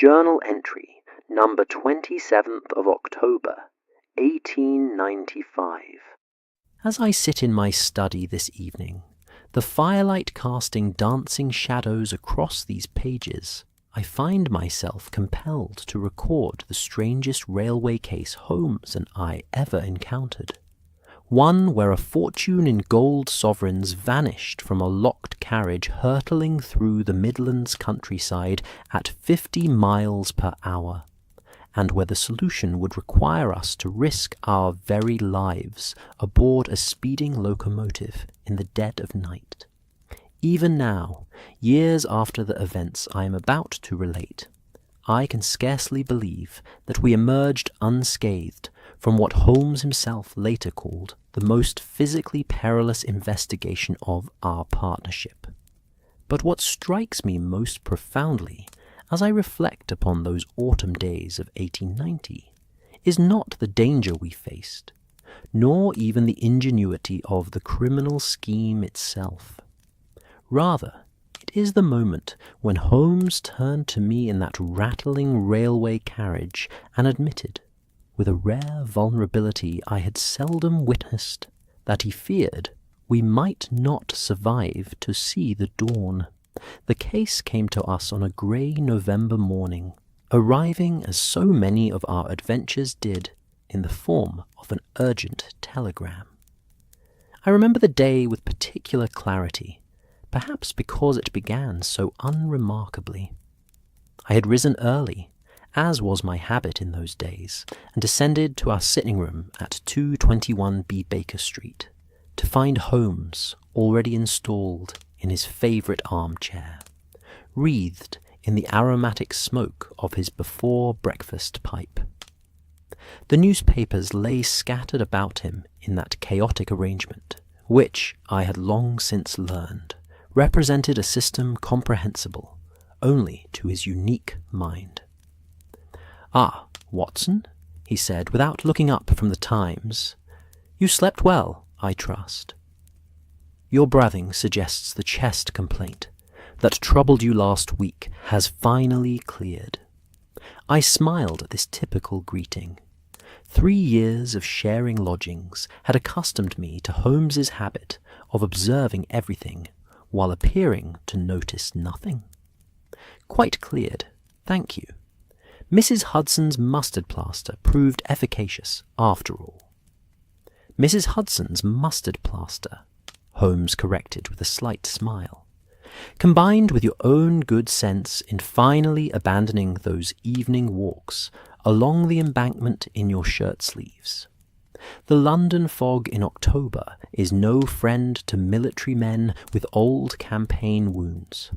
Journal entry number 27th of October, 1895. As I sit in my study this evening, the firelight casting dancing shadows across these pages, I find myself compelled to record the strangest railway case Holmes and I ever encountered. One where a fortune in gold sovereigns vanished from a locked carriage hurtling through the Midlands countryside at 50 miles per hour, and where the solution would require us to risk our very lives aboard a speeding locomotive in the dead of night. Even now, years after the events I am about to relate, I can scarcely believe that we emerged unscathed from what Holmes himself later called the most physically perilous investigation of our partnership. But what strikes me most profoundly as I reflect upon those autumn days of 1890 is not the danger we faced, nor even the ingenuity of the criminal scheme itself. Rather, it is the moment when Holmes turned to me in that rattling railway carriage and admitted, with a rare vulnerability I had seldom witnessed, that he feared we might not survive to see the dawn. The case came to us on a grey November morning, arriving as so many of our adventures did, in the form of an urgent telegram. I remember the day with particular clarity, perhaps because it began so unremarkably. I had risen early, as was my habit in those days, and descended to our sitting room at 221B Baker Street, to find Holmes already installed in his favourite armchair, wreathed in the aromatic smoke of his before-breakfast pipe. The newspapers lay scattered about him in that chaotic arrangement, which, I had long since learned, represented a system comprehensible only to his unique mind. "Ah, Watson," he said, without looking up from the Times. "You slept well, I trust. Your breathing suggests the chest complaint that troubled you last week has finally cleared." I smiled at this typical greeting. 3 years of sharing lodgings had accustomed me to Holmes's habit of observing everything while appearing to notice nothing. "Quite cleared, thank you. Mrs. Hudson's mustard plaster proved efficacious after all." "Mrs. Hudson's mustard plaster," Holmes corrected with a slight smile, "combined with your own good sense in finally abandoning those evening walks along the embankment in your shirt-sleeves. The London fog in October is no friend to military men with old campaign wounds."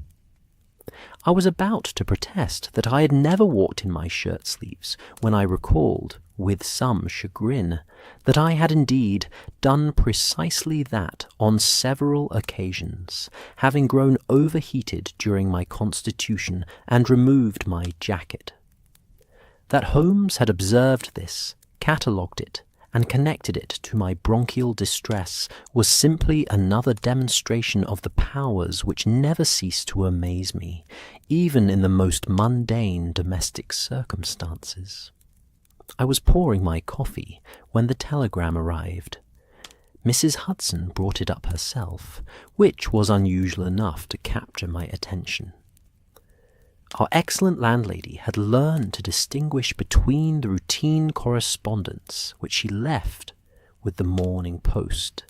I was about to protest that I had never walked in my shirt-sleeves when I recalled, with some chagrin, that I had indeed done precisely that on several occasions, having grown overheated during my constitution and removed my jacket. That Holmes had observed this, catalogued it, and connected it to my bronchial distress was simply another demonstration of the powers which never cease to amaze me, even in the most mundane domestic circumstances. I was pouring my coffee when the telegram arrived. Mrs. Hudson brought it up herself, which was unusual enough to capture my attention. Our excellent landlady had learned to distinguish between the routine correspondence which she left with the Morning Post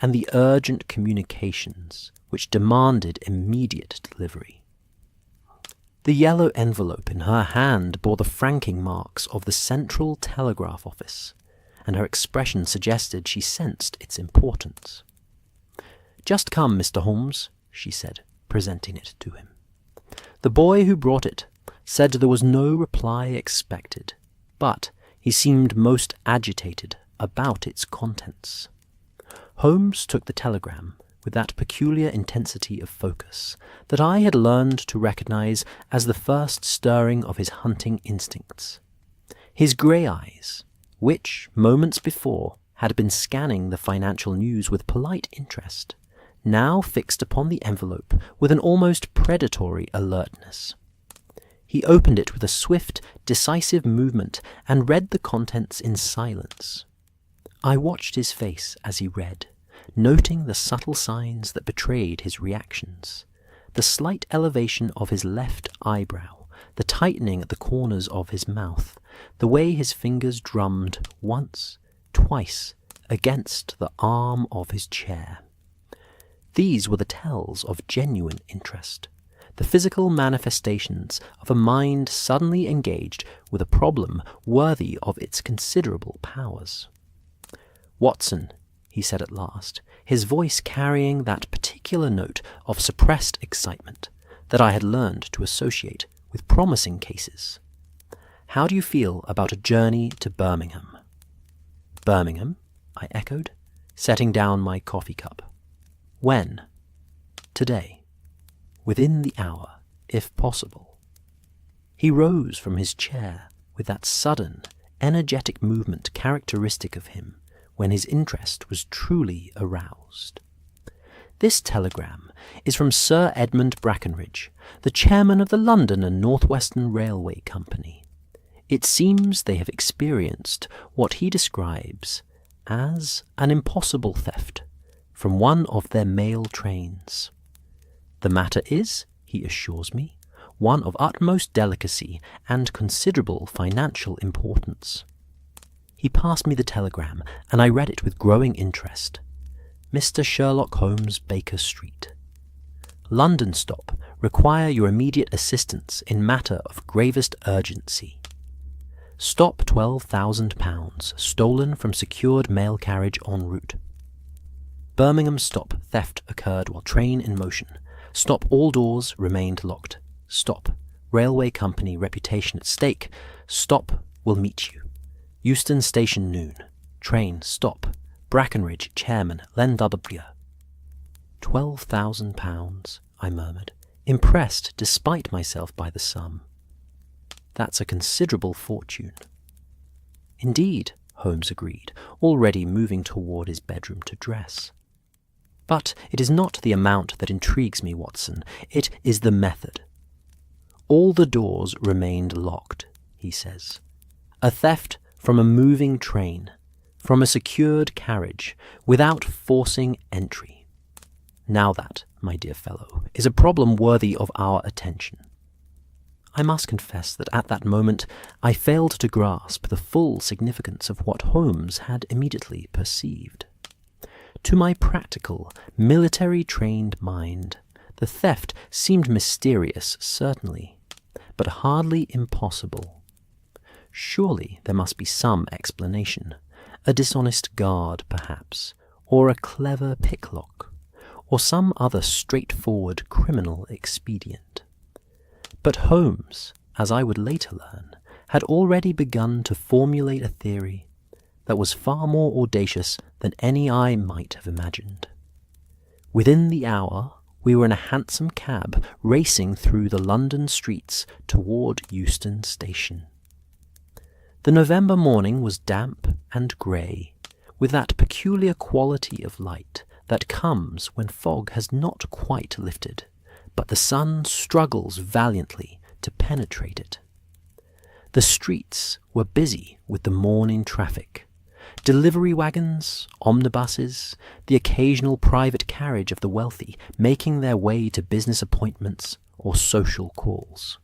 and the urgent communications which demanded immediate delivery. The yellow envelope in her hand bore the franking marks of the Central Telegraph Office, and her expression suggested she sensed its importance. "Just come, Mr. Holmes," she said, presenting it to him. The boy who brought it said there was no reply expected, but he seemed most agitated about its contents. Holmes took the telegram with that peculiar intensity of focus that I had learned to recognize as the first stirring of his hunting instincts. His grey eyes, which moments before had been scanning the financial news with polite interest, now fixed upon the envelope with an almost predatory alertness. He opened it with a swift, decisive movement and read the contents in silence. I watched his face as he read, noting the subtle signs that betrayed his reactions. The slight elevation of his left eyebrow, the tightening at the corners of his mouth, the way his fingers drummed once, twice, against the arm of his chair. These were the tells of genuine interest, the physical manifestations of a mind suddenly engaged with a problem worthy of its considerable powers. "Watson," he said at last, his voice carrying that particular note of suppressed excitement that I had learned to associate with promising cases. "How do you feel about a journey to Birmingham?" "Birmingham?" I echoed, setting down my coffee cup. "When?" "Today. Within the hour, if possible." He rose from his chair with that sudden, energetic movement characteristic of him when his interest was truly aroused. "This telegram is from Sir Edmund Brackenridge, the chairman of the London and North Western Railway Company. It seems they have experienced what he describes as an impossible theft from one of their mail trains. The matter is, he assures me, one of utmost delicacy and considerable financial importance." He passed me the telegram, and I read it with growing interest. "Mr. Sherlock Holmes, Baker Street. London stop. Require your immediate assistance in matter of gravest urgency. Stop £12,000, stolen from secured mail carriage en route. Birmingham stop. Theft occurred while train in motion. Stop. All doors remained locked. Stop. Railway company reputation at stake. Stop. Will meet you. Euston Station noon. Train. Stop. Brackenridge, chairman, Len-W. £12,000, I murmured, impressed despite myself by the sum. "That's a considerable fortune." "Indeed," Holmes agreed, already moving toward his bedroom to dress. "But it is not the amount that intrigues me, Watson. It is the method. All the doors remained locked," he says. "A theft from a moving train, from a secured carriage, without forcing entry. Now that, my dear fellow, is a problem worthy of our attention." I must confess that at that moment I failed to grasp the full significance of what Holmes had immediately perceived. To my practical, military-trained mind, the theft seemed mysterious, certainly, but hardly impossible. Surely there must be some explanation, a dishonest guard, perhaps, or a clever picklock, or some other straightforward criminal expedient. But Holmes, as I would later learn, had already begun to formulate a theory that was far more audacious than any I might have imagined. Within the hour, we were in a hansom cab racing through the London streets toward Euston Station. The November morning was damp and grey, with that peculiar quality of light that comes when fog has not quite lifted, but the sun struggles valiantly to penetrate it. The streets were busy with the morning traffic. Delivery wagons, omnibuses, the occasional private carriage of the wealthy making their way to business appointments or social calls.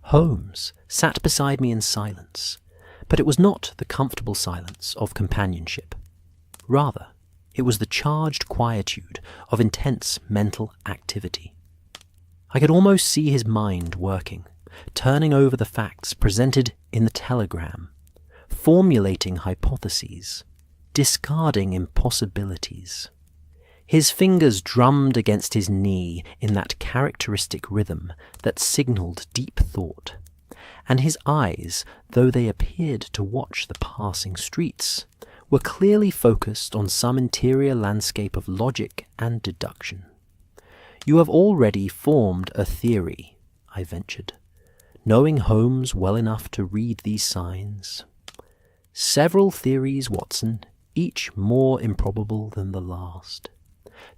Holmes sat beside me in silence, but it was not the comfortable silence of companionship. Rather, it was the charged quietude of intense mental activity. I could almost see his mind working, turning over the facts presented in the telegram, formulating hypotheses, discarding impossibilities. His fingers drummed against his knee in that characteristic rhythm that signalled deep thought, and his eyes, though they appeared to watch the passing streets, were clearly focused on some interior landscape of logic and deduction. "You have already formed a theory," I ventured, knowing Holmes well enough to read these signs. "Several theories, Watson, each more improbable than the last.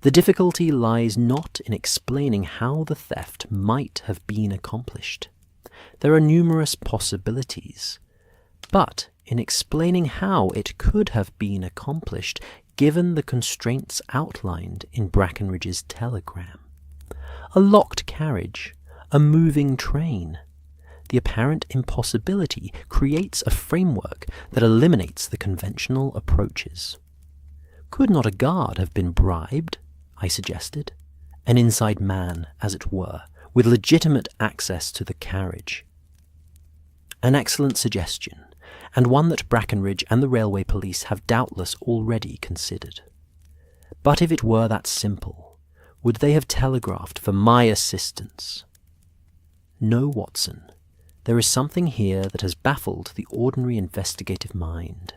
The difficulty lies not in explaining how the theft might have been accomplished. There are numerous possibilities, but in explaining how it could have been accomplished given the constraints outlined in Brackenridge's telegram. A locked carriage, a moving train. The apparent impossibility creates a framework that eliminates the conventional approaches. Could not a guard have been bribed? I suggested. An inside man, as it were, with legitimate access to the carriage. An excellent suggestion, and one that Brackenridge and the railway police have doubtless already considered. But if it were that simple, would they have telegraphed for my assistance? No, Watson. There is something here that has baffled the ordinary investigative mind,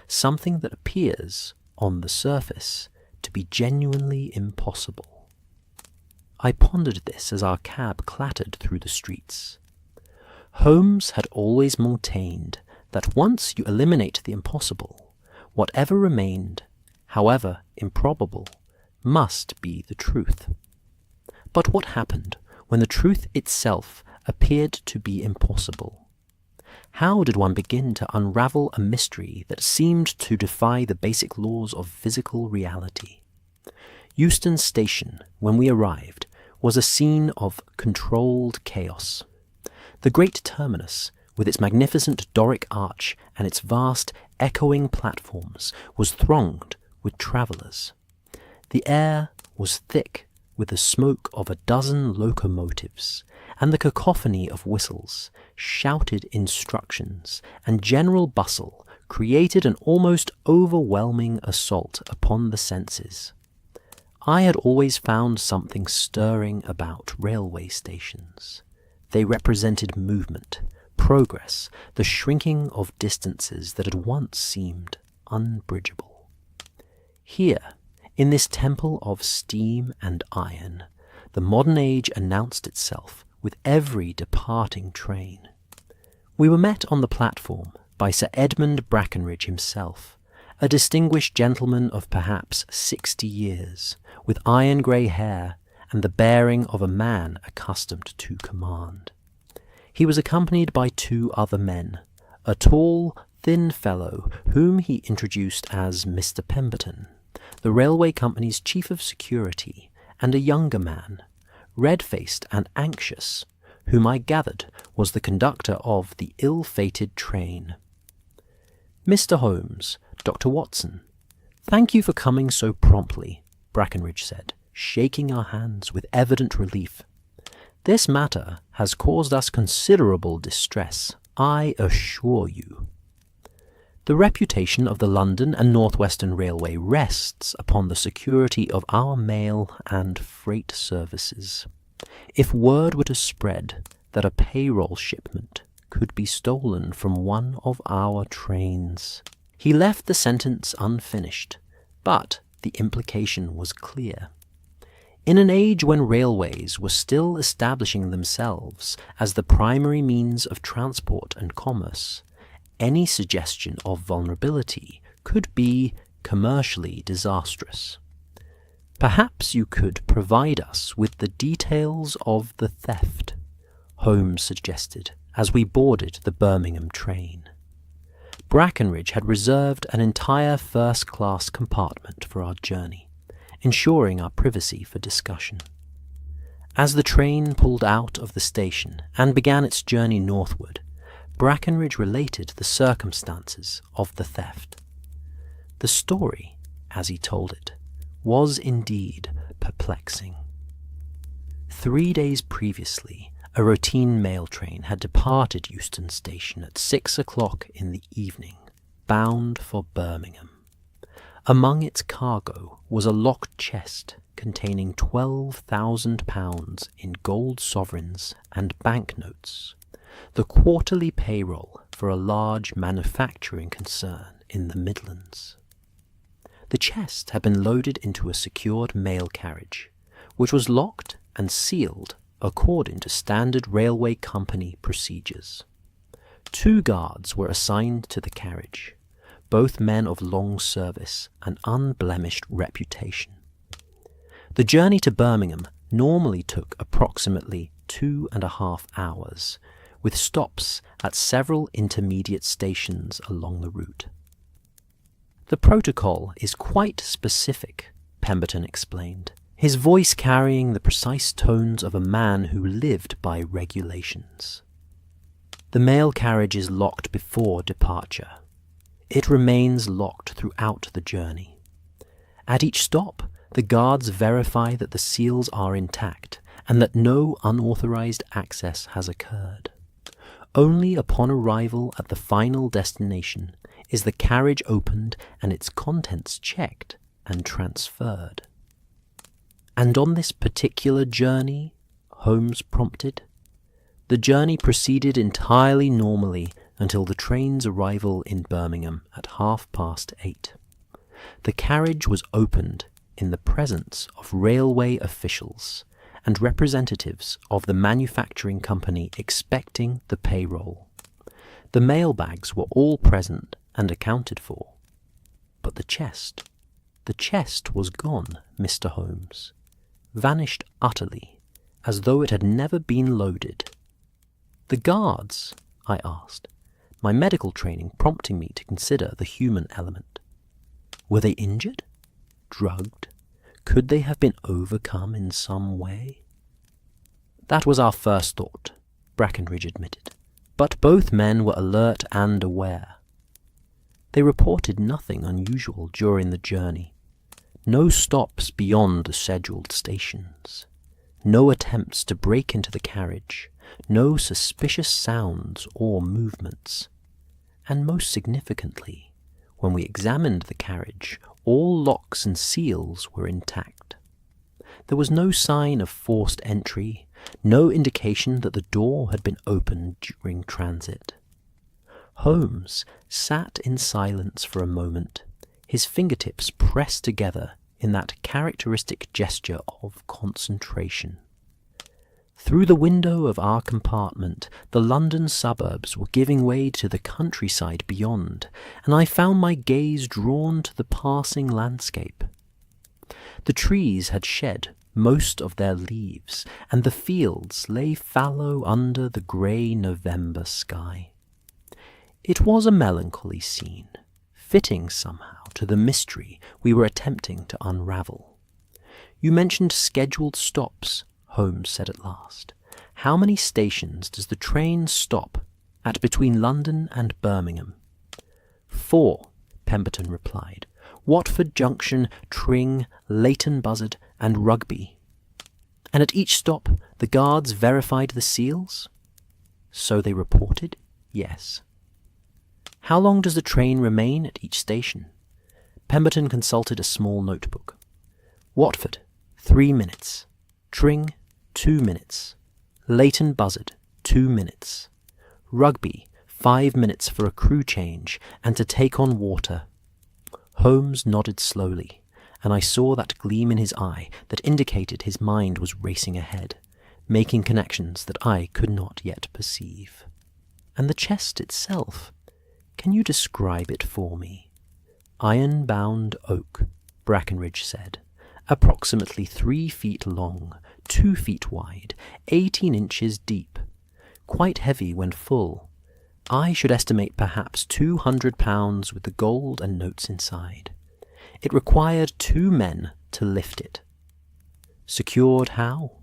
something that appears, on the surface, to be genuinely impossible. I pondered this as our cab clattered through the streets. Holmes had always maintained that once you eliminate the impossible, whatever remained, however improbable, must be the truth. But what happened when the truth itself appeared to be impossible? How did one begin to unravel a mystery that seemed to defy the basic laws of physical reality? Euston Station, when we arrived, was a scene of controlled chaos. The great terminus, with its magnificent Doric arch and its vast, echoing platforms, was thronged with travellers. The air was thick with the smoke of a dozen locomotives, and the cacophony of whistles, shouted instructions, and general bustle created an almost overwhelming assault upon the senses. I had always found something stirring about railway stations. They represented movement, progress, the shrinking of distances that had once seemed unbridgeable. Here, in this temple of steam and iron, the modern age announced itself with every departing train. We were met on the platform by Sir Edmund Brackenridge himself, a distinguished gentleman of perhaps 60 years, with iron-grey hair and the bearing of a man accustomed to command. He was accompanied by 2 other men, a tall, thin fellow whom he introduced as Mr. Pemberton, the railway company's chief of security, and a younger man, red-faced and anxious, whom I gathered was the conductor of the ill-fated train. "Mr. Holmes, Dr. Watson, thank you for coming so promptly," Brackenridge said, shaking our hands with evident relief. "This matter has caused us considerable distress, I assure you. The reputation of the London and North Western Railway rests upon the security of our mail and freight services. If word were to spread that a payroll shipment could be stolen from one of our trains—" He left the sentence unfinished, but the implication was clear. In an age when railways were still establishing themselves as the primary means of transport and commerce, any suggestion of vulnerability could be commercially disastrous. "Perhaps you could provide us with the details of the theft," Holmes suggested as we boarded the Birmingham train. Brackenridge had reserved an entire first-class compartment for our journey, ensuring our privacy for discussion. As the train pulled out of the station and began its journey northward, Brackenridge related the circumstances of the theft. The story, as he told it, was indeed perplexing. 3 days previously, a routine mail train had departed Euston Station at 6 o'clock in the evening, bound for Birmingham. Among its cargo was a locked chest containing £12,000 in gold sovereigns and banknotes, the quarterly payroll for a large manufacturing concern in the Midlands. The chest had been loaded into a secured mail carriage, which was locked and sealed according to standard railway company procedures. 2 guards were assigned to the carriage, both men of long service and unblemished reputation. The journey to Birmingham normally took approximately 2.5 hours, with stops at several intermediate stations along the route. The protocol is quite specific, Pemberton explained, his voice carrying the precise tones of a man who lived by regulations. The mail carriage is locked before departure. It remains locked throughout the journey. At each stop, the guards verify that the seals are intact and that no unauthorized access has occurred. Only upon arrival at the final destination is the carriage opened and its contents checked and transferred. And on this particular journey, Holmes prompted, the journey proceeded entirely normally until the train's arrival in Birmingham at 8:30. The carriage was opened in the presence of railway officials and representatives of the manufacturing company expecting the payroll. The mailbags were all present and accounted for. But the chest was gone, Mr. Holmes, vanished utterly, as though it had never been loaded. The guards, I asked, my medical training prompting me to consider the human element. Were they injured? Drugged? Could they have been overcome in some way? That was our first thought, Brackenridge admitted, but both men were alert and aware. They reported nothing unusual during the journey. No stops beyond the scheduled stations. No attempts to break into the carriage. No suspicious sounds or movements. And most significantly, when we examined the carriage, all locks and seals were intact. There was no sign of forced entry, no indication that the door had been opened during transit. Holmes sat in silence for a moment, his fingertips pressed together in that characteristic gesture of concentration. Through the window of our compartment, the London suburbs were giving way to the countryside beyond, and I found my gaze drawn to the passing landscape. The trees had shed most of their leaves, and the fields lay fallow under the grey November sky. It was a melancholy scene, fitting somehow to the mystery we were attempting to unravel. "You mentioned scheduled stops," Holmes said at last. "How many stations does the train stop at between London and Birmingham?" "4, Pemberton replied. "Watford Junction, Tring, Leighton Buzzard, and Rugby." "And at each stop the guards verified the seals?" "So they reported, yes." "How long does the train remain at each station?" Pemberton consulted a small notebook. "Watford, 3 minutes. Tring, 2 minutes. Leighton Buzzard, 2 minutes. Rugby, 5 minutes for a crew change and to take on water." Holmes nodded slowly, and I saw that gleam in his eye that indicated his mind was racing ahead, making connections that I could not yet perceive. "And the chest itself? Can you describe it for me?" "Iron-bound oak," Brackenridge said. "Approximately 3 feet long, 2 feet wide, 18 inches deep. Quite heavy when full. I should estimate perhaps 200 pounds with the gold and notes inside. It required 2 men to lift it." "Secured how?"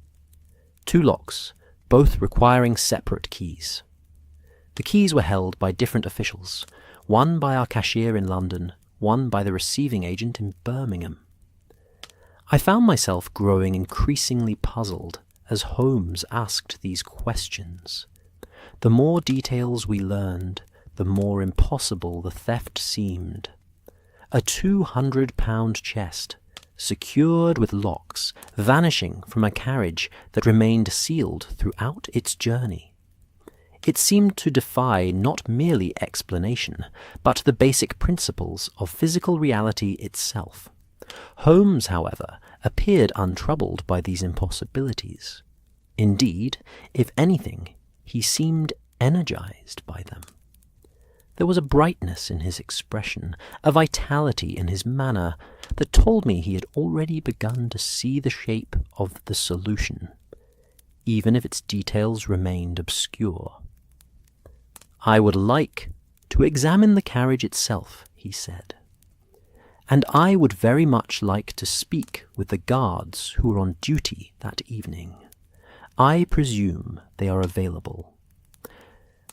"2 locks, both requiring separate keys. The keys were held by different officials, one by our cashier in London, one by the receiving agent in Birmingham." I found myself growing increasingly puzzled as Holmes asked these questions. The more details we learned, the more impossible the theft seemed. A 200-pound chest, secured with locks, vanishing from a carriage that remained sealed throughout its journey. It seemed to defy not merely explanation, but the basic principles of physical reality itself. Holmes, however, appeared untroubled by these impossibilities. Indeed, if anything, he seemed energized by them. There was a brightness in his expression, a vitality in his manner, that told me he had already begun to see the shape of the solution, even if its details remained obscure. "I would like to examine the carriage itself," he said. "And I would very much like to speak with the guards who were on duty that evening. I presume they are available."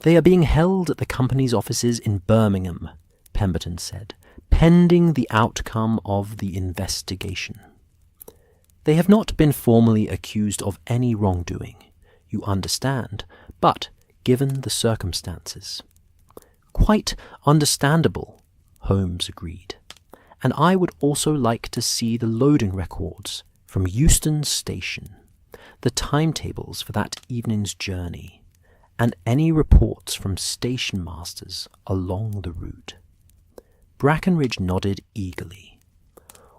"They are being held at the company's offices in Birmingham," Pemberton said, "pending the outcome of the investigation. They have not been formally accused of any wrongdoing, you understand, but given the circumstances." "Quite understandable," Holmes agreed. "And I would also like to see the loading records from Euston Station, the timetables for that evening's journey, and any reports from station masters along the route." Brackenridge nodded eagerly.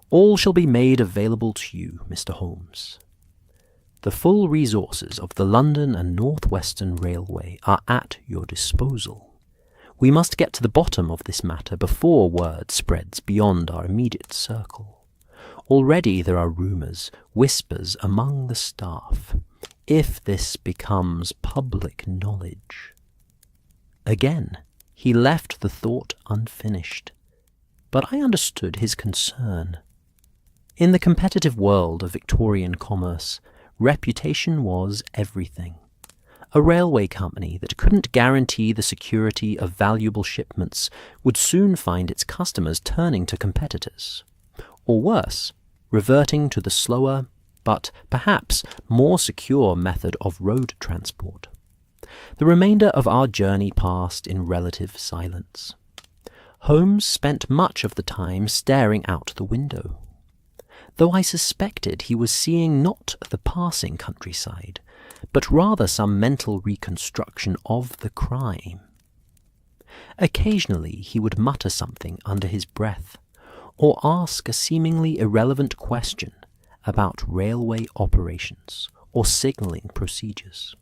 "All shall be made available to you, Mr. Holmes. The full resources of the London and North Western Railway are at your disposal. We must get to the bottom of this matter before word spreads beyond our immediate circle. Already there are rumours, whispers among the staff. If this becomes public knowledge—" Again, he left the thought unfinished, but I understood his concern. In the competitive world of Victorian commerce, reputation was everything. A railway company that couldn't guarantee the security of valuable shipments would soon find its customers turning to competitors, or worse, reverting to the slower, but perhaps more secure method of road transport. The remainder of our journey passed in relative silence. Holmes spent much of the time staring out the window, though I suspected he was seeing not the passing countryside, but rather some mental reconstruction of the crime. Occasionally he would mutter something under his breath, or ask a seemingly irrelevant question about railway operations or signalling procedures.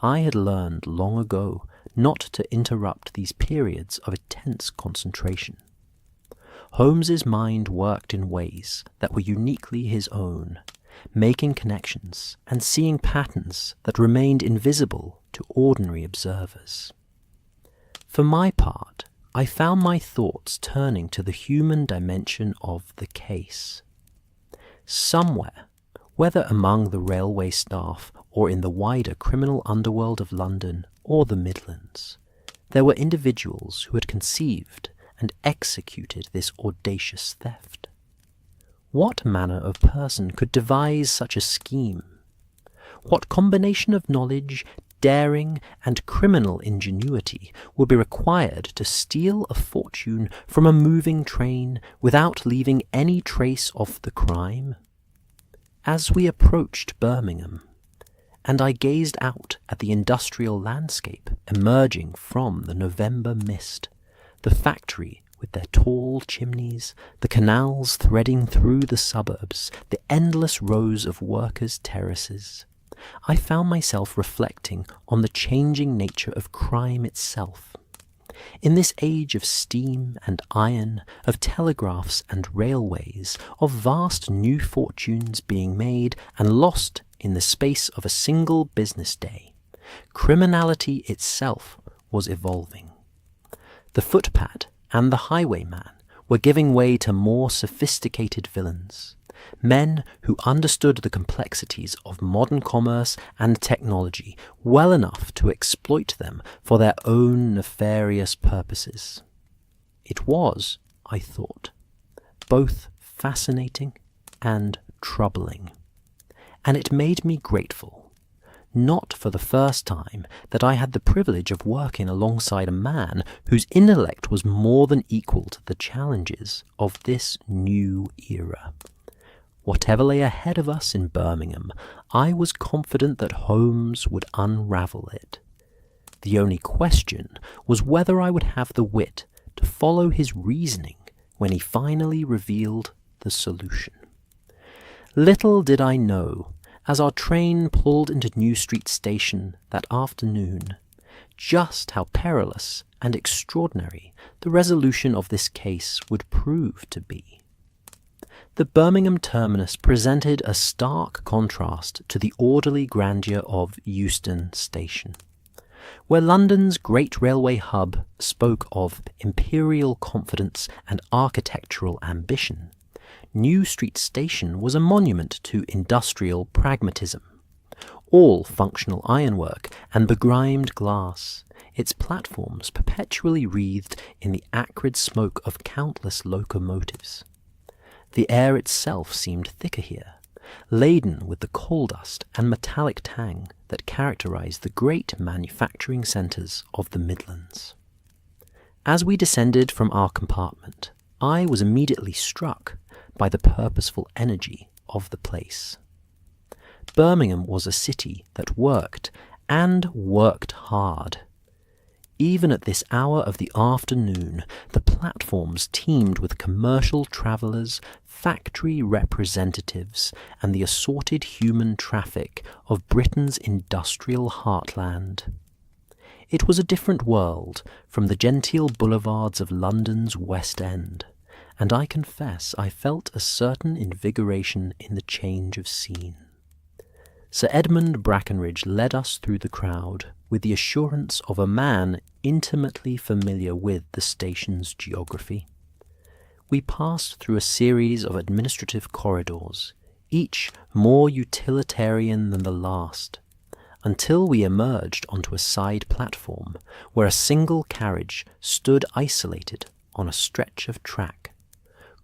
I had learned long ago not to interrupt these periods of intense concentration. Holmes's mind worked in ways that were uniquely his own, making connections and seeing patterns that remained invisible to ordinary observers. For my part, I found my thoughts turning to the human dimension of the case. Somewhere, whether among the railway staff or in the wider criminal underworld of London or the Midlands, there were individuals who had conceived and executed this audacious theft. What manner of person could devise such a scheme? What combination of knowledge, daring, and criminal ingenuity would be required to steal a fortune from a moving train without leaving any trace of the crime? As we approached Birmingham, and I gazed out at the industrial landscape emerging from the November mist, the factory with their tall chimneys, the canals threading through the suburbs, the endless rows of workers' terraces, I found myself reflecting on the changing nature of crime itself. In this age of steam and iron, of telegraphs and railways, of vast new fortunes being made and lost in the space of a single business day, criminality itself was evolving. The footpad and the highwayman were giving way to more sophisticated villains, men who understood the complexities of modern commerce and technology well enough to exploit them for their own nefarious purposes. It was, I thought, both fascinating and troubling, and it made me grateful, not for the first time, that I had the privilege of working alongside a man whose intellect was more than equal to the challenges of this new era. Whatever lay ahead of us in Birmingham, I was confident that Holmes would unravel it. The only question was whether I would have the wit to follow his reasoning when he finally revealed the solution. Little did I know, as our train pulled into New Street Station that afternoon, just how perilous and extraordinary the resolution of this case would prove to be. The Birmingham terminus presented a stark contrast to the orderly grandeur of Euston Station. Where London's great railway hub spoke of imperial confidence and architectural ambition, New Street Station was a monument to industrial pragmatism. All functional ironwork and begrimed glass, its platforms perpetually wreathed in the acrid smoke of countless locomotives. The air itself seemed thicker here, laden with the coal dust and metallic tang that characterized the great manufacturing centres of the Midlands. As we descended from our compartment, I was immediately struck by the purposeful energy of the place. Birmingham was a city that worked, and worked hard. Even at this hour of the afternoon, the platforms teemed with commercial travellers, factory representatives, and the assorted human traffic of Britain's industrial heartland. It was a different world from the genteel boulevards of London's West End, and I confess I felt a certain invigoration in the change of scene. Sir Edmund Brackenridge led us through the crowd with the assurance of a man intimately familiar with the station's geography. We passed through a series of administrative corridors, each more utilitarian than the last, until we emerged onto a side platform where a single carriage stood isolated on a stretch of track,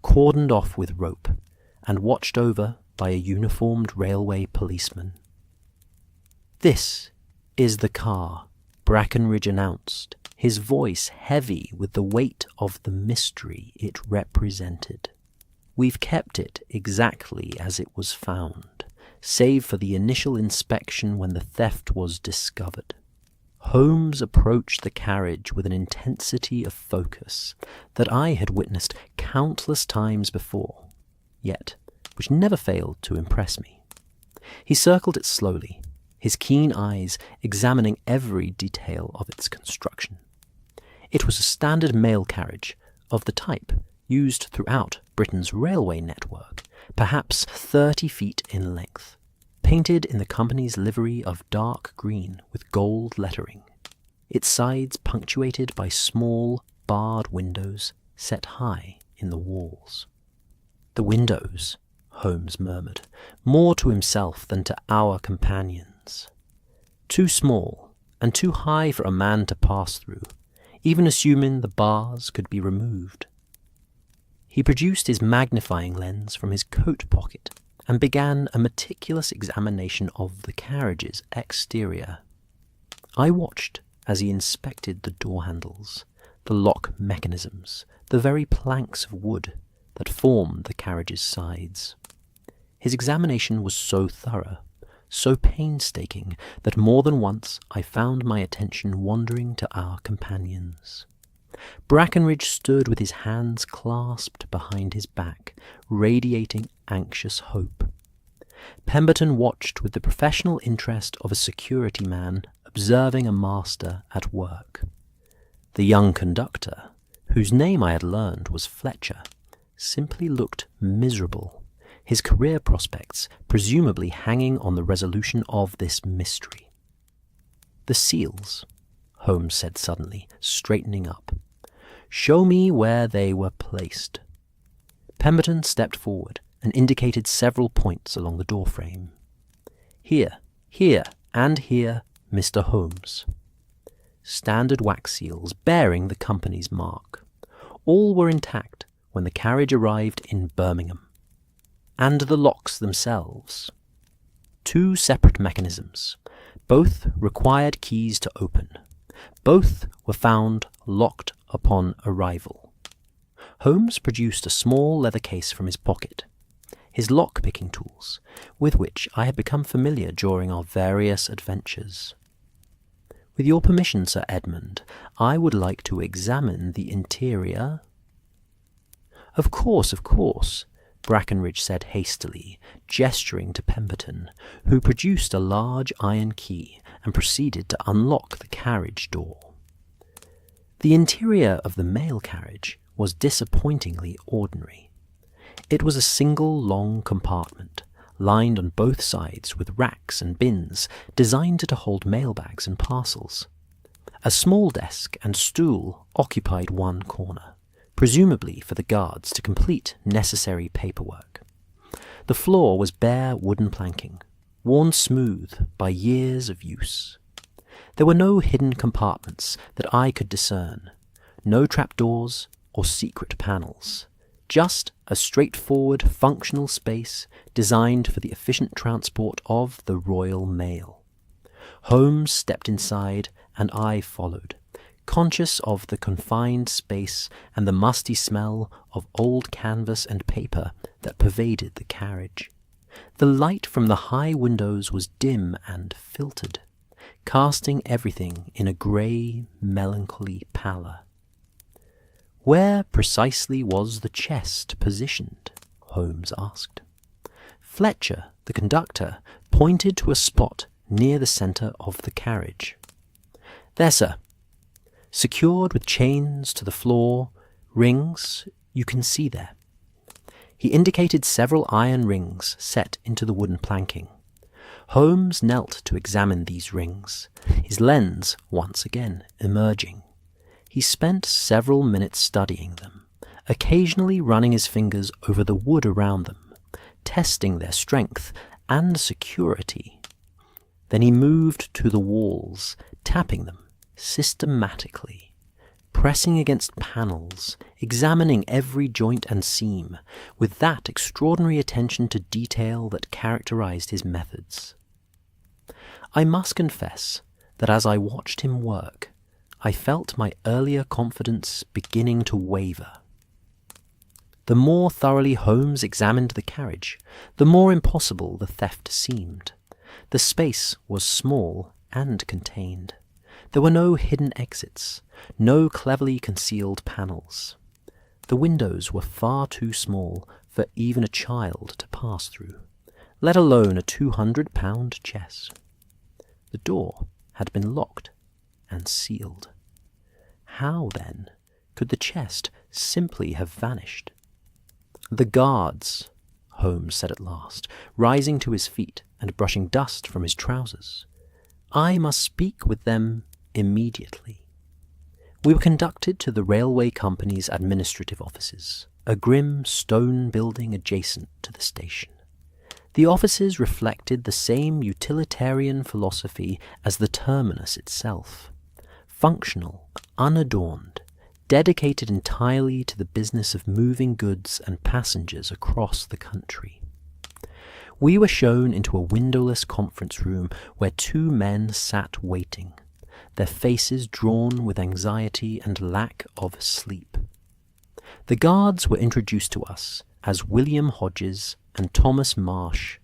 cordoned off with rope, and watched over by a uniformed railway policeman. "This is the car," Brackenridge announced, his voice heavy with the weight of the mystery it represented. "We've kept it exactly as it was found, save for the initial inspection when the theft was discovered." Holmes approached the carriage with an intensity of focus that I had witnessed countless times before, yet which never failed to impress me. He circled it slowly, his keen eyes examining every detail of its construction. It was a standard mail carriage of the type used throughout Britain's railway network, perhaps 30 feet in length, painted in the company's livery of dark green with gold lettering, its sides punctuated by small, barred windows set high in the walls. "The windows," Holmes murmured, more to himself than to our companions. "Too small and too high for a man to pass through, even assuming the bars could be removed." He produced his magnifying lens from his coat pocket and began a meticulous examination of the carriage's exterior. I watched as he inspected the door handles, the lock mechanisms, the very planks of wood that formed the carriage's sides. His examination was so thorough, so painstaking, that more than once I found my attention wandering to our companions. Brackenridge stood with his hands clasped behind his back, radiating anxious hope. Pemberton watched with the professional interest of a security man observing a master at work. The young conductor, whose name I had learned was Fletcher, simply looked miserable, his career prospects presumably hanging on the resolution of this mystery. "The seals," Holmes said suddenly, straightening up. "Show me where they were placed." Pemberton stepped forward and indicated several points along the doorframe. "Here, here, and here, Mr. Holmes." Standard wax seals bearing the company's mark. All were intact when the carriage arrived in Birmingham. And the locks themselves. 2 separate mechanisms. Both required keys to open. Both were found locked upon arrival. Holmes produced a small leather case from his pocket, his lock-picking tools, with which I had become familiar during our various adventures. "With your permission, Sir Edmund, I would like to examine the interior." Of course," Brackenridge said hastily, gesturing to Pemberton, who produced a large iron key and proceeded to unlock the carriage door. The interior of the mail carriage was disappointingly ordinary. It was a single long compartment, lined on both sides with racks and bins designed to hold mailbags and parcels. A small desk and stool occupied one corner, presumably for the guards to complete necessary paperwork. The floor was bare wooden planking, worn smooth by years of use. There were no hidden compartments that I could discern, no trapdoors or secret panels, just a straightforward, functional space designed for the efficient transport of the Royal Mail. Holmes stepped inside and I followed, conscious of the confined space and the musty smell of old canvas and paper that pervaded the carriage. The light from the high windows was dim and filtered, casting everything in a grey, melancholy pallor. Where precisely was the chest positioned? Holmes asked. Fletcher, the conductor, pointed to a spot near the centre of the carriage. There, sir. Secured with chains to the floor, rings you can see there. He indicated several iron rings set into the wooden planking. Holmes knelt to examine these rings, his lens once again emerging. He spent several minutes studying them, occasionally running his fingers over the wood around them, testing their strength and security. Then he moved to the walls, tapping them systematically, pressing against panels, examining every joint and seam, with that extraordinary attention to detail that characterized his methods. I must confess that as I watched him work, I felt my earlier confidence beginning to waver. The more thoroughly Holmes examined the carriage, the more impossible the theft seemed. The space was small and contained. There were no hidden exits, no cleverly concealed panels. The windows were far too small for even a child to pass through, let alone a 200-pound chest. The door had been locked and sealed. How, then, could the chest simply have vanished? The guards, Holmes said at last, rising to his feet and brushing dust from his trousers. I must speak with them immediately. We were conducted to the railway company's administrative offices, a grim stone building adjacent to the station. The offices reflected the same utilitarian philosophy as the terminus itself, functional, unadorned, dedicated entirely to the business of moving goods and passengers across the country. We were shown into a windowless conference room where two men sat waiting, their faces drawn with anxiety and lack of sleep. The guards were introduced to us as William Hodges and Thomas Marsh,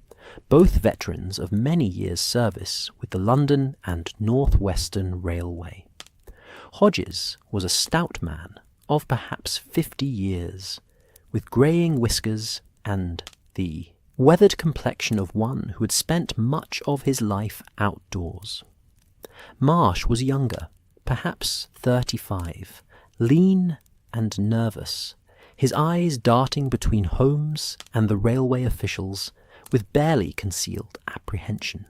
both veterans of many years' service with the London and North Western Railway. Hodges was a stout man of perhaps 50 years, with greying whiskers and the weathered complexion of one who had spent much of his life outdoors. Marsh was younger, perhaps 35, lean and nervous, his eyes darting between Holmes and the railway officials with barely concealed apprehension.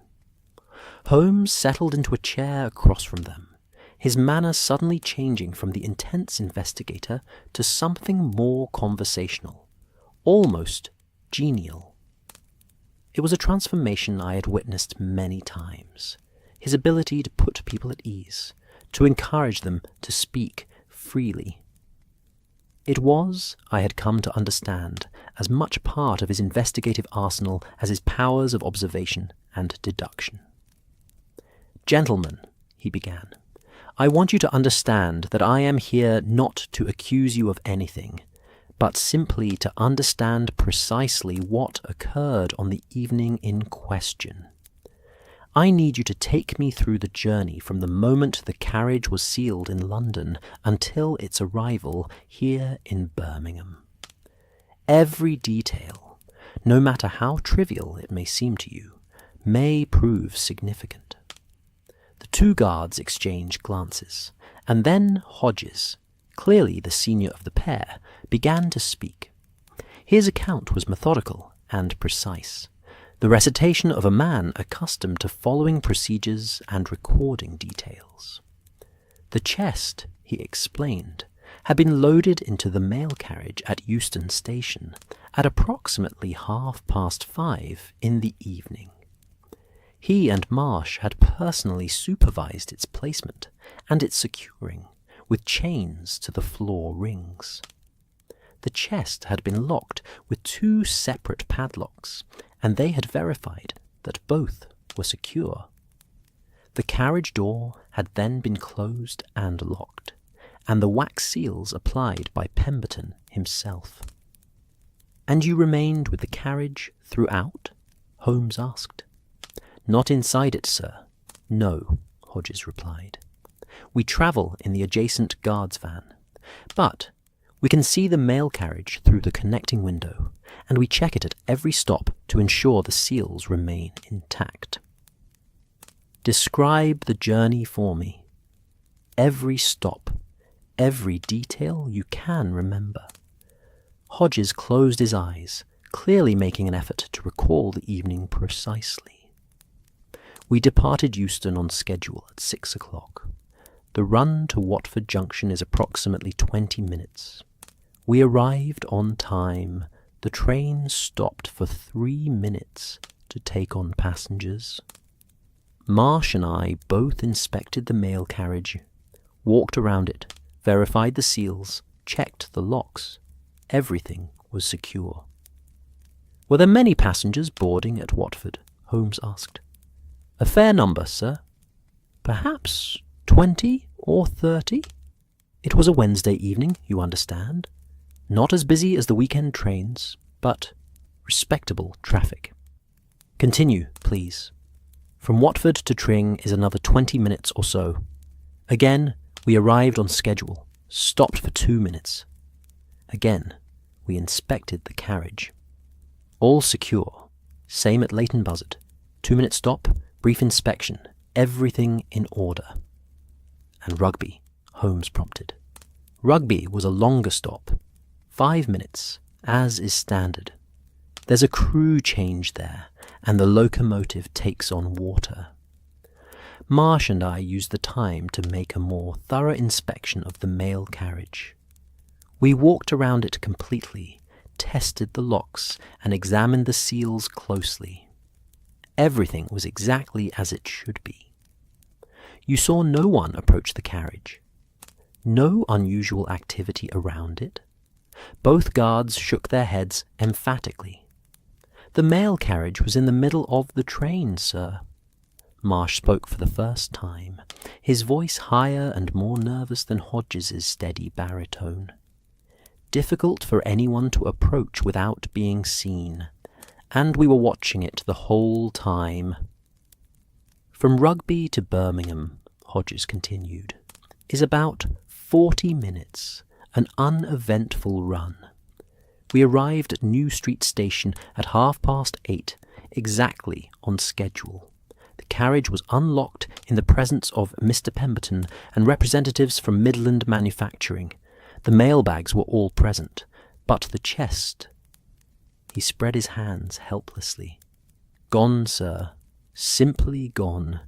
Holmes settled into a chair across from them, his manner suddenly changing from the intense investigator to something more conversational, almost genial. It was a transformation I had witnessed many times, his ability to put people at ease, to encourage them to speak freely. It was, I had come to understand, as much part of his investigative arsenal as his powers of observation and deduction. "Gentlemen," he began, "I want you to understand that I am here not to accuse you of anything, but simply to understand precisely what occurred on the evening in question. I need you to take me through the journey from the moment the carriage was sealed in London until its arrival here in Birmingham. Every detail, no matter how trivial it may seem to you, may prove significant." The two guards exchanged glances, and then Hodges, clearly the senior of the pair, began to speak. His account was methodical and precise, the recitation of a man accustomed to following procedures and recording details. The chest, he explained, had been loaded into the mail carriage at Euston Station at approximately 5:30 in the evening. He and Marsh had personally supervised its placement and its securing with chains to the floor rings. The chest had been locked with 2 separate padlocks, and they had verified that both were secure. The carriage door had then been closed and locked, and the wax seals applied by Pemberton himself. "And you remained with the carriage throughout?" Holmes asked. "Not inside it, sir. No," Hodges replied. "We travel in the adjacent guard's van, but we can see the mail carriage through the connecting window, and we check it at every stop to ensure the seals remain intact." "Describe the journey for me. Every stop, every detail you can remember." Hodges closed his eyes, clearly making an effort to recall the evening precisely. "We departed Euston on schedule at 6 o'clock. The run to Watford Junction is approximately 20 minutes. We arrived on time. The train stopped for 3 minutes to take on passengers. Marsh and I both inspected the mail carriage, walked around it, verified the seals, checked the locks. Everything was secure." "Were there many passengers boarding at Watford?" Holmes asked. "A fair number, sir. Perhaps 20 or 30. It was a Wednesday evening, you understand. Not as busy as the weekend trains, but respectable traffic. Continue, please. From Watford to Tring is another 20 minutes or so. Again, we arrived on schedule, stopped for 2 minutes. Again, we inspected the carriage. All secure. Same at Leighton Buzzard. 2-minute stop, brief inspection, everything in order." "And Rugby," Holmes prompted. "Rugby was a longer stop. 5 minutes, as is standard. There's a crew change there, and the locomotive takes on water." Marsh and I used the time to make a more thorough inspection of the mail carriage. We walked around it completely, tested the locks, and examined the seals closely. Everything was exactly as it should be. "You saw no one approach the carriage? No unusual activity around it?" Both guards shook their heads emphatically. "The mail carriage was in the middle of the train, sir." Marsh spoke for the first time, his voice higher and more nervous than Hodges's steady baritone. "Difficult for anyone to approach without being seen, and we were watching it the whole time." "From Rugby to Birmingham," Hodges continued, "is about 40 minutes, an uneventful run. We arrived at New Street Station at 8:30, exactly on schedule. The carriage was unlocked in the presence of Mr. Pemberton and representatives from Midland Manufacturing. The mailbags were all present, but the chest—" He spread his hands helplessly. "Gone, sir. Simply gone,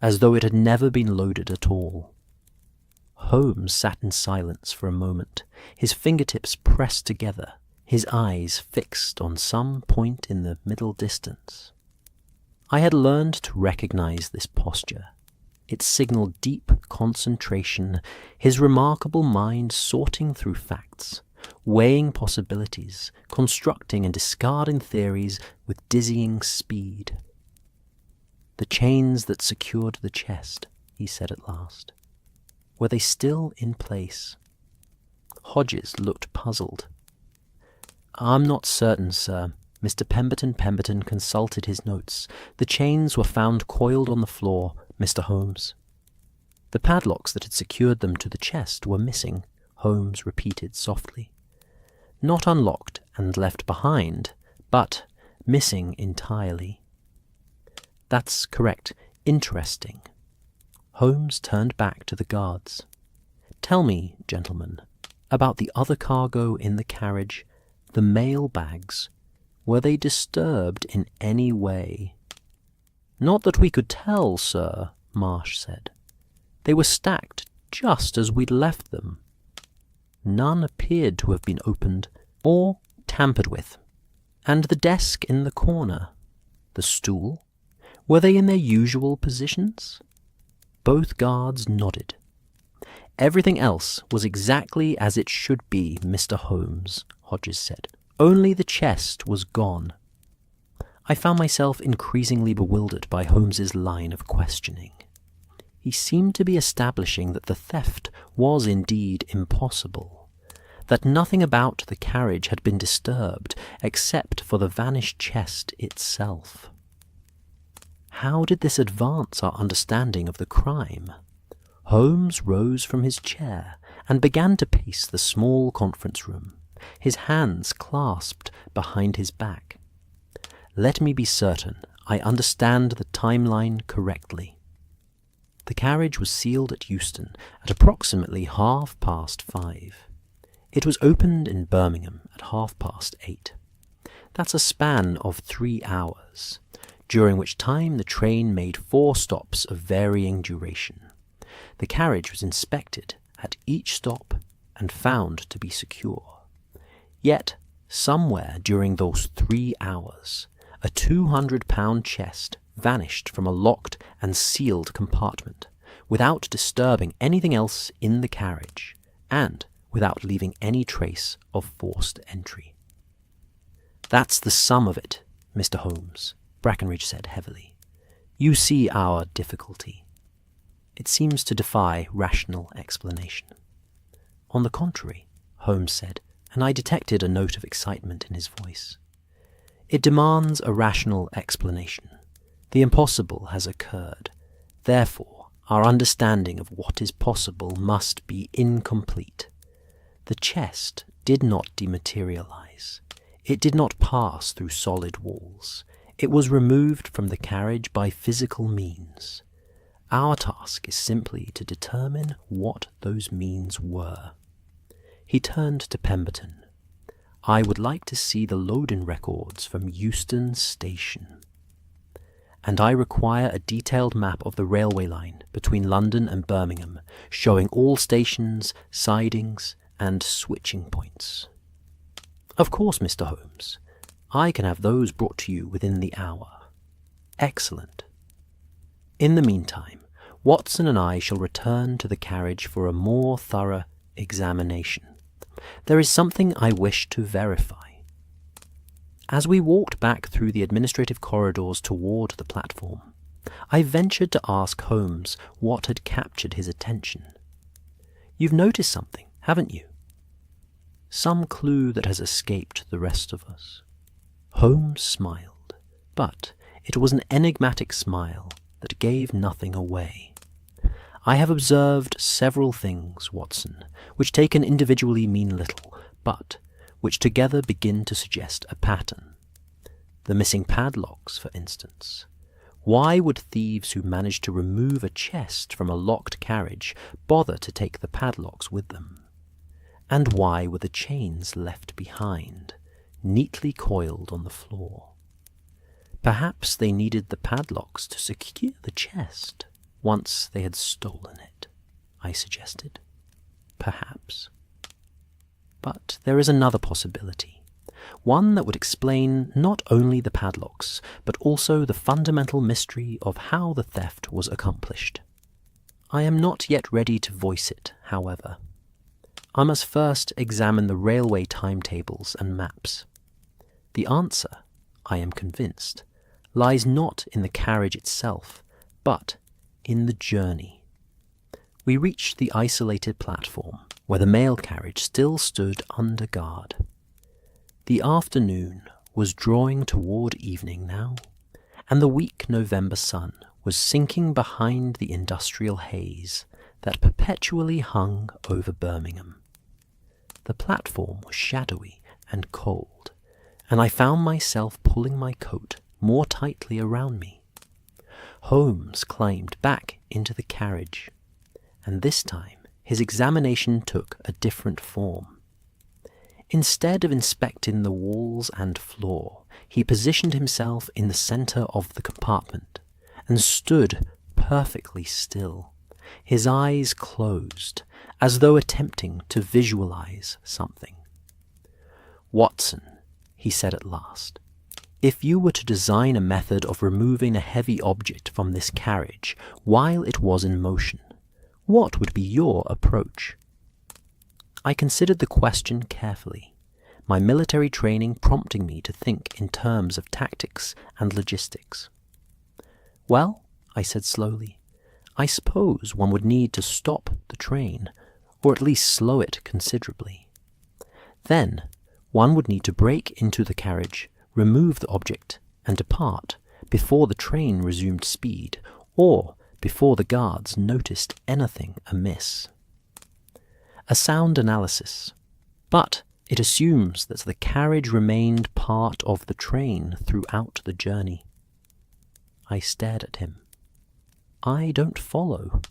as though it had never been loaded at all." Holmes sat in silence for a moment, his fingertips pressed together, his eyes fixed on some point in the middle distance. I had learned to recognize this posture. It signaled deep concentration, his remarkable mind sorting through facts, weighing possibilities, constructing and discarding theories with dizzying speed. "The chains that secured the chest," he said at last. "Were they still in place?" Hodges looked puzzled. "I'm not certain, sir. Mr. Pemberton consulted his notes. The chains were found coiled on the floor, Mr. Holmes." "The padlocks that had secured them to the chest were missing," Holmes repeated softly. "Not unlocked and left behind, but missing entirely." "That's correct. Interesting." Holmes turned back to the guards. "Tell me, gentlemen, about the other cargo in the carriage, the mail bags. Were they disturbed in any way?" "Not that we could tell, sir," Marsh said. "They were stacked just as we'd left them. None appeared to have been opened or tampered with. And the desk in the corner, the stool, were they in their usual positions? Both guards nodded. Everything else was exactly as it should be, Mr. Holmes, Hodges said. Only the chest was gone. I found myself increasingly bewildered by Holmes's line of questioning. He seemed to be establishing that the theft was indeed impossible, that nothing about the carriage had been disturbed except for the vanished chest itself. How did this advance our understanding of the crime? Holmes rose from his chair and began to pace the small conference room, his hands clasped behind his back. Let me be certain I understand the timeline correctly. The carriage was sealed at Euston at approximately 5:30. It was opened in Birmingham at 8:30. That's a span of 3 hours, during which time the train made 4 stops of varying duration. The carriage was inspected at each stop and found to be secure. Yet, somewhere during those 3 hours, a 200-pound chest vanished from a locked and sealed compartment, without disturbing anything else in the carriage, and without leaving any trace of forced entry. That's the sum of it, Mr. Holmes, Brackenridge said heavily. You see our difficulty. It seems to defy rational explanation. On the contrary, Holmes said, and I detected a note of excitement in his voice. It demands a rational explanation. The impossible has occurred. Therefore, our understanding of what is possible must be incomplete. The chest did not dematerialize. It did not pass through solid walls. It was removed from the carriage by physical means. Our task is simply to determine what those means were. He turned to Pemberton. I would like to see the load-in records from Euston Station. And I require a detailed map of the railway line between London and Birmingham, showing all stations, sidings, and switching points. Of course, Mr. Holmes. I can have those brought to you within the hour. Excellent. In the meantime, Watson and I shall return to the carriage for a more thorough examination. There is something I wish to verify. As we walked back through the administrative corridors toward the platform, I ventured to ask Holmes what had captured his attention. You've noticed something, haven't you? Some clue that has escaped the rest of us. Holmes smiled, but it was an enigmatic smile that gave nothing away. I have observed several things, Watson, which taken individually mean little, but which together begin to suggest a pattern. The missing padlocks, for instance. Why would thieves who managed to remove a chest from a locked carriage bother to take the padlocks with them? And why were the chains left behind, neatly coiled on the floor? Perhaps they needed the padlocks to secure the chest once they had stolen it, I suggested. Perhaps. But there is another possibility, one that would explain not only the padlocks, but also the fundamental mystery of how the theft was accomplished. I am not yet ready to voice it, however. I must first examine the railway timetables and maps. The answer, I am convinced, lies not in the carriage itself, but in the journey. We reached the isolated platform, where the mail carriage still stood under guard. The afternoon was drawing toward evening now, and the weak November sun was sinking behind the industrial haze that perpetually hung over Birmingham. The platform was shadowy and cold, and I found myself pulling my coat more tightly around me. Holmes climbed back into the carriage, and this time his examination took a different form. Instead of inspecting the walls and floor, he positioned himself in the center of the compartment and stood perfectly still, His eyes closed, as though attempting to visualize something. "Watson," he said at last, "if you were to design a method of removing a heavy object from this carriage while it was in motion, what would be your approach?" I considered the question carefully, my military training prompting me to think in terms of tactics and logistics. "Well," I said slowly, "I suppose one would need to stop the train, or at least slow it considerably. Then one would need to break into the carriage, remove the object, and depart before the train resumed speed, or before the guards noticed anything amiss." A sound analysis, but it assumes that the carriage remained part of the train throughout the journey. I stared at him. I don't follow.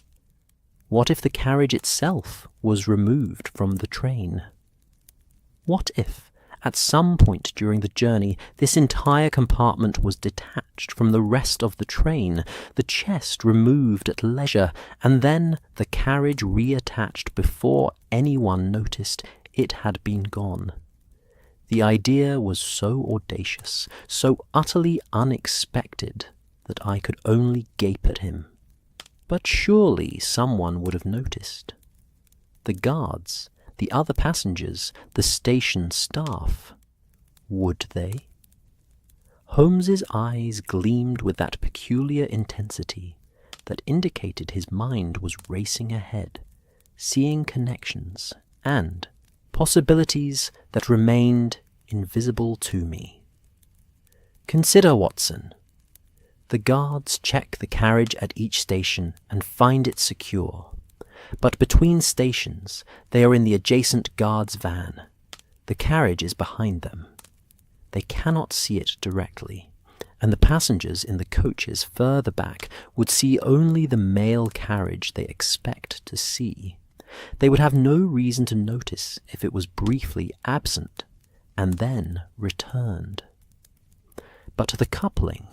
What if the carriage itself was removed from the train? What if, at some point during the journey, this entire compartment was detached from the rest of the train, the chest removed at leisure, and then the carriage reattached before anyone noticed it had been gone? The idea was so audacious, so utterly unexpected, that I could only gape at him. But surely someone would have noticed. The guards, the other passengers, the station staff. Would they? Holmes's eyes gleamed with that peculiar intensity that indicated his mind was racing ahead, seeing connections and possibilities that remained invisible to me. "Consider, Watson. The guards check the carriage at each station and find it secure. But between stations, they are in the adjacent guard's van. The carriage is behind them. They cannot see it directly, and the passengers in the coaches further back would see only the mail carriage they expect to see. They would have no reason to notice if it was briefly absent and then returned." "But the coupling,"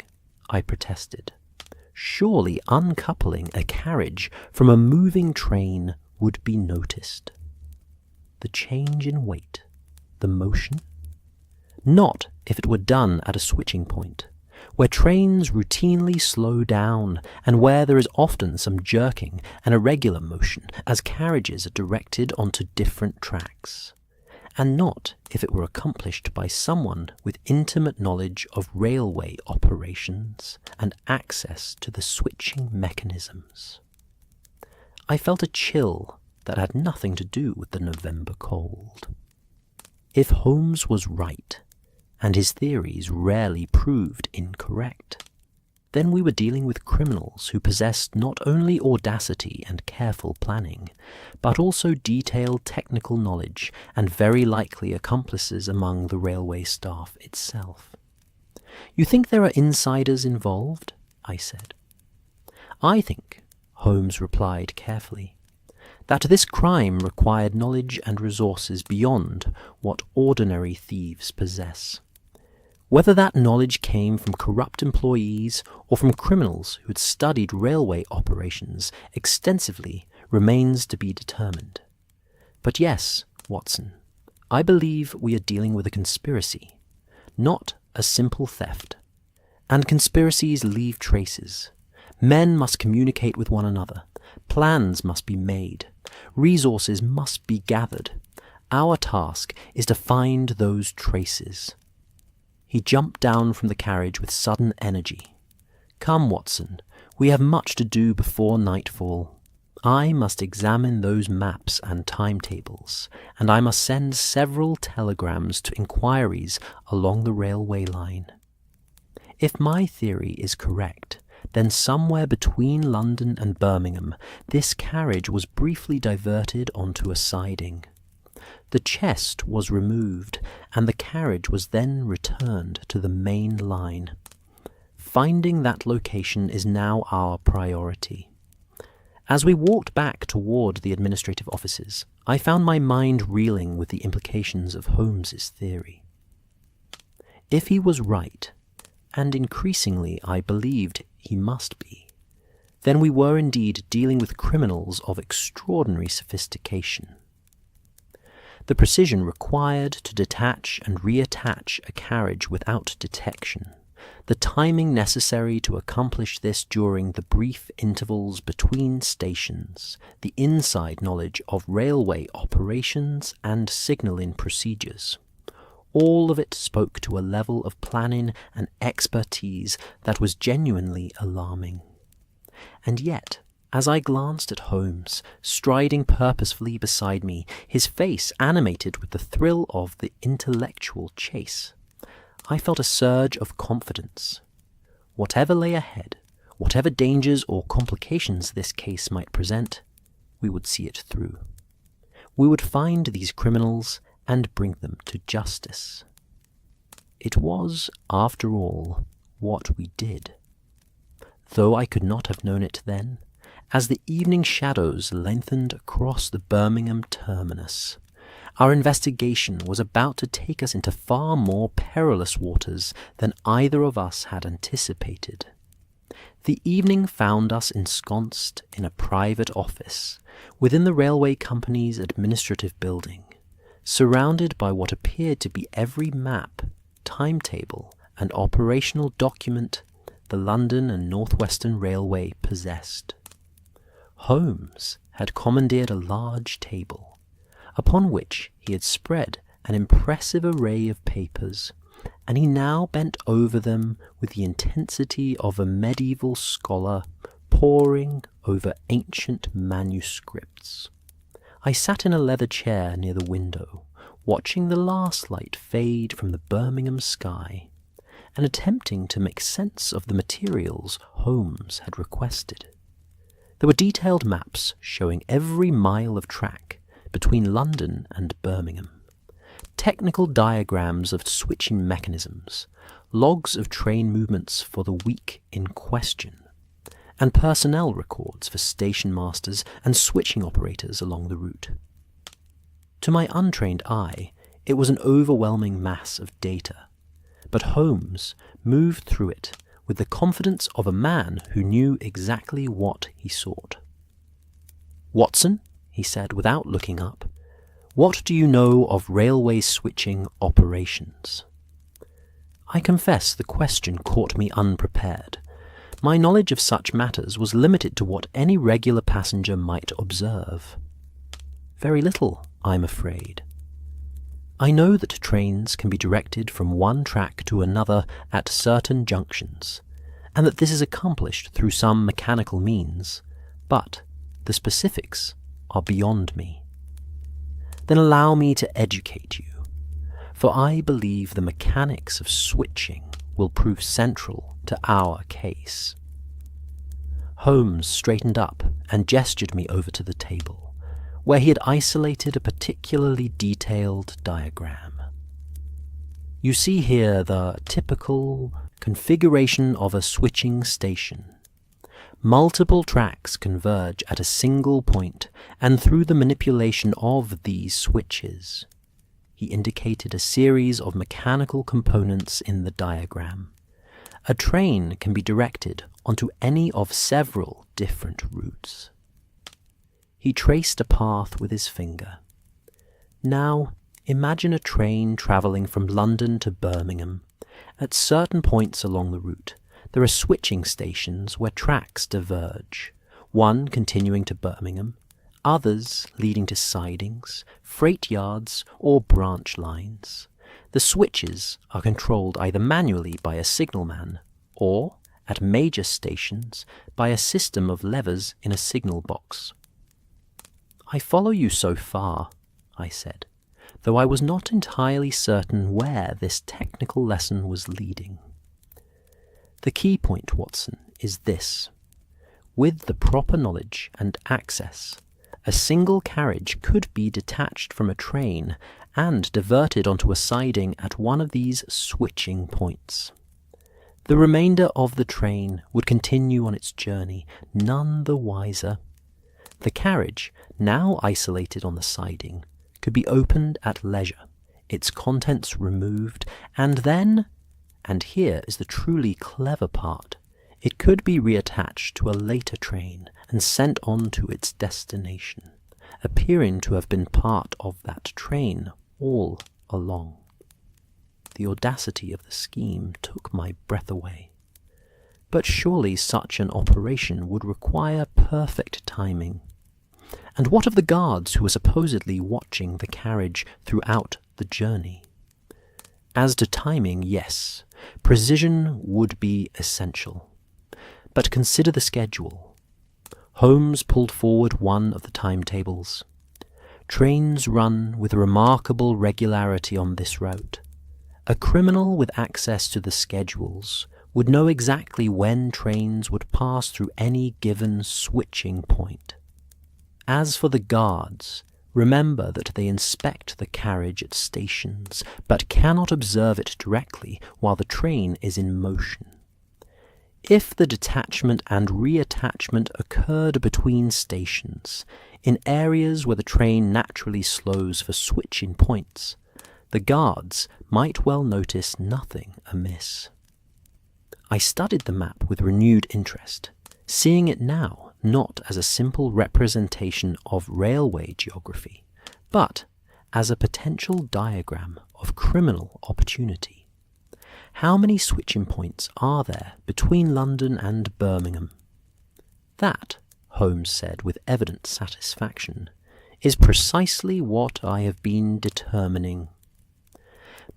I protested. "Surely uncoupling a carriage from a moving train would be noticed. The change in weight, the motion? Not if it were done at a switching point, where trains routinely slow down and where there is often some jerking and irregular motion as carriages are directed onto different tracks. And not if it were accomplished by someone with intimate knowledge of railway operations and access to the switching mechanisms." I felt a chill that had nothing to do with the November cold. If Holmes was right, and his theories rarely proved incorrect, then we were dealing with criminals who possessed not only audacity and careful planning, but also detailed technical knowledge and very likely accomplices among the railway staff itself. "You think there are insiders involved?" I said. "I think," Holmes replied carefully, "that this crime required knowledge and resources beyond what ordinary thieves possess. Whether that knowledge came from corrupt employees or from criminals who had studied railway operations extensively remains to be determined. But yes, Watson, I believe we are dealing with a conspiracy, not a simple theft. And conspiracies leave traces. Men must communicate with one another. Plans must be made. Resources must be gathered. Our task is to find those traces." He jumped down from the carriage with sudden energy. "Come, Watson, we have much to do before nightfall. I must examine those maps and timetables, and I must send several telegrams to inquiries along the railway line. If my theory is correct, then somewhere between London and Birmingham, this carriage was briefly diverted onto a siding. The chest was removed, and the carriage was then returned to the main line. Finding that location is now our priority." As we walked back toward the administrative offices, I found my mind reeling with the implications of Holmes's theory. If he was right, and increasingly I believed he must be, then we were indeed dealing with criminals of extraordinary sophistication. The precision required to detach and reattach a carriage without detection, the timing necessary to accomplish this during the brief intervals between stations, the inside knowledge of railway operations and signalling procedures. All of it spoke to a level of planning and expertise that was genuinely alarming. And yet, as I glanced at Holmes, striding purposefully beside me, his face animated with the thrill of the intellectual chase, I felt a surge of confidence. Whatever lay ahead, whatever dangers or complications this case might present, we would see it through. We would find these criminals and bring them to justice. It was, after all, what we did. Though I could not have known it then, as the evening shadows lengthened across the Birmingham terminus, our investigation was about to take us into far more perilous waters than either of us had anticipated. The evening found us ensconced in a private office within the railway company's administrative building, surrounded by what appeared to be every map, timetable, and operational document the London and North Western Railway possessed. Holmes had commandeered a large table, upon which he had spread an impressive array of papers, and he now bent over them with the intensity of a medieval scholar poring over ancient manuscripts. I sat in a leather chair near the window, watching the last light fade from the Birmingham sky, and attempting to make sense of the materials Holmes had requested. There were detailed maps showing every mile of track between London and Birmingham, technical diagrams of switching mechanisms, logs of train movements for the week in question, and personnel records for station masters and switching operators along the route. To my untrained eye, it was an overwhelming mass of data, but Holmes moved through it with the confidence of a man who knew exactly what he sought. "Watson," he said without looking up, "what do you know of railway switching operations?" I confess the question caught me unprepared. My knowledge of such matters was limited to what any regular passenger might observe. Very little, I'm afraid. I know that trains can be directed from one track to another at certain junctions, and that this is accomplished through some mechanical means, but the specifics are beyond me. Then allow me to educate you, for I believe the mechanics of switching will prove central to our case. Holmes straightened up and gestured me over to the table, where he had isolated a particularly detailed diagram. You see here the typical configuration of a switching station. Multiple tracks converge at a single point, and through the manipulation of these switches, he indicated a series of mechanical components in the diagram. A train can be directed onto any of several different routes. He traced a path with his finger. Now, imagine a train travelling from London to Birmingham. At certain points along the route, there are switching stations where tracks diverge, one continuing to Birmingham, others leading to sidings, freight yards, or branch lines. The switches are controlled either manually by a signalman or, at major stations, by a system of levers in a signal box. "I follow you so far," I said, though I was not entirely certain where this technical lesson was leading. "The key point, Watson, is this. With the proper knowledge and access, a single carriage could be detached from a train and diverted onto a siding at one of these switching points. The remainder of the train would continue on its journey, none the wiser. The carriage, now isolated on the siding, could be opened at leisure, its contents removed, and then, and here is the truly clever part, It could be reattached to a later train and sent on to its destination, appearing to have been part of that train all along. The audacity of the scheme took my breath away. But surely such an operation would require perfect timing. And what of the guards who were supposedly watching the carriage throughout the journey? As to timing, yes, precision would be essential. But consider the schedule. Holmes pulled forward one of the timetables. Trains run with remarkable regularity on this route. A criminal with access to the schedules would know exactly when trains would pass through any given switching point. As for the guards, remember that they inspect the carriage at stations, but cannot observe it directly while the train is in motion. If the detachment and reattachment occurred between stations, in areas where the train naturally slows for switching points, the guards might well notice nothing amiss. I studied the map with renewed interest, seeing it now not as a simple representation of railway geography, but as a potential diagram of criminal opportunity. How many switching points are there between London and Birmingham? That, Holmes said with evident satisfaction, is precisely what I have been determining.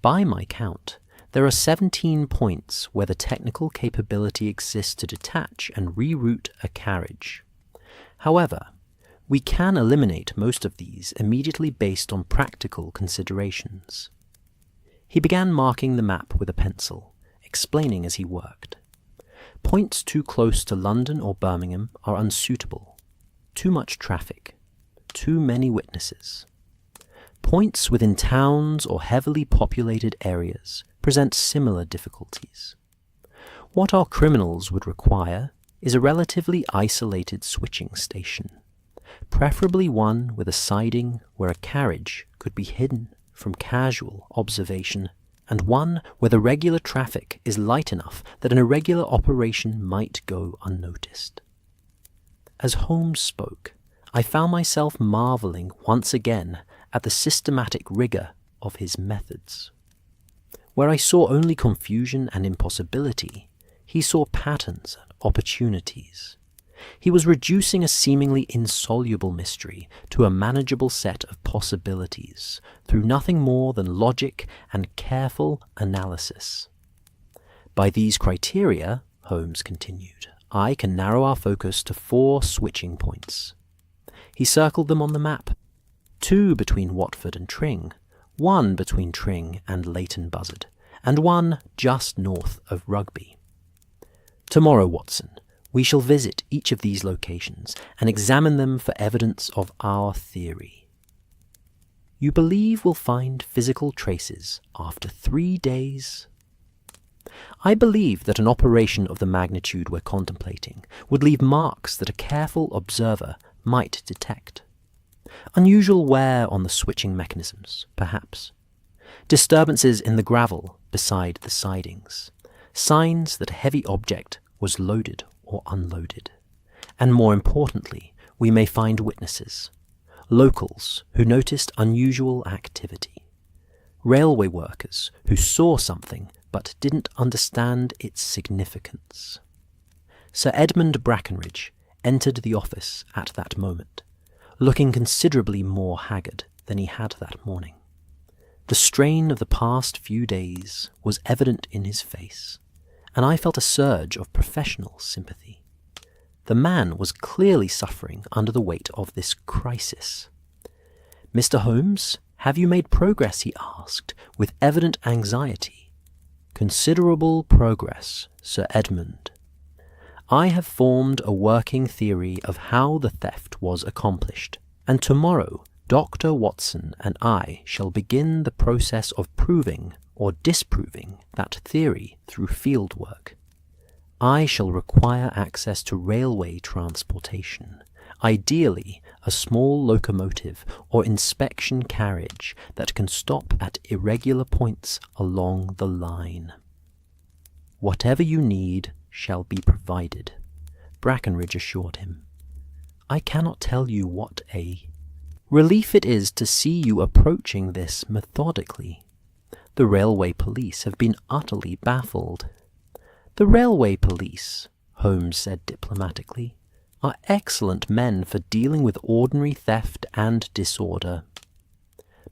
By my count, there are 17 points where the technical capability exists to detach and reroute a carriage. However, we can eliminate most of these immediately based on practical considerations. He began marking the map with a pencil, explaining as he worked. Points too close to London or Birmingham are unsuitable. Too much traffic. Too many witnesses. Points within towns or heavily populated areas present similar difficulties. What our criminals would require is a relatively isolated switching station, preferably one with a siding where a carriage could be hidden from casual observation, and one where the regular traffic is light enough that an irregular operation might go unnoticed. As Holmes spoke, I found myself marvelling once again at the systematic rigour of his methods. Where I saw only confusion and impossibility, he saw patterns and opportunities. He was reducing a seemingly insoluble mystery to a manageable set of possibilities through nothing more than logic and careful analysis. By these criteria, Holmes continued, I can narrow our focus to 4 switching points. He circled them on the map. 2 between Watford and Tring, 1 between Tring and Leighton Buzzard, and 1 just north of Rugby. Tomorrow, Watson, we shall visit each of these locations and examine them for evidence of our theory. You believe we'll find physical traces after 3 days? I believe that an operation of the magnitude we're contemplating would leave marks that a careful observer might detect. Unusual wear on the switching mechanisms, perhaps. Disturbances in the gravel beside the sidings. Signs that a heavy object was loaded or unloaded. And more importantly, we may find witnesses. Locals who noticed unusual activity. Railway workers who saw something but didn't understand its significance. Sir Edmund Brackenridge entered the office at that moment, looking considerably more haggard than he had that morning. The strain of the past few days was evident in his face, and I felt a surge of professional sympathy. The man was clearly suffering under the weight of this crisis. "Mr. Holmes, have you made progress?" he asked, with evident anxiety. "Considerable progress, Sir Edmund. I have formed a working theory of how the theft was accomplished, and tomorrow Dr. Watson and I shall begin the process of proving or disproving that theory through field work. I shall require access to railway transportation, ideally a small locomotive or inspection carriage that can stop at irregular points along the line. Whatever you need shall be provided," Brackenridge assured him. "I cannot tell you what a relief it is to see you approaching this methodically. The railway police have been utterly baffled." "The railway police," Holmes said diplomatically, "are excellent men for dealing with ordinary theft and disorder.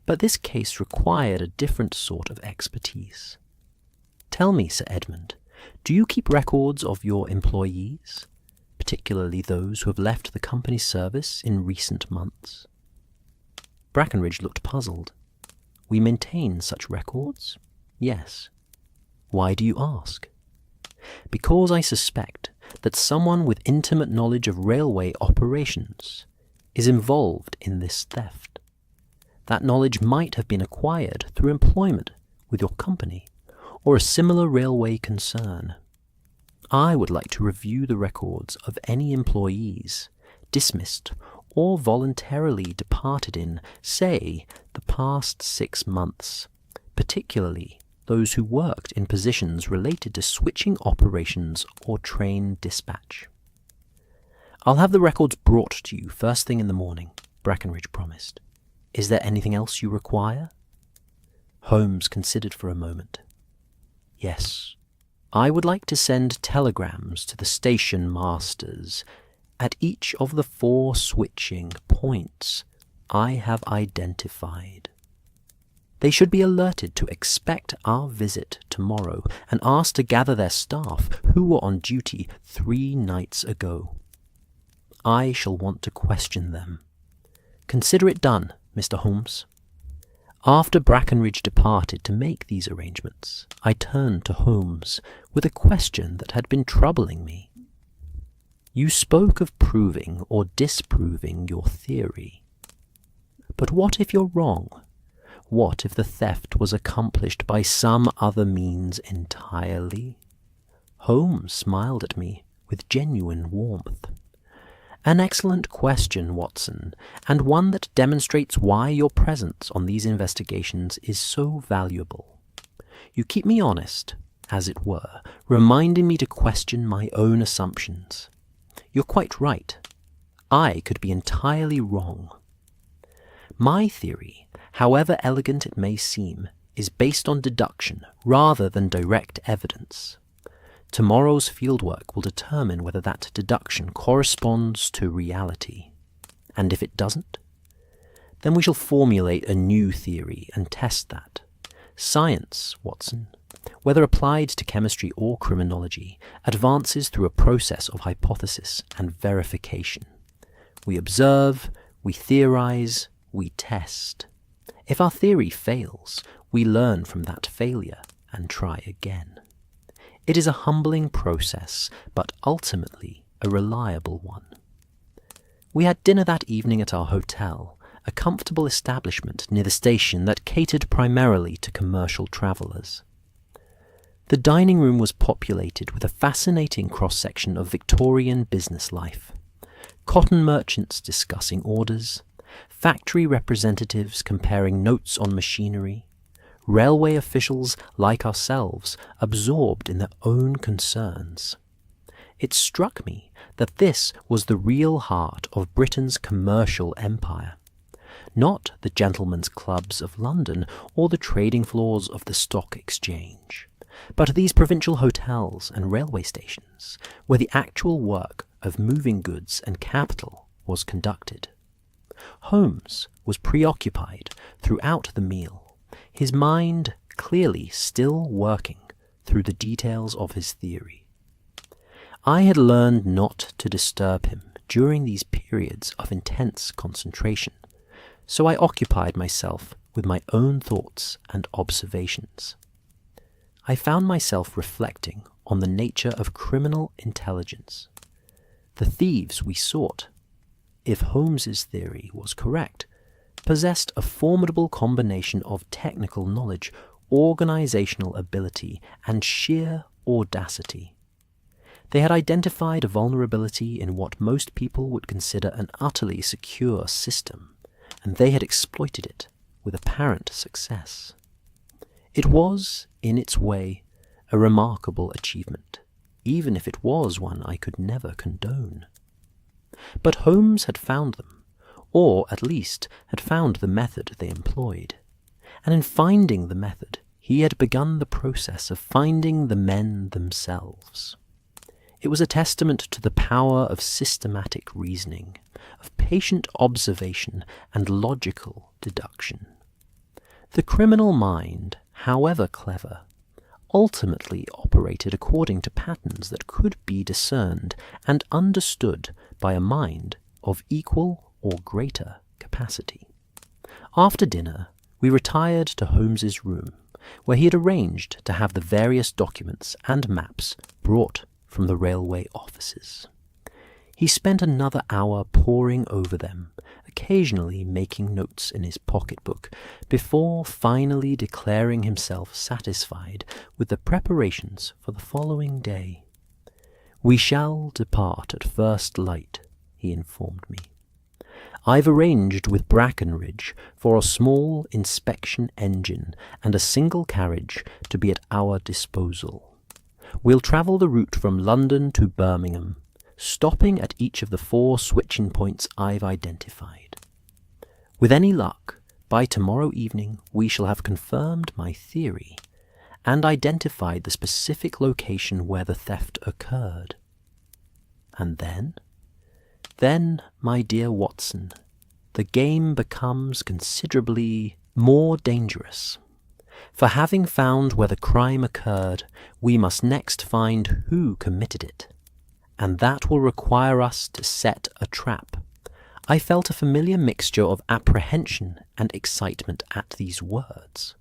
But this case required a different sort of expertise. Tell me, Sir Edmund, do you keep records of your employees, particularly those who have left the company's service in recent months?" Brackenridge looked puzzled. "We maintain such records? Yes. Why do you ask?" "Because I suspect that someone with intimate knowledge of railway operations is involved in this theft. That knowledge might have been acquired through employment with your company or a similar railway concern. I would like to review the records of any employees dismissed or voluntarily departed in, say, the past 6 months, particularly those who worked in positions related to switching operations or train dispatch." "I'll have the records brought to you first thing in the morning," Brackenridge promised. "Is there anything else you require?" Holmes considered for a moment. "Yes, I would like to send telegrams to the station masters at each of the 4 switching points I have identified. They should be alerted to expect our visit tomorrow and asked to gather their staff who were on duty 3 nights ago. I shall want to question them. Consider it done, Mr. Holmes." After Brackenridge departed to make these arrangements, I turned to Holmes with a question that had been troubling me. "You spoke of proving or disproving your theory. But what if you're wrong? What if the theft was accomplished by some other means entirely?" Holmes smiled at me with genuine warmth. "An excellent question, Watson, and one that demonstrates why your presence on these investigations is so valuable. You keep me honest, as it were, reminding me to question my own assumptions. You're quite right. I could be entirely wrong. My theory, however elegant it may seem, is based on deduction rather than direct evidence. Tomorrow's fieldwork will determine whether that deduction corresponds to reality. And if it doesn't, then we shall formulate a new theory and test that. Science, Watson, whether applied to chemistry or criminology, advances through a process of hypothesis and verification. We observe, we theorize, we test. If our theory fails, we learn from that failure and try again. It is a humbling process, but ultimately a reliable one. We had dinner that evening at our hotel, a comfortable establishment near the station that catered primarily to commercial travellers. The dining room was populated with a fascinating cross-section of Victorian business life. Cotton merchants discussing orders, factory representatives comparing notes on machinery, railway officials like ourselves absorbed in their own concerns. It struck me that this was the real heart of Britain's commercial empire, not the gentlemen's clubs of London or the trading floors of the Stock Exchange, but these provincial hotels and railway stations where the actual work of moving goods and capital was conducted. Holmes was preoccupied throughout the meal, his mind clearly still working through the details of his theory. I had learned not to disturb him during these periods of intense concentration, so I occupied myself with my own thoughts and observations. I found myself reflecting on the nature of criminal intelligence. The thieves we sought, if Holmes's theory was correct, possessed a formidable combination of technical knowledge, organizational ability, and sheer audacity. They had identified a vulnerability in what most people would consider an utterly secure system, and they had exploited it with apparent success. It was, in its way, a remarkable achievement, even if it was one I could never condone. But Holmes had found them, or at least had found the method they employed, and in finding the method, he had begun the process of finding the men themselves. It was a testament to the power of systematic reasoning, of patient observation and logical deduction. The criminal mind, however clever, ultimately operated according to patterns that could be discerned and understood by a mind of equal or greater capacity. After dinner, we retired to Holmes's room, where he had arranged to have the various documents and maps brought from the railway offices. He spent another hour poring over them, occasionally making notes in his pocketbook, before finally declaring himself satisfied with the preparations for the following day. "We shall depart at first light," he informed me. "I've arranged with Brackenridge for a small inspection engine and a single carriage to be at our disposal. We'll travel the route from London to Birmingham, stopping at each of the 4 switching points I've identified. With any luck, by tomorrow evening we shall have confirmed my theory and identified the specific location where the theft occurred. And then, my dear Watson, the game becomes considerably more dangerous. For having found where the crime occurred, we must next find who committed it, and that will require us to set a trap." I felt a familiar mixture of apprehension and excitement at these words.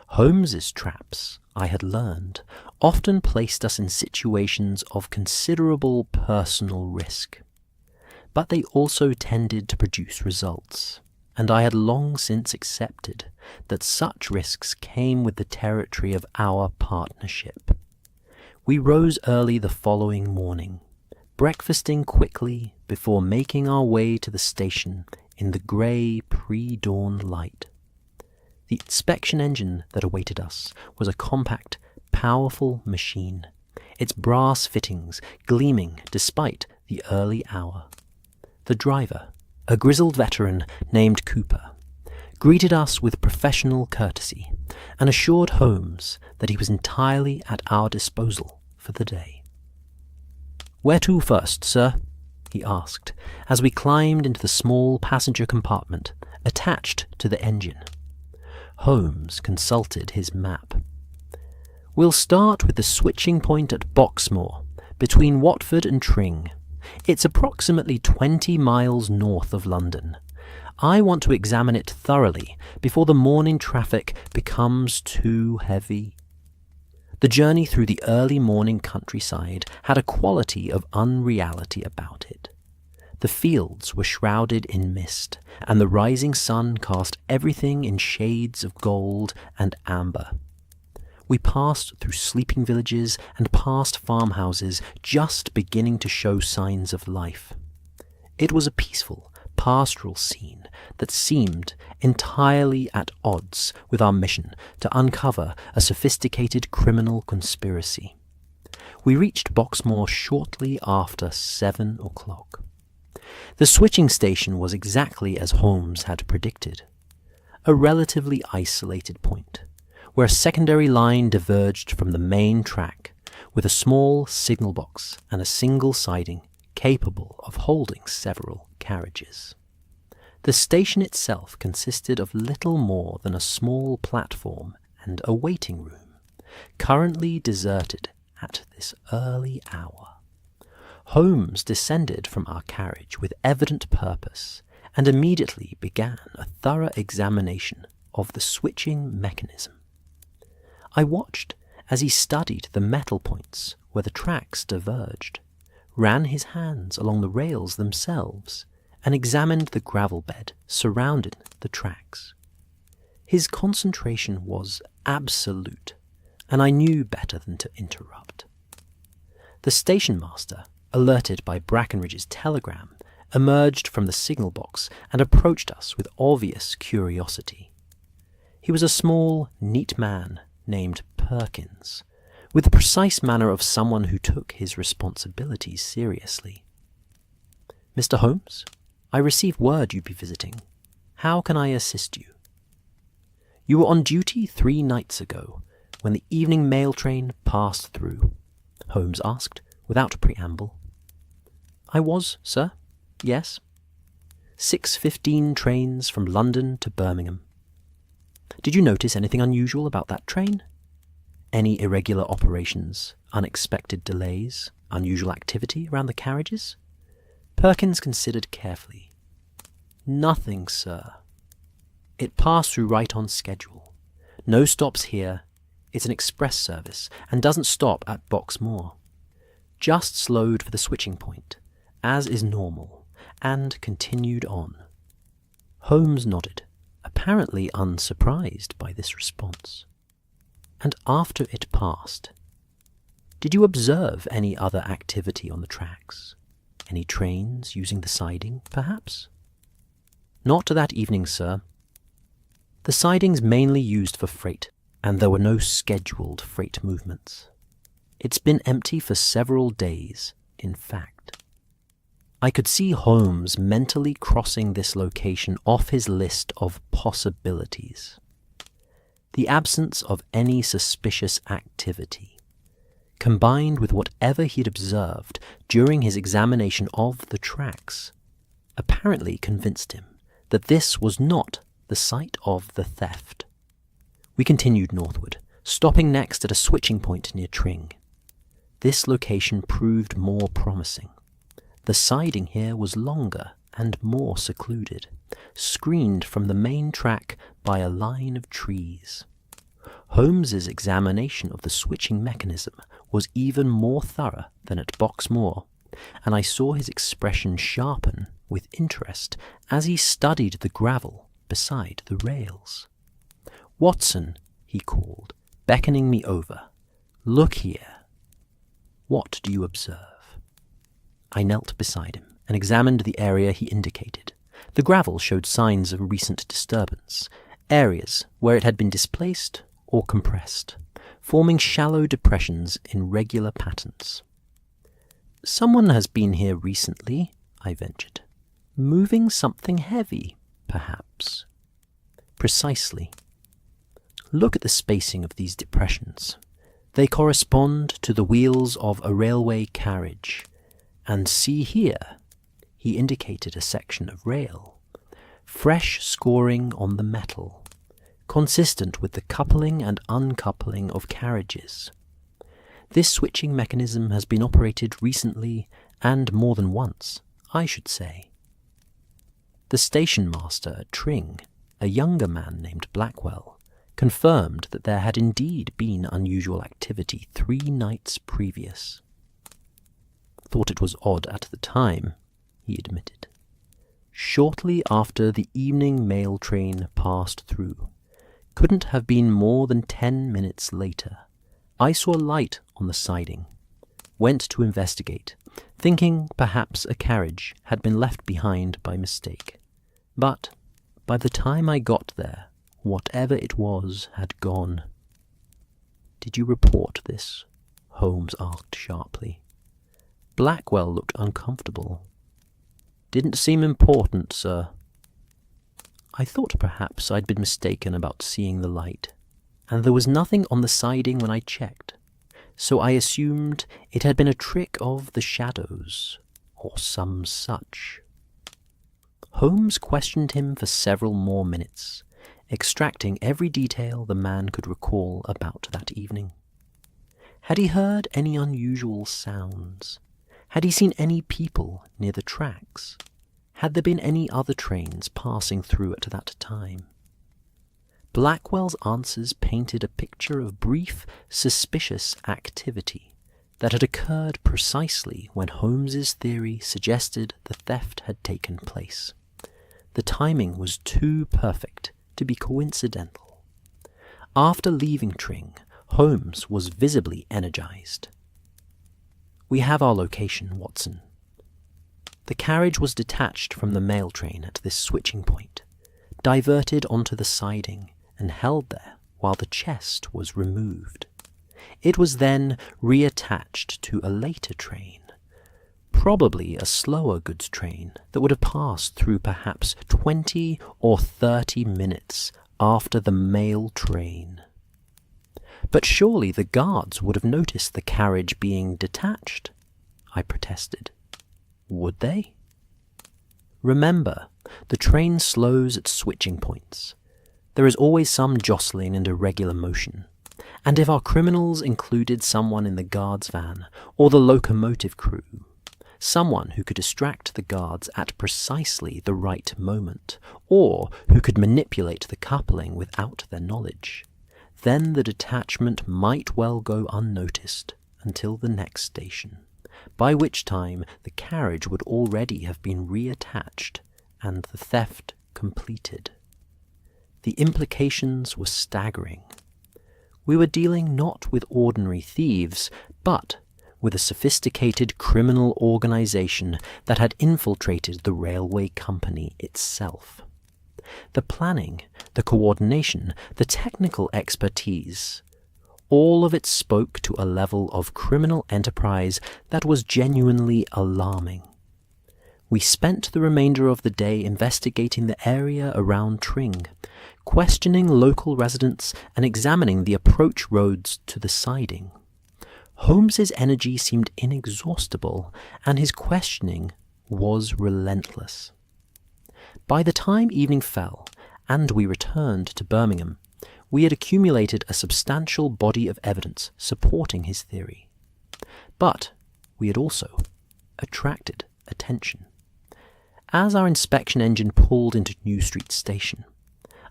Holmes's traps, I had learned, often placed us in situations of considerable personal risk, but they also tended to produce results, and I had long since accepted that such risks came with the territory of our partnership. We rose early the following morning, breakfasting quickly before making our way to the station in the grey pre-dawn light. The inspection engine that awaited us was a compact, powerful machine, its brass fittings gleaming despite the early hour. The driver, a grizzled veteran named Cooper, greeted us with professional courtesy and assured Holmes that he was entirely at our disposal for the day. "Where to first, sir?" he asked, as we climbed into the small passenger compartment attached to the engine. Holmes consulted his map. "We'll start with the switching point at Boxmoor, between Watford and Tring. It's approximately 20 miles north of London. I want to examine it thoroughly before the morning traffic becomes too heavy." The journey through the early morning countryside had a quality of unreality about it. The fields were shrouded in mist, and the rising sun cast everything in shades of gold and amber. We passed through sleeping villages and past farmhouses just beginning to show signs of life. It was a peaceful, pastoral scene that seemed entirely at odds with our mission to uncover a sophisticated criminal conspiracy. We reached Boxmoor shortly after 7 o'clock. The switching station was exactly as Holmes had predicted, a relatively isolated point, where a secondary line diverged from the main track, with a small signal box and a single siding capable of holding several carriages. The station itself consisted of little more than a small platform and a waiting room, currently deserted at this early hour. Holmes descended from our carriage with evident purpose and immediately began a thorough examination of the switching mechanism. I watched as he studied the metal points where the tracks diverged, ran his hands along the rails themselves, and examined the gravel bed surrounding the tracks. His concentration was absolute, and I knew better than to interrupt. The station master, alerted by Brackenridge's telegram, emerged from the signal box and approached us with obvious curiosity. He was a small, neat man named Perkins, with the precise manner of someone who took his responsibilities seriously. "Mr. Holmes, I received word you'd be visiting. How can I assist you?" "You were on duty 3 nights ago, when the evening mail train passed through?" Holmes asked, without preamble. "I was, sir. Yes. 6:15 trains from London to Birmingham." "Did you notice anything unusual about that train? Any irregular operations, unexpected delays, unusual activity around the carriages?" Perkins considered carefully. "Nothing, sir. It passed through right on schedule. No stops here. It's an express service and doesn't stop at Boxmoor. Just slowed for the switching point, as is normal, and continued on." Holmes nodded, apparently unsurprised by this response. "And after it passed, did you observe any other activity on the tracks? Any trains using the siding, perhaps?" "Not that evening, sir. The siding's mainly used for freight, and there were no scheduled freight movements. It's been empty for several days, in fact." I could see Holmes mentally crossing this location off his list of possibilities. The absence of any suspicious activity, combined with whatever he'd observed during his examination of the tracks, apparently convinced him that this was not the site of the theft. We continued northward, stopping next at a switching point near Tring. This location proved more promising. The siding here was longer and more secluded, screened from the main track by a line of trees. Holmes's examination of the switching mechanism was even more thorough than at Boxmoor, and I saw his expression sharpen with interest as he studied the gravel beside the rails. "Watson," he called, beckoning me over, "look here. What do you observe?" I knelt beside him and examined the area he indicated. The gravel showed signs of recent disturbance, areas where it had been displaced or compressed, forming shallow depressions in regular patterns. "Someone has been here recently," I ventured. "Moving something heavy, perhaps?" "Precisely. Look at the spacing of these depressions. They correspond to the wheels of a railway carriage. And see here," he indicated a section of rail, "fresh scoring on the metal, consistent with the coupling and uncoupling of carriages. This switching mechanism has been operated recently, and more than once, I should say." The station master at Tring, a younger man named Blackwell, confirmed that there had indeed been unusual activity 3 nights previous. "Thought it was odd at the time," he admitted. "Shortly after the evening mail train passed through, couldn't have been more than 10 minutes later, I saw a light on the siding, went to investigate, thinking perhaps a carriage had been left behind by mistake. But by the time I got there, whatever it was had gone." "Did you report this?" Holmes asked sharply. Blackwell looked uncomfortable. "Didn't seem important, sir." I thought perhaps I'd been mistaken about seeing the light, and there was nothing on the siding when I checked, so I assumed it had been a trick of the shadows, or some such. Holmes questioned him for several more minutes, extracting every detail the man could recall about that evening. Had he heard any unusual sounds? Had he seen any people near the tracks? Had there been any other trains passing through at that time? Blackwell's answers painted a picture of brief, suspicious activity that had occurred precisely when Holmes's theory suggested the theft had taken place. The timing was too perfect to be coincidental. After leaving Tring, Holmes was visibly energized. "We have our location, Watson. The carriage was detached from the mail train at this switching point, diverted onto the siding, and held there while the chest was removed. It was then reattached to a later train, probably a slower goods train that would have passed through perhaps 20 or 30 minutes after the mail train. But surely the guards would have noticed the carriage being detached, I protested. Would they? Remember, the train slows at switching points. There is always some jostling and irregular motion. And if our criminals included someone in the guards' van or the locomotive crew, someone who could distract the guards at precisely the right moment, or who could manipulate the coupling without their knowledge, then the detachment might well go unnoticed until the next station, by which time the carriage would already have been reattached and the theft completed. The implications were staggering. We were dealing not with ordinary thieves, but with a sophisticated criminal organization that had infiltrated the railway company itself. The planning, the coordination, the technical expertise, all of it spoke to a level of criminal enterprise that was genuinely alarming. We spent the remainder of the day investigating the area around Tring, questioning local residents and examining the approach roads to the siding. Holmes's energy seemed inexhaustible, and his questioning was relentless. By the time evening fell, and we returned to Birmingham, we had accumulated a substantial body of evidence supporting his theory. But we had also attracted attention. As our inspection engine pulled into New Street Station,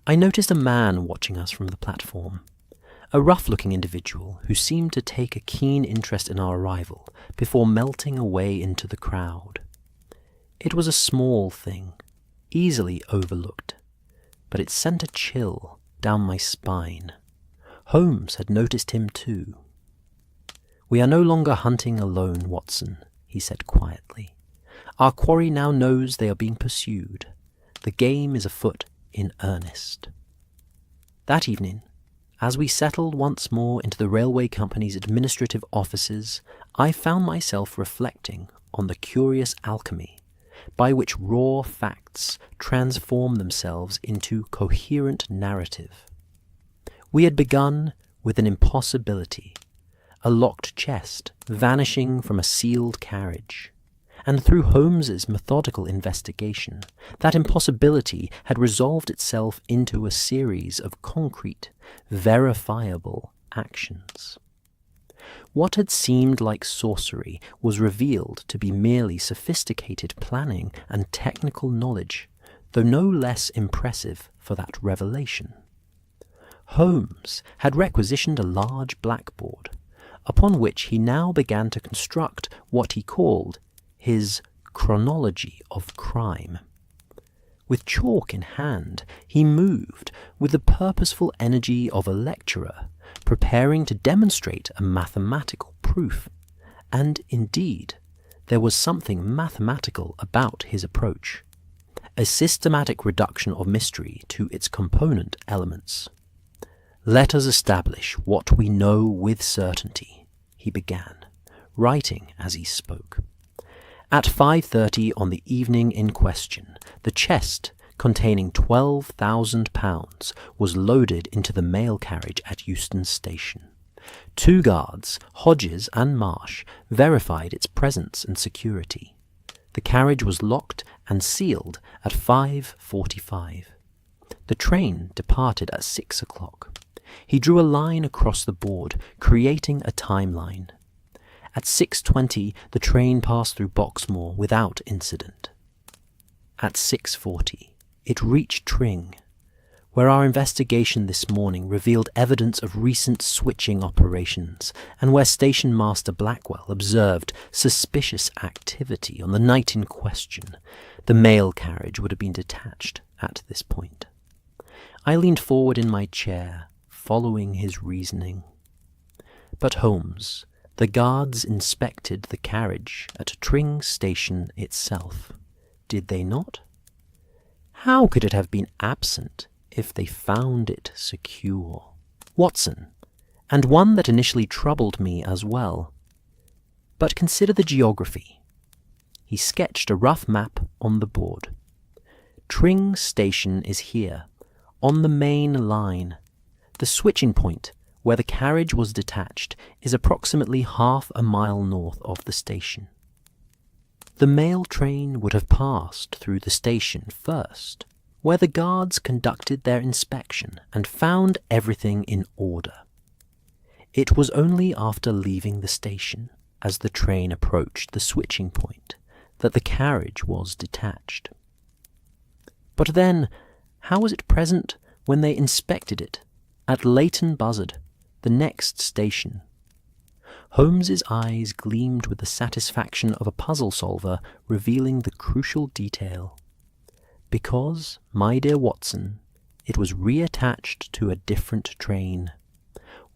I noticed a man watching us from the platform. A rough-looking individual who seemed to take a keen interest in our arrival before melting away into the crowd. It was a small thing, easily overlooked, but it sent a chill down my spine. Holmes had noticed him too. "We are no longer hunting alone, Watson," he said quietly. "Our quarry now knows they are being pursued. The game is afoot in earnest." That evening, as we settled once more into the railway company's administrative offices, I found myself reflecting on the curious alchemy by which raw facts transform themselves into coherent narrative. We had begun with an impossibility, a locked chest vanishing from a sealed carriage, and through Holmes's methodical investigation, that impossibility had resolved itself into a series of concrete, verifiable actions. What had seemed like sorcery was revealed to be merely sophisticated planning and technical knowledge, though no less impressive for that revelation. Holmes had requisitioned a large blackboard, upon which he now began to construct what he called his chronology of crime. With chalk in hand, he moved with the purposeful energy of a lecturer, preparing to demonstrate a mathematical proof. And indeed, there was something mathematical about his approach, a systematic reduction of mystery to its component elements. "Let us establish what we know with certainty," he began, writing as he spoke. At 5:30 on the evening in question, the chest containing £12,000 was loaded into the mail carriage at Euston Station. 2 guards, Hodges and Marsh, verified its presence and security. The carriage was locked and sealed at 5:45. The train departed at 6 o'clock. He drew a line across the board, creating a timeline. At 6:20, the train passed through Boxmoor without incident. At 6:40, it reached Tring, where our investigation this morning revealed evidence of recent switching operations, and where Station Master Blackwell observed suspicious activity on the night in question. The mail carriage would have been detached at this point. I leaned forward in my chair, following his reasoning. But Holmes, the guards inspected the carriage at Tring Station itself, did they not? How could it have been absent if they found it secure? Watson, and one that initially troubled me as well. But consider the geography. He sketched a rough map on the board. Tring Station is here, on the main line. The switching point, where the carriage was detached, is approximately half a mile north of the station. The mail train would have passed through the station first, where the guards conducted their inspection and found everything in order. It was only after leaving the station, as the train approached the switching point, that the carriage was detached. But then, how was it present when they inspected it at Leighton Buzzard, the next station? Holmes's eyes gleamed with the satisfaction of a puzzle solver revealing the crucial detail. Because, my dear Watson, it was reattached to a different train,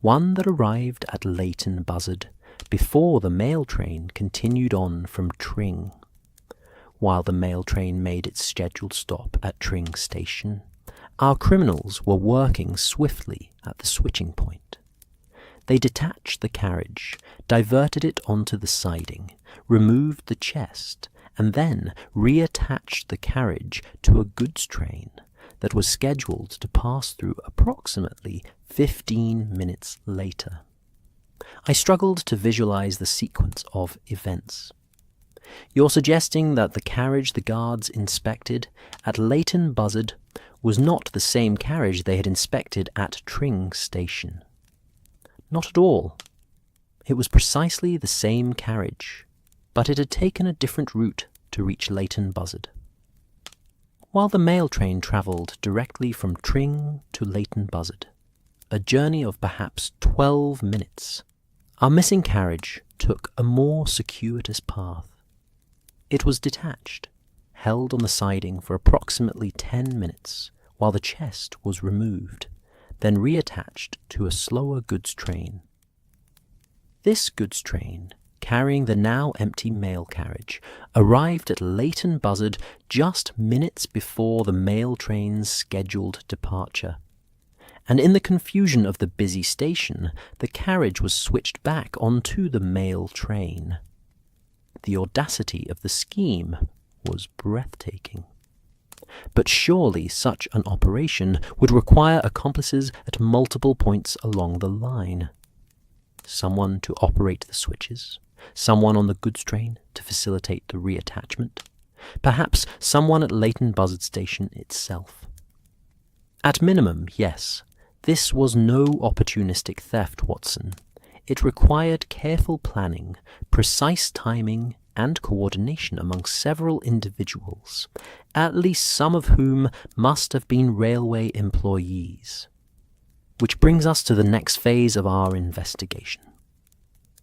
one that arrived at Leighton Buzzard before the mail train continued on from Tring. While the mail train made its scheduled stop at Tring Station, our criminals were working swiftly at the switching point. They detached the carriage, diverted it onto the siding, removed the chest, and then reattached the carriage to a goods train that was scheduled to pass through approximately 15 minutes later. I struggled to visualize the sequence of events. You're suggesting that the carriage the guards inspected at Leighton Buzzard was not the same carriage they had inspected at Tring Station. Not at all. It was precisely the same carriage, but it had taken a different route to reach Leighton Buzzard. While the mail train travelled directly from Tring to Leighton Buzzard, a journey of perhaps 12 minutes, our missing carriage took a more circuitous path. It was detached, held on the siding for approximately 10 minutes while the chest was removed, then reattached to a slower goods train. This goods train, carrying the now empty mail carriage, arrived at Leighton Buzzard just minutes before the mail train's scheduled departure. And in the confusion of the busy station, the carriage was switched back onto the mail train. The audacity of the scheme was breathtaking. But surely such an operation would require accomplices at multiple points along the line. Someone to operate the switches, someone on the goods train to facilitate the reattachment, perhaps someone at Leighton Buzzard Station itself. At minimum, yes, this was no opportunistic theft, Watson. It required careful planning, precise timing, and coordination among several individuals, at least some of whom must have been railway employees. Which brings us to the next phase of our investigation.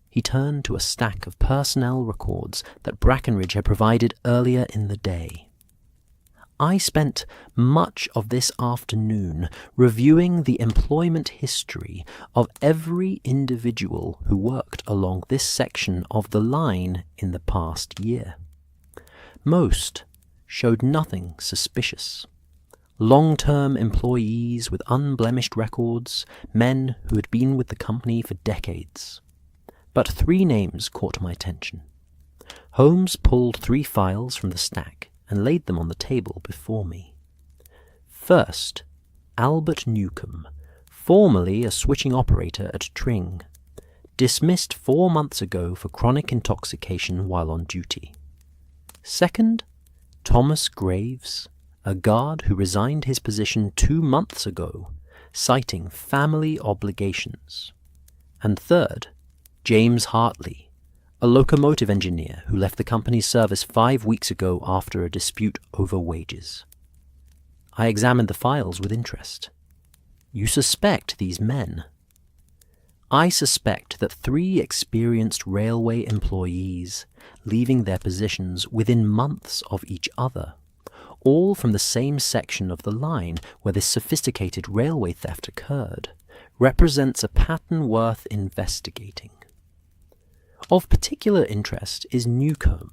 He turned to a stack of personnel records that Brackenridge had provided earlier in the day. I spent much of this afternoon reviewing the employment history of every individual who worked along this section of the line in the past year. Most showed nothing suspicious. Long-term employees with unblemished records, men who had been with the company for decades. But 3 names caught my attention. Holmes pulled 3 files from the stack and laid them on the table before me. First, Albert Newcomb, formerly a switching operator at Tring, dismissed 4 months ago for chronic intoxication while on duty. Second, Thomas Graves, a guard who resigned his position 2 months ago, citing family obligations. And third, James Hartley, a locomotive engineer who left the company's service 5 weeks ago after a dispute over wages. I examined the files with interest. You suspect these men? I suspect that 3 experienced railway employees, leaving their positions within months of each other, all from the same section of the line where this sophisticated railway theft occurred, represents a pattern worth investigating. Of particular interest is Newcomb,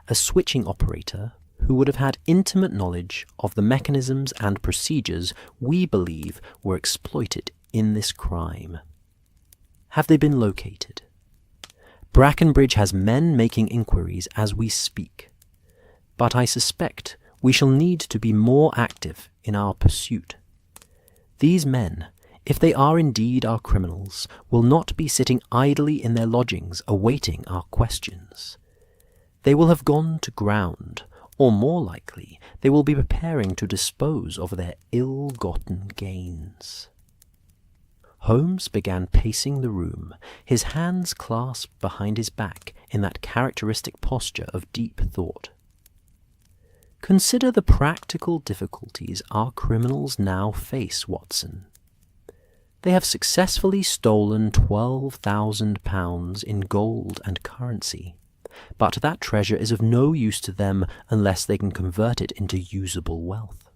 a switching operator who would have had intimate knowledge of the mechanisms and procedures we believe were exploited in this crime. Have they been located? Brackenbridge has men making inquiries as we speak, but I suspect we shall need to be more active in our pursuit. These men, if they are indeed our criminals, will not be sitting idly in their lodgings awaiting our questions. They will have gone to ground, or more likely, they will be preparing to dispose of their ill-gotten gains. Holmes began pacing the room, his hands clasped behind his back in that characteristic posture of deep thought. Consider the practical difficulties our criminals now face, Watson. They have successfully stolen £12,000 in gold and currency, but that treasure is of no use to them unless they can convert it into usable wealth.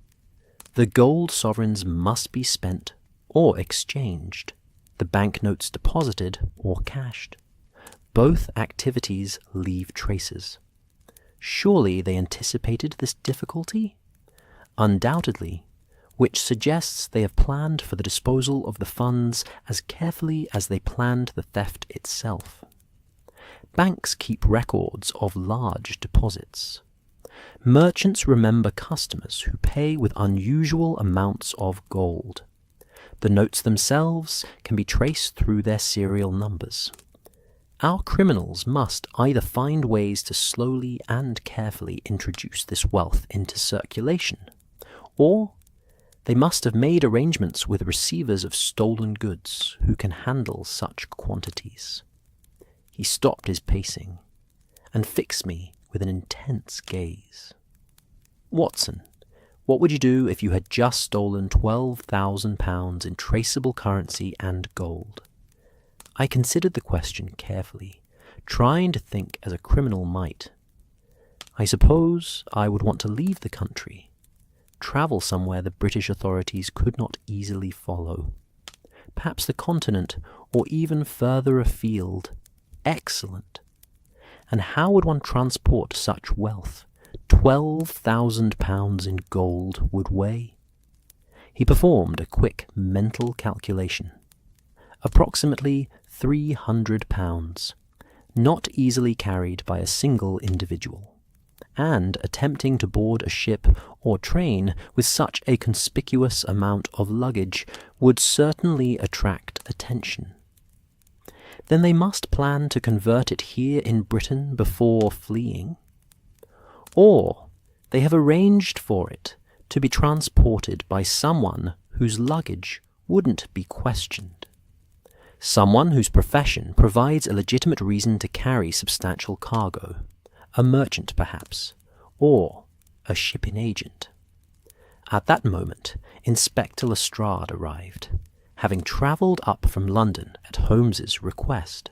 The gold sovereigns must be spent or exchanged, the banknotes deposited or cashed. Both activities leave traces. Surely they anticipated this difficulty? Undoubtedly, which suggests they have planned for the disposal of the funds as carefully as they planned the theft itself. Banks keep records of large deposits. Merchants remember customers who pay with unusual amounts of gold. The notes themselves can be traced through their serial numbers. Our criminals must either find ways to slowly and carefully introduce this wealth into circulation, or they must have made arrangements with receivers of stolen goods who can handle such quantities. He stopped his pacing and fixed me with an intense gaze. Watson, what would you do if you had just stolen £12,000 in traceable currency and gold? I considered the question carefully, trying to think as a criminal might. I suppose I would want to leave the country, travel somewhere the British authorities could not easily follow. Perhaps the continent, or even further afield. Excellent. And how would one transport such wealth? £12,000 in gold would weigh. He performed a quick mental calculation. Approximately £300, not easily carried by a single individual, and attempting to board a ship or train with such a conspicuous amount of luggage would certainly attract attention. Then they must plan to convert it here in Britain before fleeing. Or they have arranged for it to be transported by someone whose luggage wouldn't be questioned. Someone whose profession provides a legitimate reason to carry substantial cargo, a merchant perhaps, or a shipping agent. At that moment, Inspector Lestrade arrived, having travelled up from London at Holmes's request.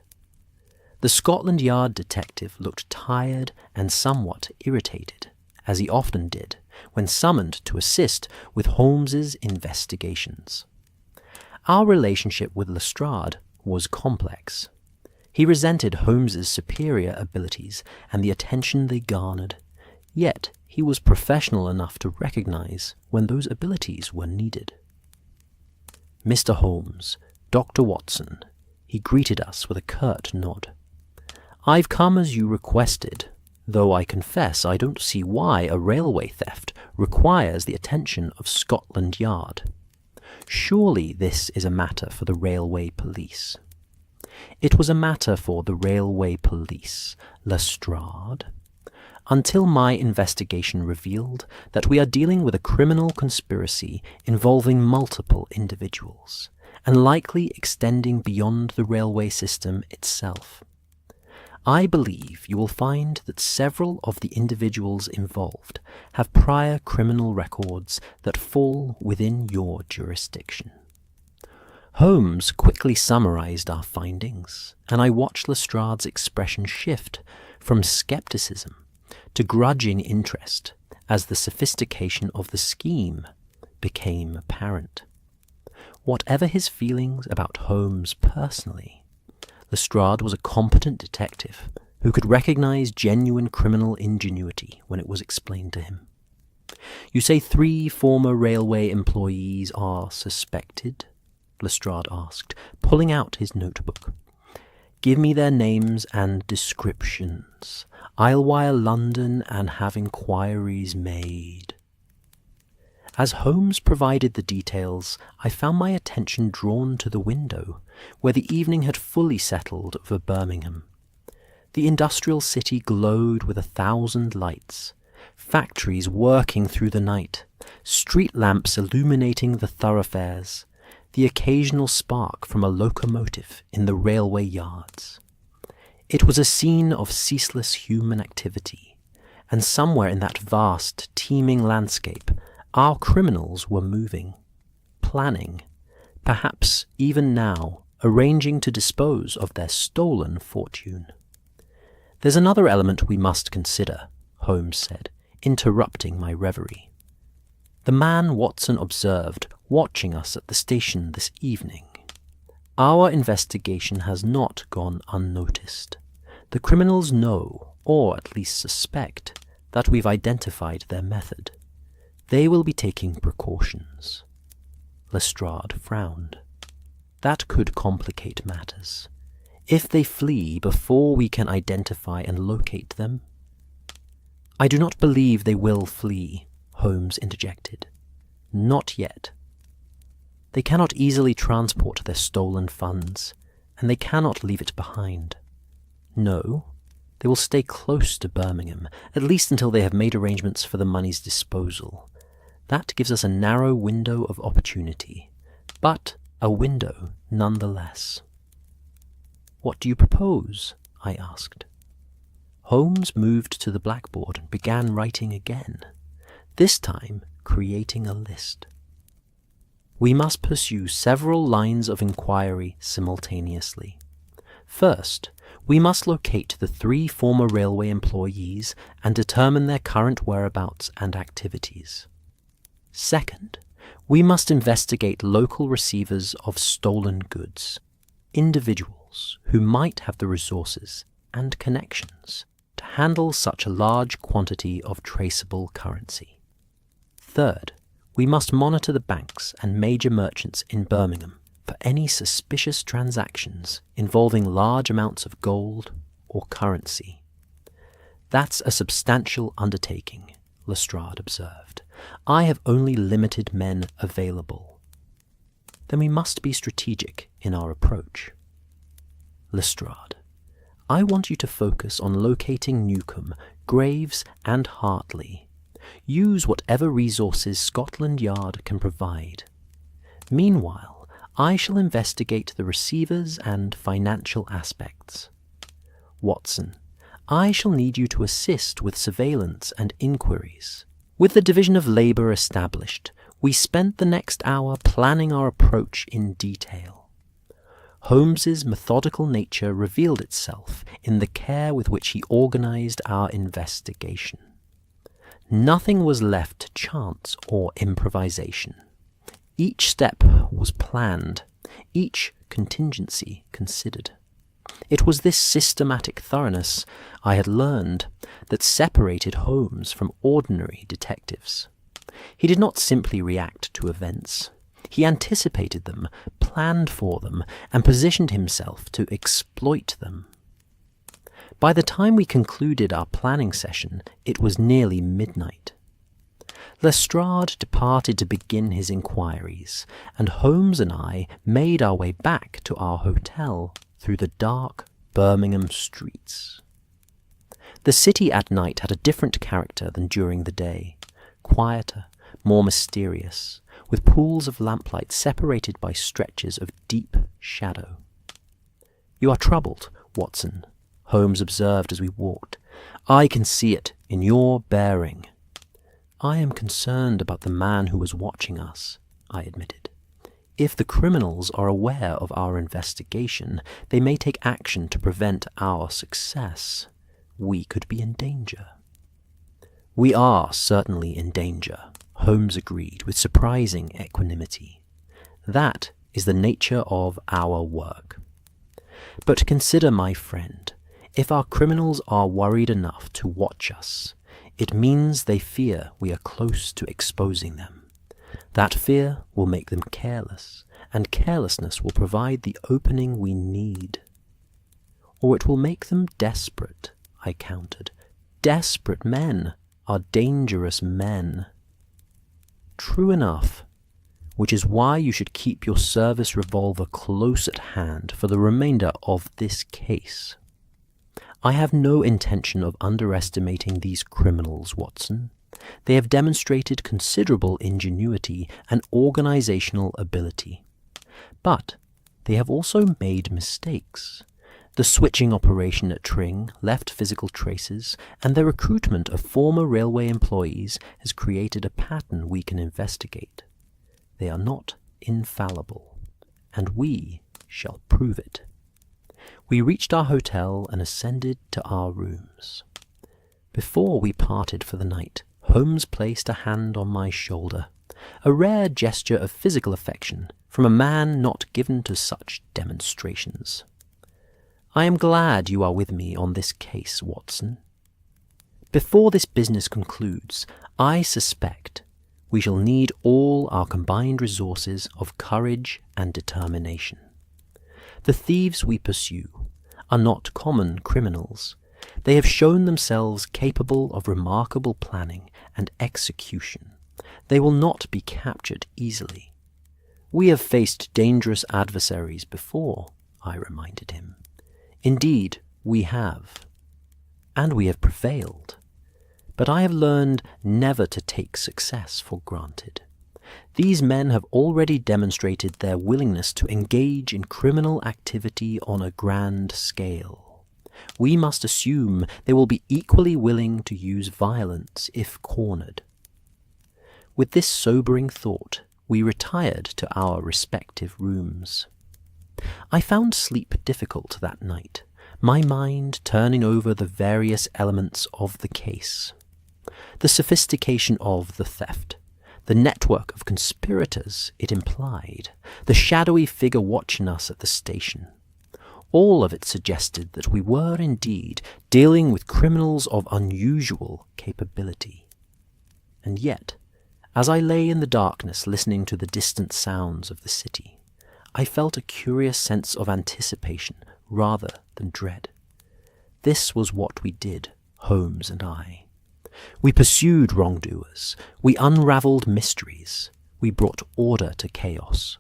The Scotland Yard detective looked tired and somewhat irritated, as he often did when summoned to assist with Holmes's investigations. Our relationship with Lestrade was complex. He resented Holmes's superior abilities and the attention they garnered, yet he was professional enough to recognize when those abilities were needed. "Mr. Holmes, Dr. Watson," he greeted us with a curt nod. "I've come as you requested, though I confess I don't see why a railway theft requires the attention of Scotland Yard. Surely this is a matter for the railway police." It was a matter for the railway police, Lestrade, until my investigation revealed that we are dealing with a criminal conspiracy involving multiple individuals, and likely extending beyond the railway system itself. I believe you will find that several of the individuals involved have prior criminal records that fall within your jurisdiction. Holmes quickly summarized our findings, and I watched Lestrade's expression shift from skepticism to grudging interest as the sophistication of the scheme became apparent. Whatever his feelings about Holmes personally, Lestrade was a competent detective who could recognize genuine criminal ingenuity when it was explained to him. "You say 3 former railway employees are suspected?" Lestrade asked, pulling out his notebook. "Give me their names and descriptions. I'll wire London and have inquiries made." As Holmes provided the details, I found my attention drawn to the window, where the evening had fully settled over Birmingham. The industrial city glowed with 1,000 lights, factories working through the night, street lamps illuminating the thoroughfares, the occasional spark from a locomotive in the railway yards. It was a scene of ceaseless human activity, and somewhere in that vast, teeming landscape, our criminals were moving, planning, perhaps even now arranging to dispose of their stolen fortune. "There's another element we must consider," Holmes said, interrupting my reverie. "The man Watson observed watching us at the station this evening. Our investigation has not gone unnoticed. The criminals know, or at least suspect, that we've identified their method. They will be taking precautions." Lestrade frowned. "That could complicate matters. If they flee before we can identify and locate them—" "I do not believe they will flee," Holmes interjected. "Not yet. They cannot easily transport their stolen funds, and they cannot leave it behind. No, they will stay close to Birmingham, at least until they have made arrangements for the money's disposal. That gives us a narrow window of opportunity, but a window nonetheless." "What do you propose?" I asked. Holmes moved to the blackboard and began writing again, this time creating a list. "We must pursue several lines of inquiry simultaneously. First, we must locate the 3 former railway employees and determine their current whereabouts and activities. Second, we must investigate local receivers of stolen goods, individuals who might have the resources and connections to handle such a large quantity of traceable currency. Third, we must monitor the banks and major merchants in Birmingham for any suspicious transactions involving large amounts of gold or currency." "That's a substantial undertaking," Lestrade observed. "I have only limited men available." "Then we must be strategic in our approach." "Lestrade, I want you to focus on locating Newcombe, Graves, and Hartley. Use whatever resources Scotland Yard can provide. Meanwhile, I shall investigate the receivers and financial aspects. Watson, I shall need you to assist with surveillance and inquiries. With the division of labour established, we spent the next hour planning our approach in detail. Holmes's methodical nature revealed itself in the care with which he organised our investigation. Nothing was left to chance or improvisation. Each step was planned, each contingency considered. It was this systematic thoroughness, I had learned, that separated Holmes from ordinary detectives. He did not simply react to events. He anticipated them, planned for them, and positioned himself to exploit them. By the time we concluded our planning session, it was nearly midnight. Lestrade departed to begin his inquiries, and Holmes and I made our way back to our hotel through the dark Birmingham streets. The city at night had a different character than during the day, quieter, more mysterious, with pools of lamplight separated by stretches of deep shadow. "You are troubled, Watson," Holmes observed as we walked. "I can see it in your bearing." "I am concerned about the man who was watching us," I admitted. "If the criminals are aware of our investigation, they may take action to prevent our success. We could be in danger." "We are certainly in danger," Holmes agreed with surprising equanimity. "That is the nature of our work. But consider, my friend, if our criminals are worried enough to watch us, it means they fear we are close to exposing them. That fear will make them careless, and carelessness will provide the opening we need. Or it will make them desperate, I countered. Desperate men are dangerous men. True enough, which is why you should keep your service revolver close at hand for the remainder of this case. I have no intention of underestimating these criminals, Watson. They have demonstrated considerable ingenuity and organizational ability. But they have also made mistakes. The switching operation at Tring left physical traces, and the recruitment of former railway employees has created a pattern we can investigate. They are not infallible, and we shall prove it. We reached our hotel and ascended to our rooms. Before we parted for the night, Holmes placed a hand on my shoulder, a rare gesture of physical affection from a man not given to such demonstrations. I am glad you are with me on this case, Watson. Before this business concludes, I suspect we shall need all our combined resources of courage and determination. The thieves we pursue are not common criminals. They have shown themselves capable of remarkable planning and execution. They will not be captured easily. We have faced dangerous adversaries before, I reminded him. Indeed, we have. And we have prevailed. But I have learned never to take success for granted. These men have already demonstrated their willingness to engage in criminal activity on a grand scale. We must assume they will be equally willing to use violence if cornered. With this sobering thought, we retired to our respective rooms. I found sleep difficult that night, my mind turning over the various elements of the case. The sophistication of the theft, the network of conspirators it implied, the shadowy figure watching us at the station. All of it suggested that we were indeed dealing with criminals of unusual capability. And yet, as I lay in the darkness listening to the distant sounds of the city, I felt a curious sense of anticipation rather than dread. This was what we did, Holmes and I. We pursued wrongdoers. We unravelled mysteries. We brought order to chaos.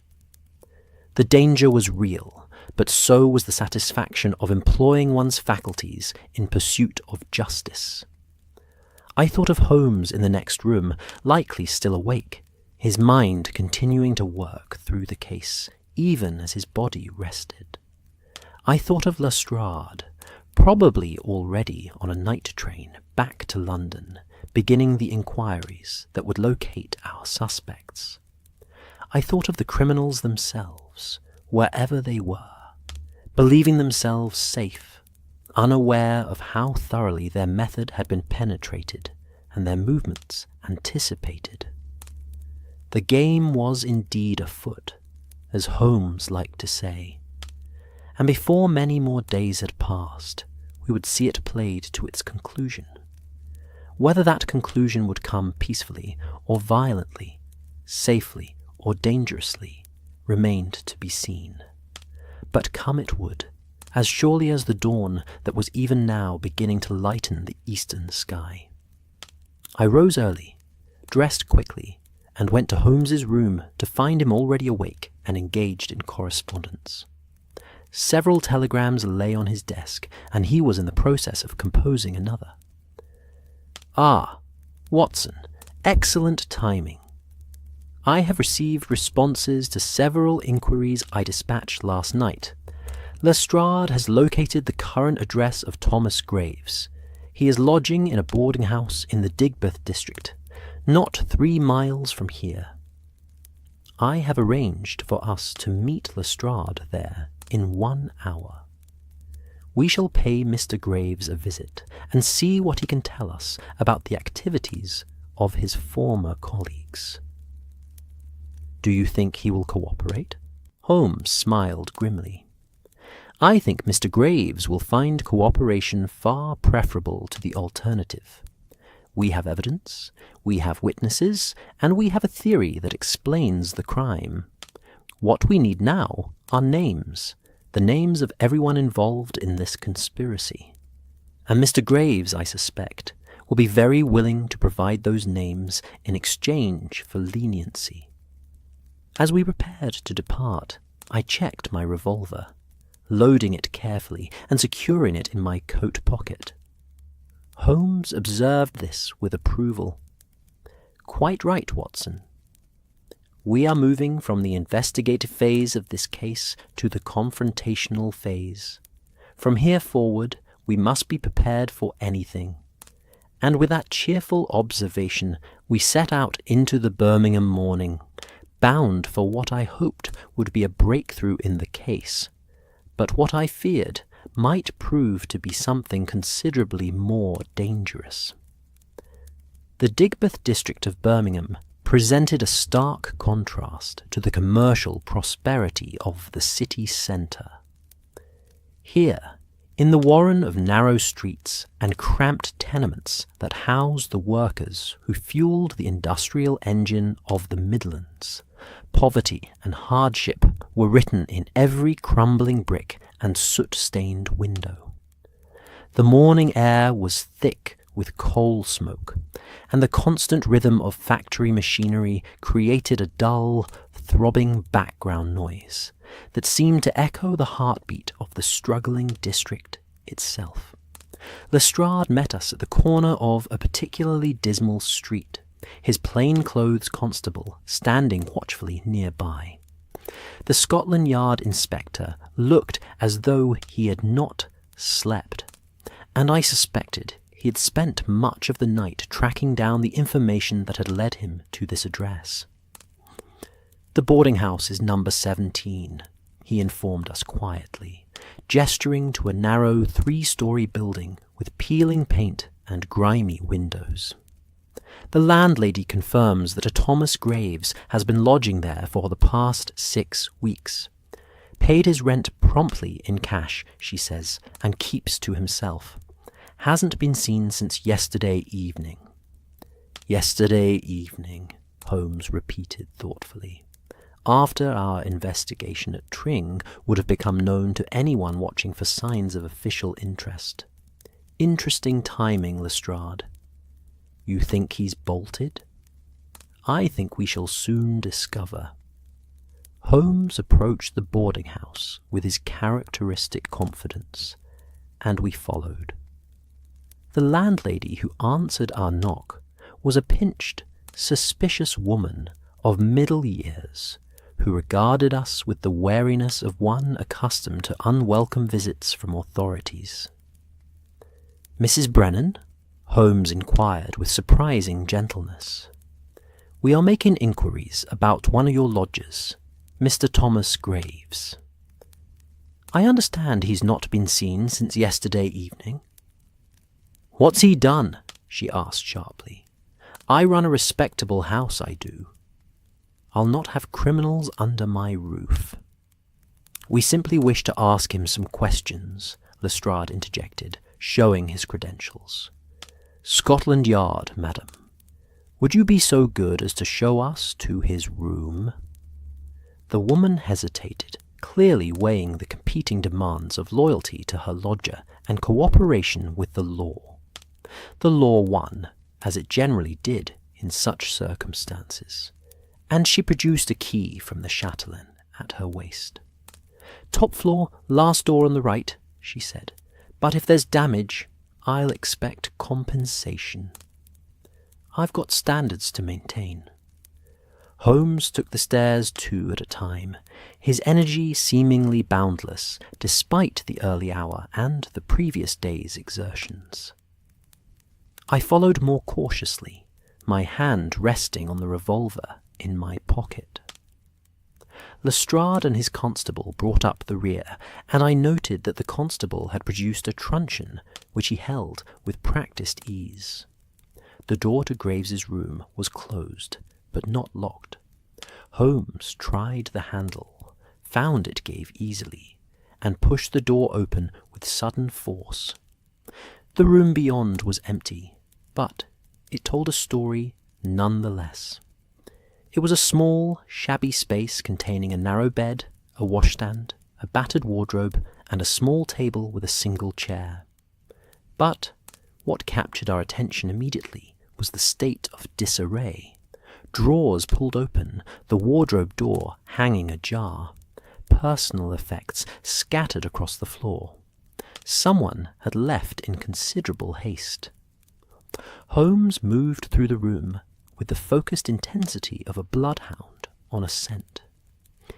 The danger was real, but so was the satisfaction of employing one's faculties in pursuit of justice. I thought of Holmes in the next room, likely still awake, his mind continuing to work through the case, even as his body rested. I thought of Lestrade, probably already on a night train back to London, beginning the inquiries that would locate our suspects. I thought of the criminals themselves, wherever they were, believing themselves safe, unaware of how thoroughly their method had been penetrated and their movements anticipated. The game was indeed afoot, as Holmes liked to say, and before many more days had passed, we would see it played to its conclusion. Whether that conclusion would come peacefully or violently, safely or dangerously, remained to be seen. But come it would, as surely as the dawn that was even now beginning to lighten the eastern sky. I rose early, dressed quickly, and went to Holmes's room to find him already awake and engaged in correspondence. Several telegrams lay on his desk, and he was in the process of composing another. Ah, Watson, excellent timing. I have received responses to several inquiries I dispatched last night. Lestrade has located the current address of Thomas Graves. He is lodging in a boarding house in the Digbeth district, not 3 miles from here. I have arranged for us to meet Lestrade there in 1 hour. We shall pay Mr. Graves a visit and see what he can tell us about the activities of his former colleagues. Do you think he will cooperate? Holmes smiled grimly. I think Mr. Graves will find cooperation far preferable to the alternative. We have evidence, we have witnesses, and we have a theory that explains the crime. What we need now are names, the names of everyone involved in this conspiracy. And Mr. Graves, I suspect, will be very willing to provide those names in exchange for leniency. As we prepared to depart, I checked my revolver, loading it carefully and securing it in my coat pocket. Holmes observed this with approval. "Quite right, Watson. We are moving from the investigative phase of this case to the confrontational phase. From here forward, we must be prepared for anything." And with that cheerful observation, we set out into the Birmingham morning, bound for what I hoped would be a breakthrough in the case, but what I feared might prove to be something considerably more dangerous. The Digbeth district of Birmingham presented a stark contrast to the commercial prosperity of the city centre. Here, in the warren of narrow streets and cramped tenements that housed the workers who fueled the industrial engine of the Midlands, poverty and hardship were written in every crumbling brick and soot-stained window. The morning air was thick with coal smoke, and the constant rhythm of factory machinery created a dull, throbbing background noise that seemed to echo the heartbeat of the struggling district itself. Lestrade met us at the corner of a particularly dismal street, his plain-clothes constable standing watchfully nearby. The Scotland Yard inspector looked as though he had not slept, and I suspected he had spent much of the night tracking down the information that had led him to this address. "The boarding house is number 17, he informed us quietly, gesturing to a narrow 3-story building with peeling paint and grimy windows. "The landlady confirms that a Thomas Graves has been lodging there for the past 6 weeks. Paid his rent promptly in cash, she says, and keeps to himself. Hasn't been seen since yesterday evening." "Yesterday evening," Holmes repeated thoughtfully. "After our investigation at Tring would have become known to anyone watching for signs of official interest. Interesting timing, Lestrade. You think he's bolted? I think we shall soon discover." Holmes approached the boarding house with his characteristic confidence, and we followed. The landlady who answered our knock was a pinched, suspicious woman of middle years, who regarded us with the wariness of one accustomed to unwelcome visits from authorities. "Mrs. Brennan?" Holmes inquired with surprising gentleness. "We are making inquiries about one of your lodgers, Mr. Thomas Graves." "I understand he's not been seen since yesterday evening." "What's he done?" she asked sharply. "I run a respectable house, I do. I'll not have criminals under my roof." "We simply wish to ask him some questions," Lestrade interjected, showing his credentials. "Scotland Yard, madam. Would you be so good as to show us to his room?" The woman hesitated, clearly weighing the competing demands of loyalty to her lodger and cooperation with the law. The law won, as it generally did in such circumstances, and she produced a key from the chatelaine at her waist. "Top floor, last door on the right," she said. "But if there's damage, I'll expect compensation. I've got standards to maintain." Holmes took the stairs 2 at a time, his energy seemingly boundless despite the early hour and the previous day's exertions. I followed more cautiously, my hand resting on the revolver in my pocket. Lestrade and his constable brought up the rear, and I noted that the constable had produced a truncheon, which he held with practised ease. The door to Graves's room was closed, but not locked. Holmes tried the handle, found it gave easily, and pushed the door open with sudden force. The room beyond was empty, but it told a story none the less. It was a small, shabby space containing a narrow bed, a washstand, a battered wardrobe, and a small table with a single chair. But what captured our attention immediately was the state of disarray. Drawers pulled open, the wardrobe door hanging ajar, personal effects scattered across the floor. Someone had left in considerable haste. Holmes moved through the room with the focused intensity of a bloodhound on a scent.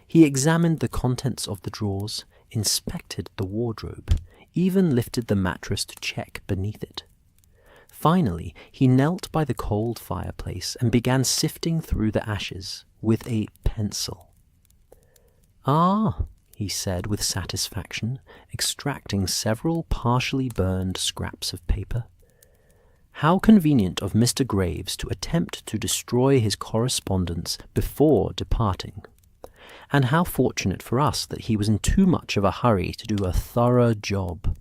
He examined the contents of the drawers, inspected the wardrobe, even lifted the mattress to check beneath it. Finally, he knelt by the cold fireplace and began sifting through the ashes with a pencil. "Ah," he said with satisfaction, extracting several partially burned scraps of paper. "How convenient of Mr. Graves to attempt to destroy his correspondence before departing. And how fortunate for us that he was in too much of a hurry to do a thorough job."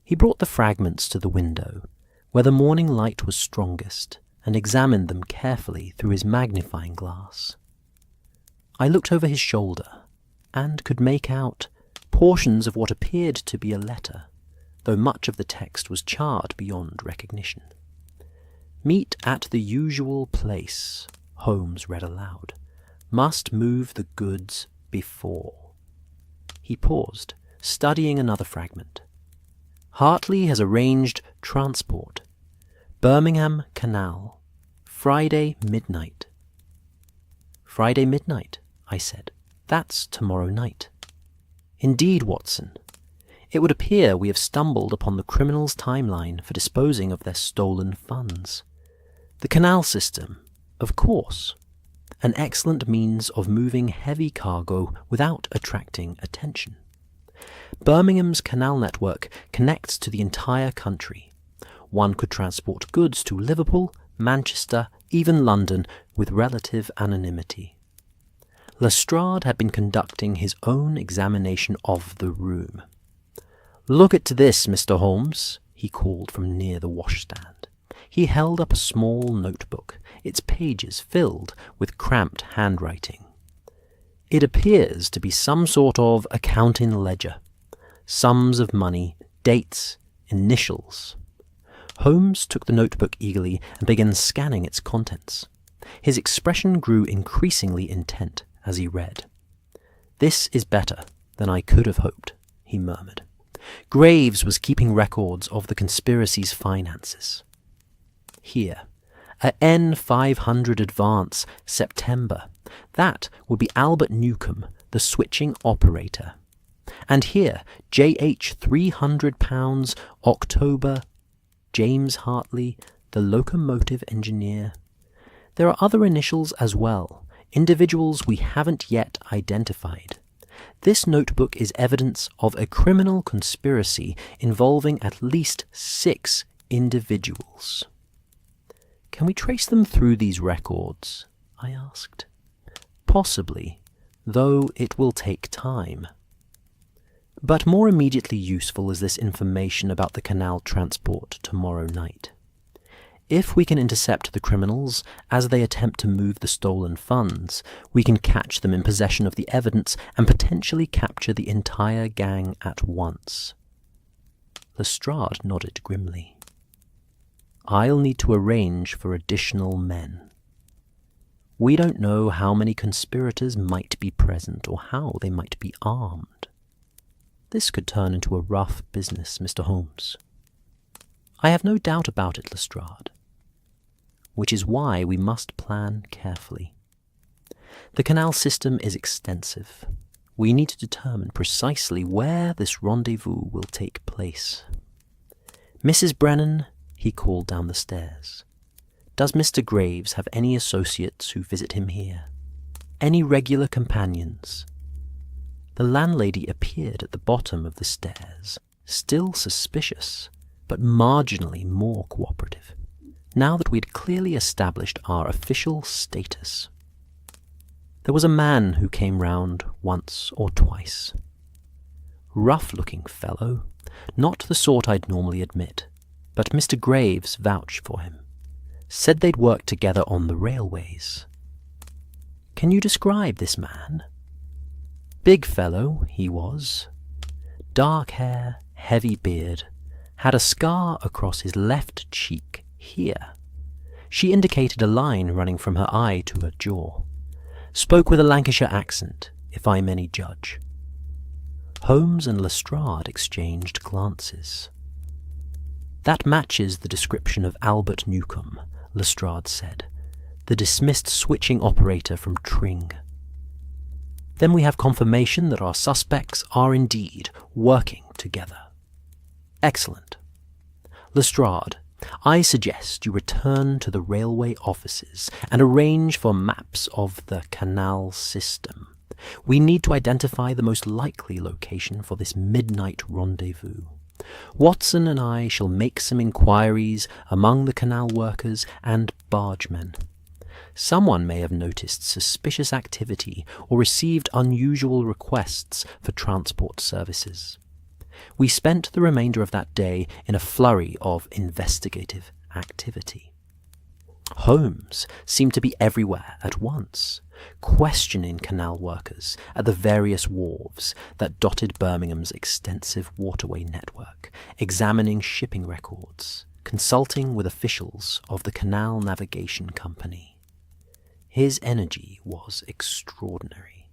He brought the fragments to the window, where the morning light was strongest, and examined them carefully through his magnifying glass. I looked over his shoulder, and could make out portions of what appeared to be a letter, though much of the text was charred beyond recognition. "Meet at the usual place," Holmes read aloud. "Must move the goods before." He paused, studying another fragment. "Hartley has arranged transport. Birmingham Canal. Friday midnight." "Friday midnight," I said. "That's tomorrow night." "Indeed, Watson. It would appear we have stumbled upon the criminals' timeline for disposing of their stolen funds. The canal system, of course. An excellent means of moving heavy cargo without attracting attention. Birmingham's canal network connects to the entire country. One could transport goods to Liverpool, Manchester, even London, with relative anonymity. Lestrade had been conducting his own examination of the room. "Look at this, Mr. Holmes," he called from near the washstand. He held up a small notebook, its pages filled with cramped handwriting. "It appears to be some sort of accounting ledger. Sums of money, dates, initials." Holmes took the notebook eagerly and began scanning its contents. His expression grew increasingly intent as he read. "This is better than I could have hoped," he murmured. "Graves was keeping records of the conspiracy's finances. Here, a N500 advance, September. That would be Albert Newcomb, the switching operator. And here, JH £300, October, James Hartley, the locomotive engineer. There are other initials as well, individuals we haven't yet identified. This notebook is evidence of a criminal conspiracy involving at least 6 individuals." "Can we trace them through these records?" I asked. "Possibly, though it will take time. But more immediately useful is this information about the canal transport tomorrow night. If we can intercept the criminals as they attempt to move the stolen funds, we can catch them in possession of the evidence and potentially capture the entire gang at once." Lestrade nodded grimly. "I'll need to arrange for additional men. We don't know how many conspirators might be present or how they might be armed. This could turn into a rough business, Mr. Holmes." "I have no doubt about it, Lestrade. Which is why we must plan carefully. The canal system is extensive. We need to determine precisely where this rendezvous will take place. Mrs. Brennan," he called down the stairs, "does Mr. Graves have any associates who visit him here? Any regular companions?" The landlady appeared at the bottom of the stairs, still suspicious, but marginally more cooperative, now that we had clearly established our official status. There was a man who came round once or twice. Rough-looking fellow, not the sort I'd normally admit, but Mr. Graves vouched for him. Said they'd worked together on the railways. Can you describe this man?" "Big fellow, he was. Dark hair, heavy beard, had a scar across his left cheek here." She indicated a line running from her eye to her jaw. "Spoke with a Lancashire accent, if I'm any judge." Holmes and Lestrade exchanged glances. "That matches the description of Albert Newcombe," Lestrade said, "the dismissed switching operator from Tring." "Then we have confirmation that our suspects are indeed working together." "Excellent. Lestrade, I suggest you return to the railway offices and arrange for maps of the canal system. We need to identify the most likely location for this midnight rendezvous. Watson and I shall make some inquiries among the canal workers and bargemen. Someone may have noticed suspicious activity or received unusual requests for transport services. We spent the remainder of that day in a flurry of investigative activity. Holmes seemed to be everywhere at once, questioning canal workers at the various wharves that dotted Birmingham's extensive waterway network, examining shipping records, consulting with officials of the Canal Navigation Company. His energy was extraordinary,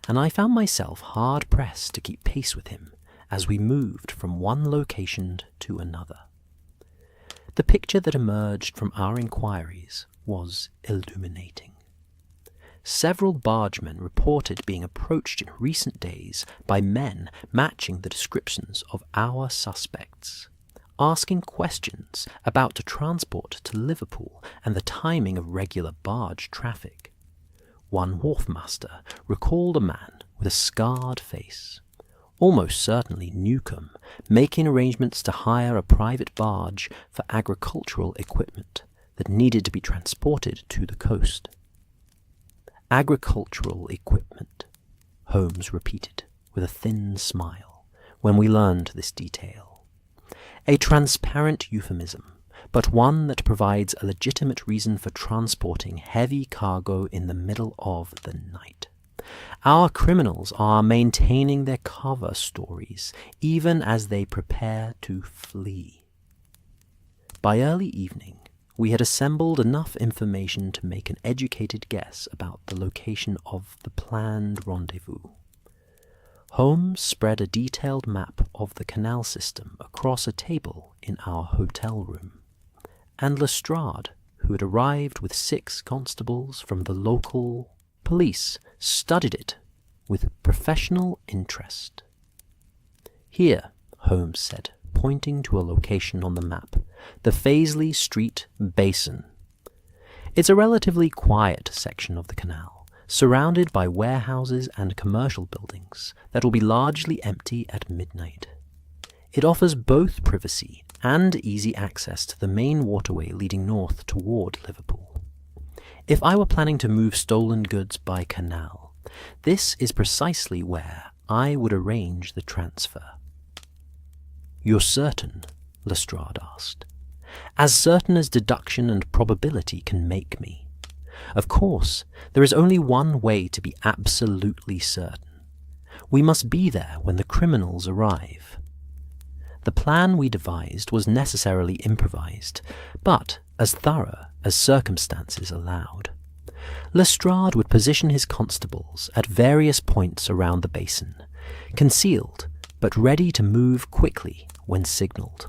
and I found myself hard-pressed to keep pace with him as we moved from one location to another. The picture that emerged from our inquiries was illuminating. Several bargemen reported being approached in recent days by men matching the descriptions of our suspects, asking questions about the transport to Liverpool and the timing of regular barge traffic. One wharfmaster recalled a man with a scarred face, almost certainly Newcombe, making arrangements to hire a private barge for agricultural equipment that needed to be transported to the coast. "Agricultural equipment," Holmes repeated with a thin smile when we learned this detail. A transparent euphemism, but one that provides a legitimate reason for transporting heavy cargo in the middle of the night. Our criminals are maintaining their cover stories even as they prepare to flee. By early evening, we had assembled enough information to make an educated guess about the location of the planned rendezvous. Holmes spread a detailed map of the canal system across a table in our hotel room, and Lestrade, who had arrived with 6 constables from the local police, studied it with professional interest. "Here," Holmes said, pointing to a location on the map, "the Faisley Street Basin. It's a relatively quiet section of the canal, surrounded by warehouses and commercial buildings that will be largely empty at midnight. It offers both privacy and easy access to the main waterway leading north toward Liverpool. If I were planning to move stolen goods by canal, this is precisely where I would arrange the transfer." "You're certain?" Lestrade asked. "As certain as deduction and probability can make me. Of course, there is only one way to be absolutely certain. We must be there when the criminals arrive." The plan we devised was necessarily improvised, but as thorough as circumstances allowed. Lestrade would position his constables at various points around the basin, concealed but ready to move quickly when signalled.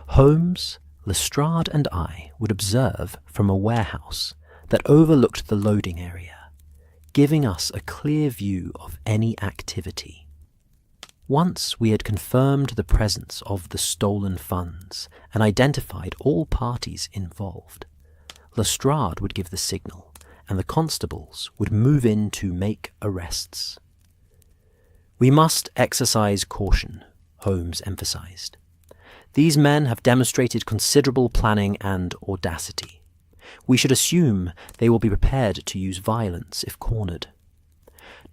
Holmes, Lestrade and I would observe from a warehouse that overlooked the loading area, giving us a clear view of any activity. Once we had confirmed the presence of the stolen funds and identified all parties involved, Lestrade would give the signal, and the constables would move in to make arrests. "We must exercise caution," Holmes emphasized. "These men have demonstrated considerable planning and audacity. We should assume they will be prepared to use violence if cornered.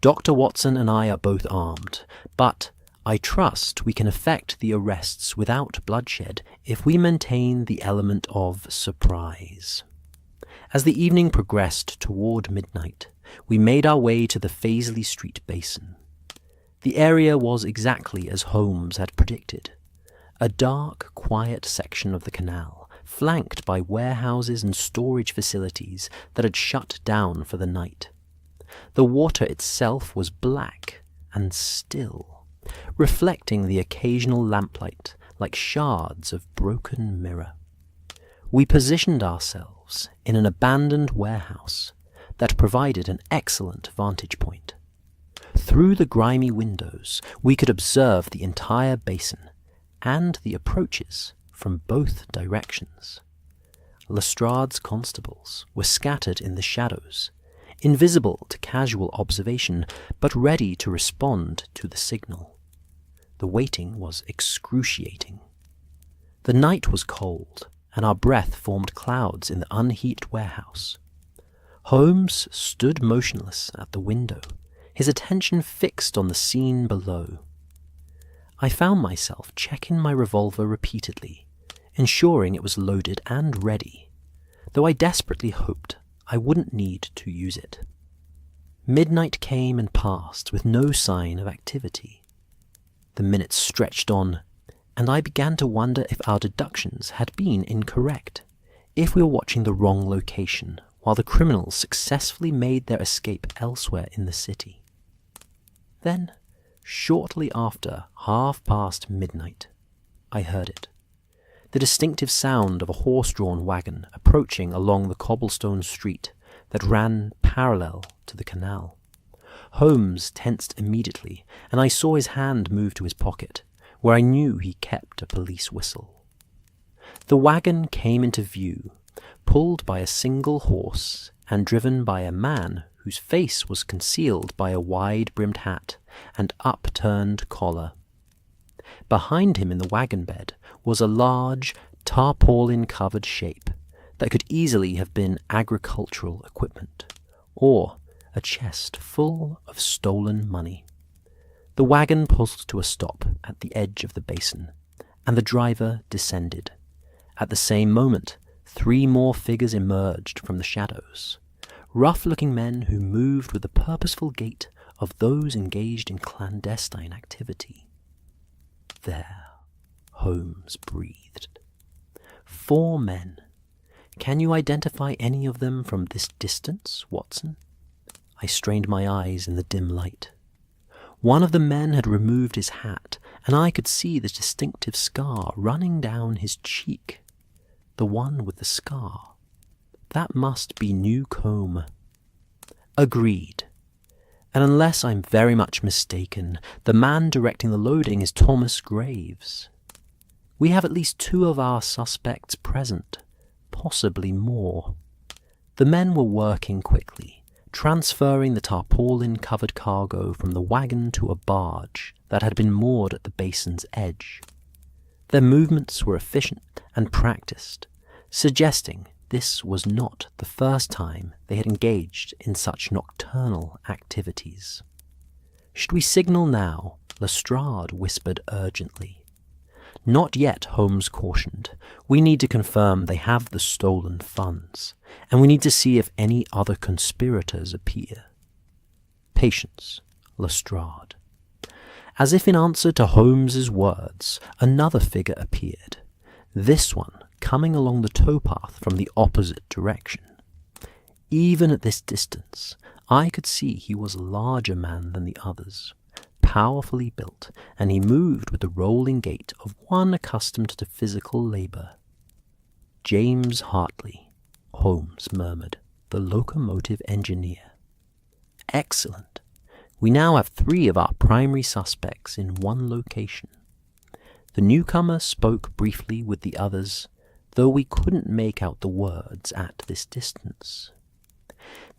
Dr. Watson and I are both armed, but I trust we can effect the arrests without bloodshed if we maintain the element of surprise." As the evening progressed toward midnight, we made our way to the Faisley Street Basin. The area was exactly as Holmes had predicted. A dark, quiet section of the canal, flanked by warehouses and storage facilities that had shut down for the night. The water itself was black and still, reflecting the occasional lamplight like shards of broken mirror. We positioned ourselves in an abandoned warehouse that provided an excellent vantage point. Through the grimy windows, we could observe the entire basin and the approaches from both directions. Lestrade's constables were scattered in the shadows, invisible to casual observation, but ready to respond to the signal. The waiting was excruciating. The night was cold, and our breath formed clouds in the unheated warehouse. Holmes stood motionless at the window, his attention fixed on the scene below. I found myself checking my revolver repeatedly, ensuring it was loaded and ready, though I desperately hoped I wouldn't need to use it. Midnight came and passed with no sign of activity. The minutes stretched on, and I began to wonder if our deductions had been incorrect, if we were watching the wrong location while the criminals successfully made their escape elsewhere in the city. Then, shortly after midnight, I heard it. The distinctive sound of a horse-drawn wagon approaching along the cobblestone street that ran parallel to the canal. Holmes tensed immediately, and I saw his hand move to his pocket, where I knew he kept a police whistle. The wagon came into view, pulled by a single horse and driven by a man whose face was concealed by a wide-brimmed hat and upturned collar. Behind him in the wagon bed was a large, tarpaulin-covered shape that could easily have been agricultural equipment, or a chest full of stolen money. The wagon pulled to a stop at the edge of the basin, and the driver descended. At the same moment, 3 more figures emerged from the shadows, rough-looking men who moved with the purposeful gait of those engaged in clandestine activity. There, Holmes breathed. 4 men. Can you identify any of them from this distance, Watson? I strained my eyes in the dim light. One of the men had removed his hat, and I could see the distinctive scar running down his cheek. The one with the scar. That must be Newcomb. Agreed. And unless I'm very much mistaken, the man directing the loading is Thomas Graves. We have at least 2 of our suspects present, possibly more. The men were working quickly, transferring the tarpaulin-covered cargo from the wagon to a barge that had been moored at the basin's edge. Their movements were efficient and practiced, suggesting this was not the first time they had engaged in such nocturnal activities. "Should we signal now?" Lestrade whispered urgently. "Not yet," Holmes cautioned. "We need to confirm they have the stolen funds, and we need to see if any other conspirators appear." "Patience, Lestrade." As if in answer to Holmes's words, another figure appeared, this one coming along the towpath from the opposite direction. Even at this distance, I could see he was a larger man than the others, powerfully built, and he moved with the rolling gait of one accustomed to physical labor. "James Hartley," Holmes murmured, "the locomotive engineer." "Excellent. We now have 3 of our primary suspects in one location." The newcomer spoke briefly with the others, though we couldn't make out the words at this distance.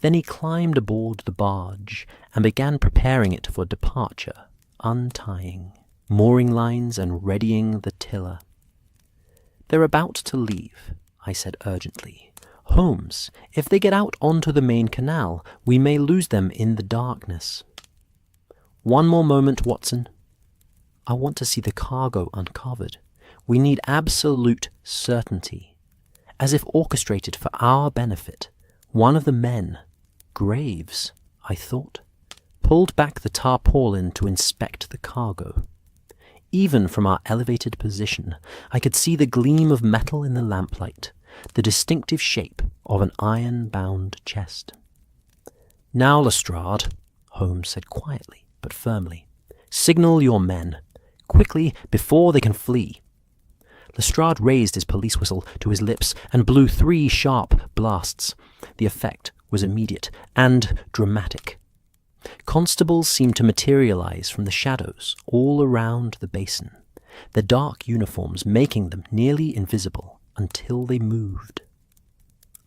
Then he climbed aboard the barge and began preparing it for departure, untying mooring lines and readying the tiller. "They're about to leave," I said urgently. "Holmes, if they get out onto the main canal, we may lose them in the darkness." "One more moment, Watson. I want to see the cargo uncovered. We need absolute certainty. As if orchestrated for our benefit, one of the men, Graves, I thought, pulled back the tarpaulin to inspect the cargo. Even from our elevated position, I could see the gleam of metal in the lamplight, the distinctive shape of an iron-bound chest. "Now, Lestrade," Holmes said quietly but firmly, "signal your men. Quickly, before they can flee." Lestrade raised his police whistle to his lips and blew 3 sharp blasts. The effect was immediate and dramatic. Constables seemed to materialize from the shadows all around the basin, their dark uniforms making them nearly invisible until they moved.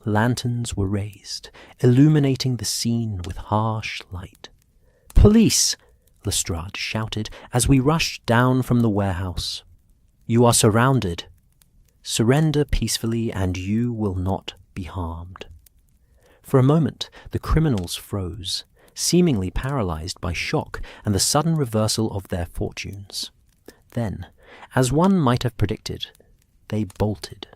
Lanterns were raised, illuminating the scene with harsh light. "Police!" Lestrade shouted as we rushed down from the warehouse. "You are surrounded. Surrender peacefully and you will not be harmed." For a moment, the criminals froze, seemingly paralyzed by shock and the sudden reversal of their fortunes. Then, as one might have predicted, they bolted.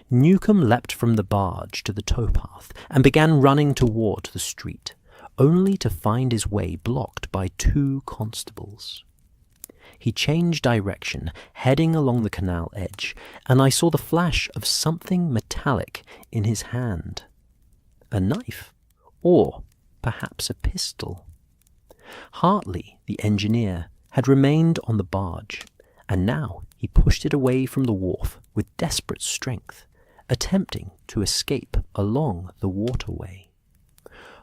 Newcomb leapt from the barge to the towpath and began running toward the street, only to find his way blocked by 2 constables. He changed direction, heading along the canal edge, and I saw the flash of something metallic in his hand. A knife, or perhaps a pistol. Hartley, the engineer, had remained on the barge, and now he pushed it away from the wharf with desperate strength, attempting to escape along the waterway.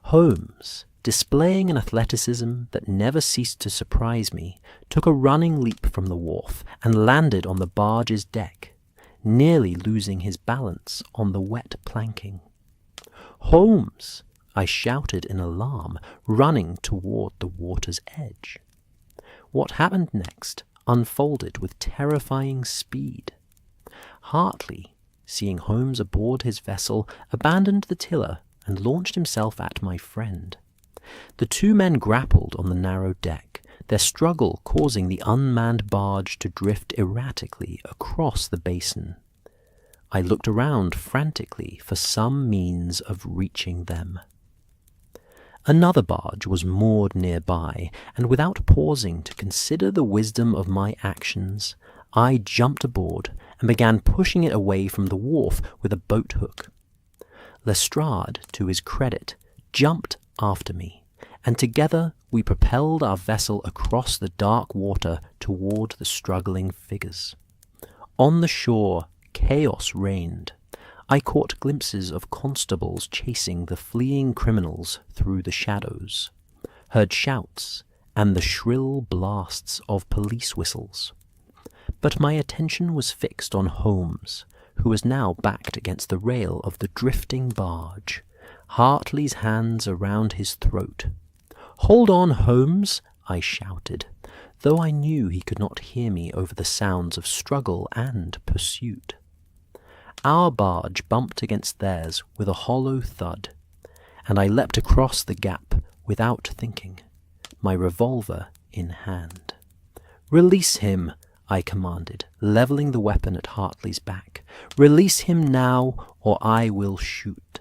Holmes, displaying an athleticism that never ceased to surprise me, took a running leap from the wharf and landed on the barge's deck, nearly losing his balance on the wet planking. "Holmes!" I shouted in alarm, running toward the water's edge. What happened next unfolded with terrifying speed. Hartley, seeing Holmes aboard his vessel, abandoned the tiller and launched himself at my friend. The 2 men grappled on the narrow deck, their struggle causing the unmanned barge to drift erratically across the basin. I looked around frantically for some means of reaching them. Another barge was moored nearby, and without pausing to consider the wisdom of my actions, I jumped aboard and began pushing it away from the wharf with a boat hook. Lestrade, to his credit, jumped after me, and together we propelled our vessel across the dark water toward the struggling figures. On the shore, chaos reigned. I caught glimpses of constables chasing the fleeing criminals through the shadows, heard shouts and the shrill blasts of police whistles. But my attention was fixed on Holmes, who was now backed against the rail of the drifting barge, Hartley's hands around his throat. "Hold on, Holmes!" I shouted, though I knew he could not hear me over the sounds of struggle and pursuit. Our barge bumped against theirs with a hollow thud, and I leapt across the gap without thinking, my revolver in hand. "Release him!" I commanded, leveling the weapon at Hartley's back. "Release him now, or I will shoot."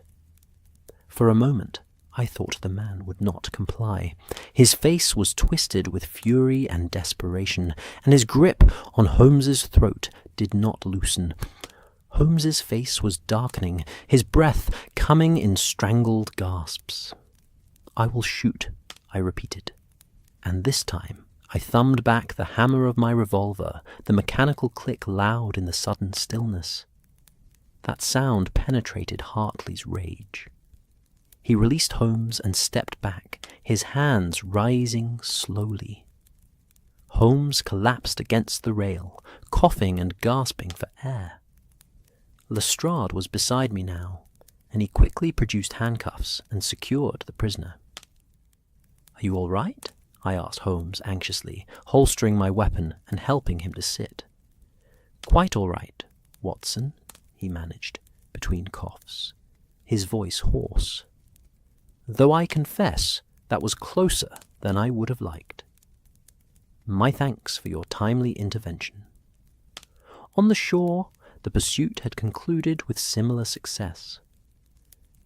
For a moment, I thought the man would not comply. His face was twisted with fury and desperation, and his grip on Holmes's throat did not loosen. Holmes's face was darkening, his breath coming in strangled gasps. "I will shoot," I repeated, and this time I thumbed back the hammer of my revolver, the mechanical click loud in the sudden stillness. That sound penetrated Hartley's rage. He released Holmes and stepped back, his hands rising slowly. Holmes collapsed against the rail, coughing and gasping for air. Lestrade was beside me now, and he quickly produced handcuffs and secured the prisoner. "Are you all right?" I asked Holmes anxiously, holstering my weapon and helping him to sit. "Quite all right, Watson," he managed, between coughs, his voice hoarse. "Though I confess that was closer than I would have liked. My thanks for your timely intervention." On the shore, the pursuit had concluded with similar success.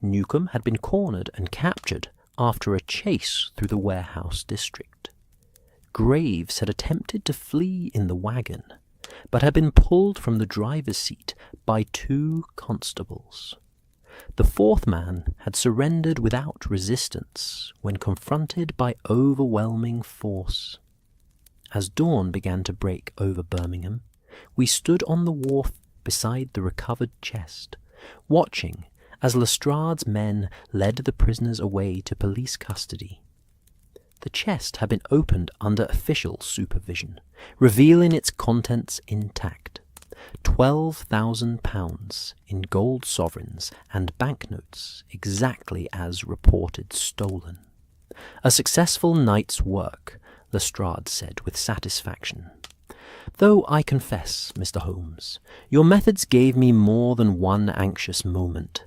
Newcomb had been cornered and captured after a chase through the warehouse district. Graves had attempted to flee in the wagon, but had been pulled from the driver's seat by 2 constables. The 4th man had surrendered without resistance when confronted by overwhelming force. As dawn began to break over Birmingham, we stood on the wharf beside the recovered chest, watching as Lestrade's men led the prisoners away to police custody. The chest had been opened under official supervision, revealing its contents intact. £12,000 in gold sovereigns and banknotes, exactly as reported stolen. A successful night's work, Lestrade said with satisfaction. Though I confess, Mr. Holmes, your methods gave me more than one anxious moment.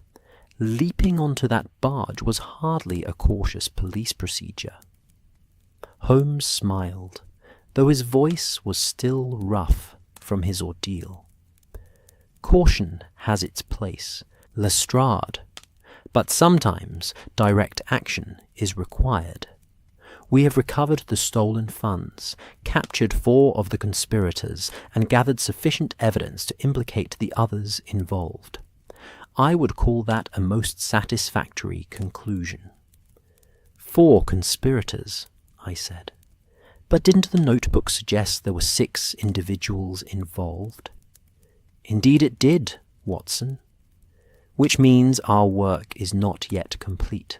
Leaping onto that barge was hardly a cautious police procedure. Holmes smiled, though his voice was still rough from his ordeal. Caution has its place, Lestrade, but sometimes direct action is required. We have recovered the stolen funds, captured 4 of the conspirators, and gathered sufficient evidence to implicate the others involved. I would call that a most satisfactory conclusion. 4 conspirators, I said. But didn't the notebook suggest there were 6 individuals involved? Indeed it did, Watson. Which means our work is not yet complete.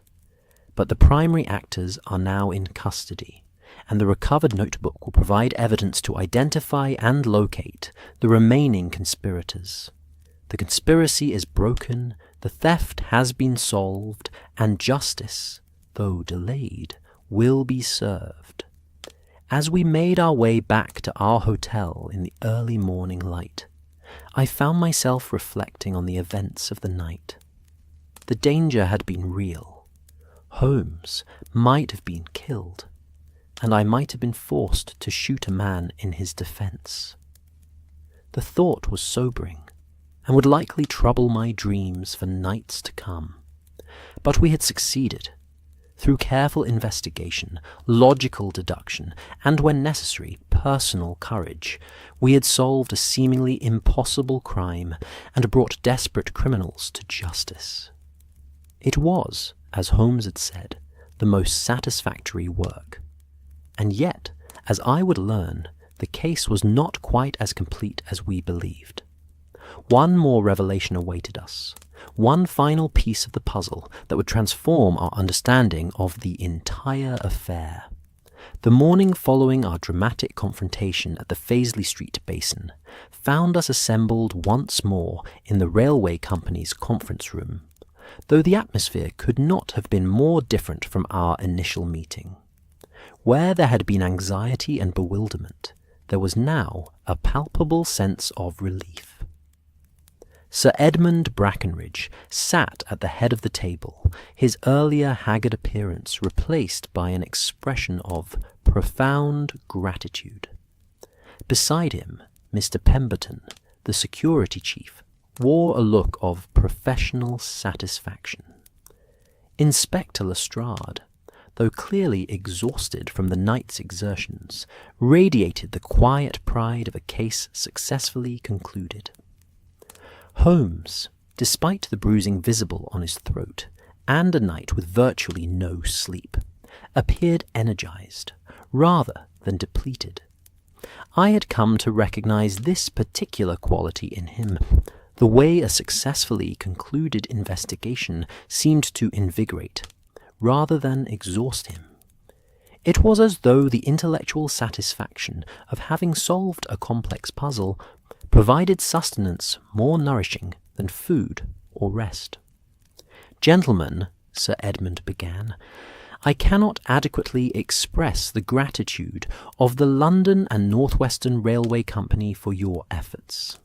But the primary actors are now in custody, and the recovered notebook will provide evidence to identify and locate the remaining conspirators. The conspiracy is broken, the theft has been solved, and justice, though delayed, will be served. As we made our way back to our hotel in the early morning light, I found myself reflecting on the events of the night. The danger had been real. Holmes might have been killed, and I might have been forced to shoot a man in his defense. The thought was sobering, and would likely trouble my dreams for nights to come. But we had succeeded. Through careful investigation, logical deduction, and when necessary, personal courage, we had solved a seemingly impossible crime and brought desperate criminals to justice. It was, as Holmes had said, the most satisfactory work. And yet, as I would learn, the case was not quite as complete as we believed. One more revelation awaited us, one final piece of the puzzle that would transform our understanding of the entire affair. The morning following our dramatic confrontation at the Faisley Street Basin found us assembled once more in the railway company's conference room, though the atmosphere could not have been more different from our initial meeting. Where there had been anxiety and bewilderment, there was now a palpable sense of relief. Sir Edmund Brackenridge sat at the head of the table, his earlier haggard appearance replaced by an expression of profound gratitude. Beside him, Mr. Pemberton, the security chief, wore a look of professional satisfaction. Inspector Lestrade, though clearly exhausted from the night's exertions, radiated the quiet pride of a case successfully concluded. Holmes, despite the bruising visible on his throat, and a night with virtually no sleep, appeared energized, rather than depleted. I had come to recognize this particular quality in him, the way a successfully concluded investigation seemed to invigorate, rather than exhaust him. It was as though the intellectual satisfaction of having solved a complex puzzle provided sustenance more nourishing than food or rest. "Gentlemen," Sir Edmund began, "I cannot adequately express the gratitude of the London and North Western Railway Company for your efforts.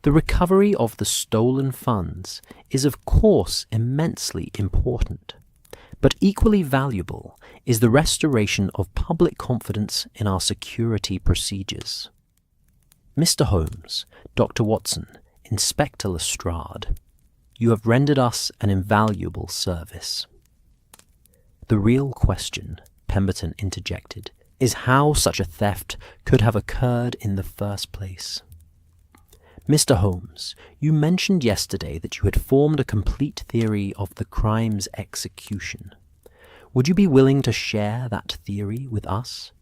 The recovery of the stolen funds is of course immensely important, but equally valuable is the restoration of public confidence in our security procedures. Mr. Holmes, Dr. Watson, Inspector Lestrade, you have rendered us an invaluable service." The real question, Pemberton interjected, is how such a theft could have occurred in the first place. Mr. Holmes, you mentioned yesterday that you had formed a complete theory of the crime's execution. Would you be willing to share that theory with us?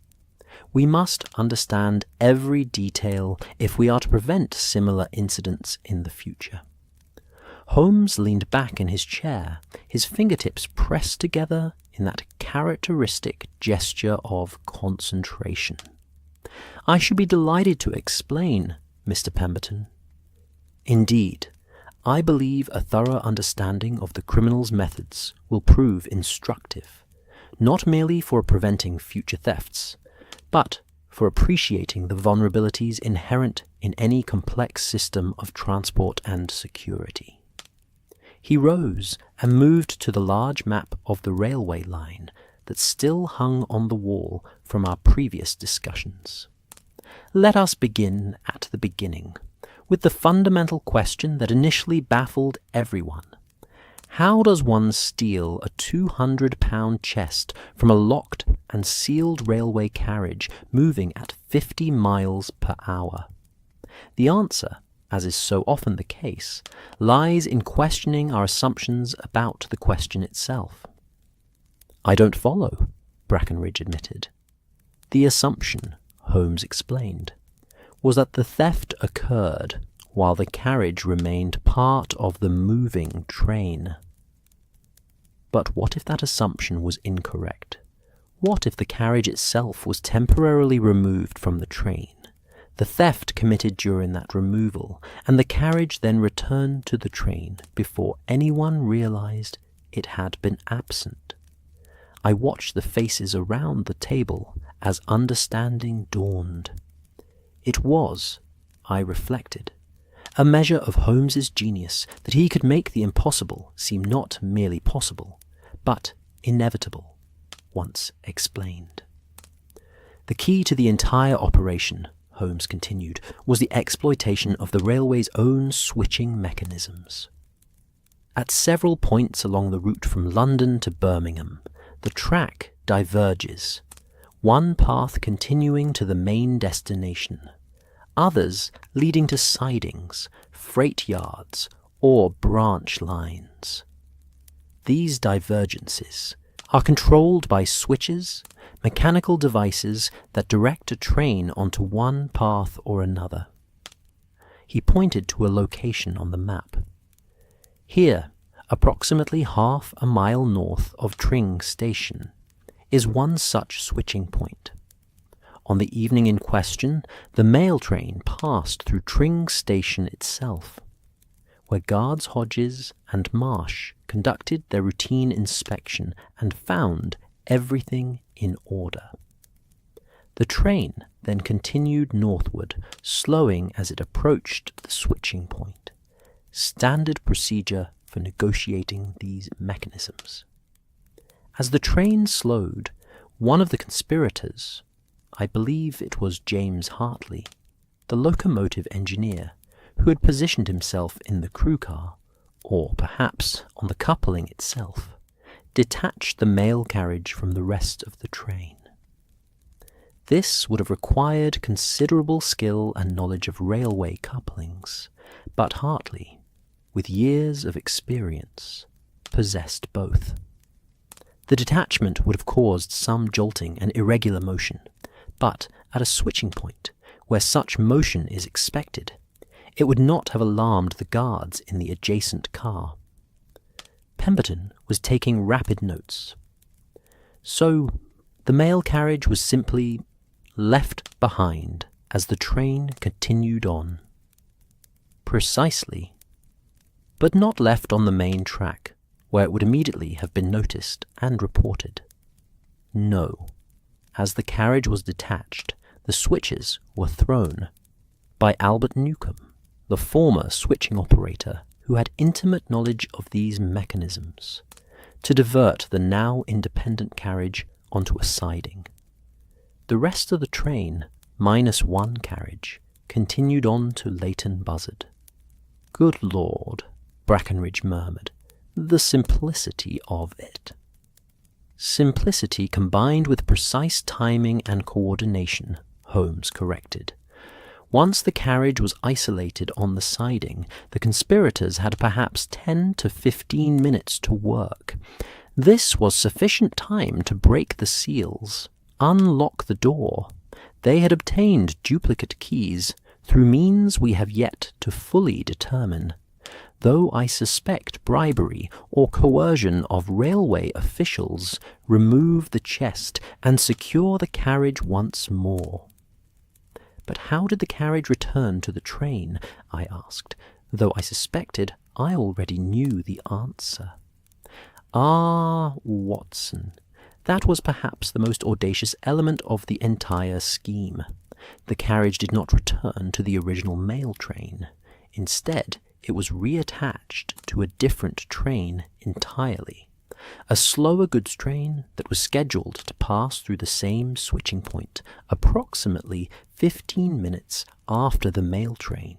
We must understand every detail if we are to prevent similar incidents in the future. Holmes leaned back in his chair, his fingertips pressed together in that characteristic gesture of concentration. I should be delighted to explain, Mr. Pemberton. Indeed, I believe a thorough understanding of the criminal's methods will prove instructive, not merely for preventing future thefts, but for appreciating the vulnerabilities inherent in any complex system of transport and security. He rose and moved to the large map of the railway line that still hung on the wall from our previous discussions. Let us begin at the beginning, with the fundamental question that initially baffled everyone. How does one steal a 200-pound chest from a locked and sealed railway carriage moving at 50 miles per hour? The answer, as is so often the case, lies in questioning our assumptions about the question itself. I don't follow, Brackenridge admitted. The assumption, Holmes explained, was that the theft occurred while the carriage remained part of the moving train. But what if that assumption was incorrect? What if the carriage itself was temporarily removed from the train, the theft committed during that removal, and the carriage then returned to the train before anyone realized it had been absent? I watched the faces around the table as understanding dawned. It was, I reflected, a measure of Holmes's genius that he could make the impossible seem not merely possible, but inevitable, once explained. The key to the entire operation, Holmes continued, was the exploitation of the railway's own switching mechanisms. At several points along the route from London to Birmingham, the track diverges, one path continuing to the main destination, others leading to sidings, freight yards, or branch lines. These divergences are controlled by switches, mechanical devices that direct a train onto one path or another. He pointed to a location on the map. Here, approximately half a mile north of Tring Station, is one such switching point. On the evening in question, the mail train passed through Tring Station itself, where guards Hodges and Marsh conducted their routine inspection and found everything in order. The train then continued northward, slowing as it approached the switching point, standard procedure for negotiating these mechanisms. As the train slowed, one of the conspirators, I believe it was James Hartley, the locomotive engineer, who had positioned himself in the crew car, or perhaps on the coupling itself, detached the mail carriage from the rest of the train. This would have required considerable skill and knowledge of railway couplings, but Hartley, with years of experience, possessed both. The detachment would have caused some jolting and irregular motion, but at a switching point, where such motion is expected, it would not have alarmed the guards in the adjacent car. Pemberton was taking rapid notes. So, the mail carriage was simply left behind as the train continued on. Precisely, but not left on the main track, where it would immediately have been noticed and reported. No, as the carriage was detached, the switches were thrown by Albert Newcomb, the former switching operator who had intimate knowledge of these mechanisms, to divert the now independent carriage onto a siding. The rest of the train, minus one carriage, continued on to Leighton Buzzard. Good Lord, Brackenridge murmured, the simplicity of it. Simplicity combined with precise timing and coordination, Holmes corrected. Once the carriage was isolated on the siding, the conspirators had perhaps 10 to 15 minutes to work. This was sufficient time to break the seals, unlock the door. They had obtained duplicate keys through means we have yet to fully determine, though I suspect bribery or coercion of railway officials remove the chest and secure the carriage once more. But how did the carriage return to the train? I asked, though I suspected I already knew the answer. Ah, Watson, that was perhaps the most audacious element of the entire scheme. The carriage did not return to the original mail train. Instead, it was reattached to a different train entirely, a slower goods train that was scheduled to pass through the same switching point approximately 15 minutes after the mail train.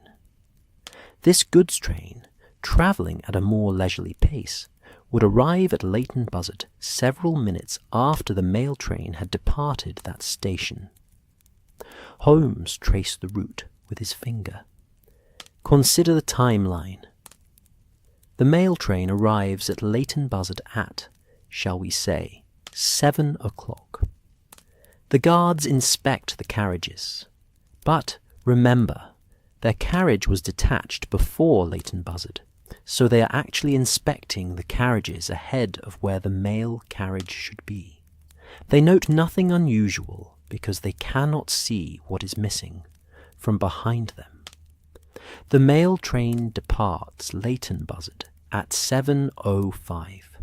This goods train, travelling at a more leisurely pace, would arrive at Leighton Buzzard several minutes after the mail train had departed that station. Holmes traced the route with his finger. Consider the timeline. The mail train arrives at Leighton Buzzard at, shall we say, 7 o'clock. The guards inspect the carriages. But remember, their carriage was detached before Leighton Buzzard, so they are actually inspecting the carriages ahead of where the mail carriage should be. They note nothing unusual because they cannot see what is missing from behind them. The mail train departs Leighton Buzzard at 7:05.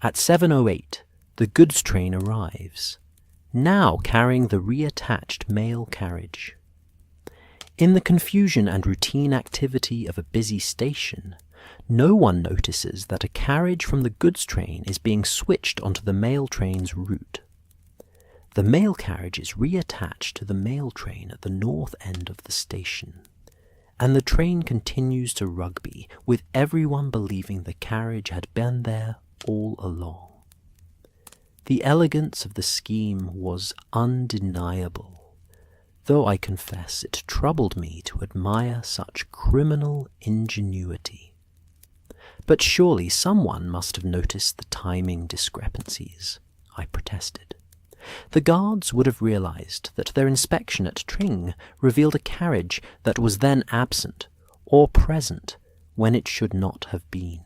At 7:08, the goods train arrives, now carrying the reattached mail carriage. In the confusion and routine activity of a busy station, no one notices that a carriage from the goods train is being switched onto the mail train's route. The mail carriage is reattached to the mail train at the north end of the station, and the train continues to Rugby, with everyone believing the carriage had been there all along. The elegance of the scheme was undeniable, though I confess it troubled me to admire such criminal ingenuity. But surely someone must have noticed the timing discrepancies, I protested. The guards would have realized that their inspection at Tring revealed a carriage that was then absent or present when it should not have been.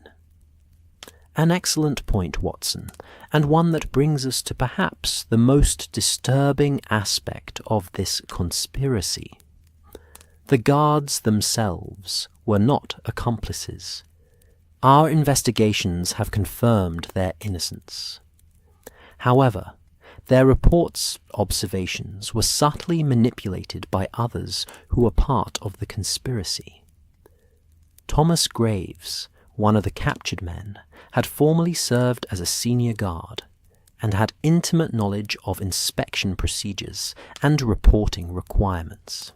An excellent point, Watson, and one that brings us to perhaps the most disturbing aspect of this conspiracy. The guards themselves were not accomplices. Our investigations have confirmed their innocence. However, their reports' observations were subtly manipulated by others who were part of the conspiracy. Thomas Graves, one of the captured men, had formerly served as a senior guard and had intimate knowledge of inspection procedures and reporting requirements.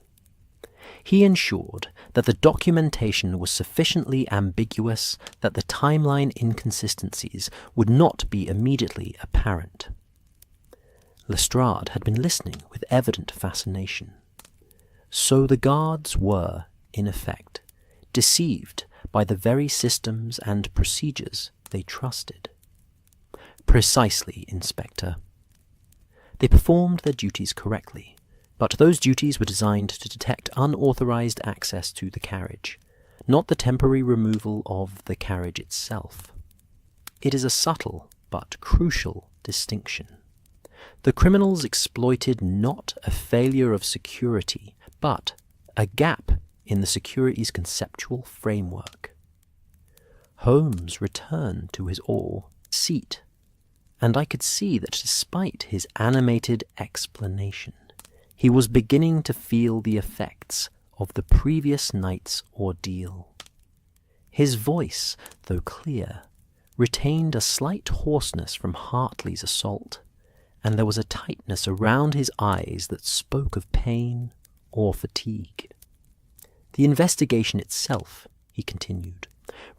He ensured that the documentation was sufficiently ambiguous that the timeline inconsistencies would not be immediately apparent. Lestrade had been listening with evident fascination. So the guards were, in effect, deceived by the very systems and procedures they trusted. Precisely, Inspector. They performed their duties correctly, but those duties were designed to detect unauthorized access to the carriage, not the temporary removal of the carriage itself. It is a subtle but crucial distinction. The criminals exploited not a failure of security, but a gap in the security's conceptual framework. Holmes returned to his seat, and I could see that despite his animated explanation, he was beginning to feel the effects of the previous night's ordeal. His voice, though clear, retained a slight hoarseness from Hartley's assault, and there was a tightness around his eyes that spoke of pain or fatigue. The investigation itself, he continued,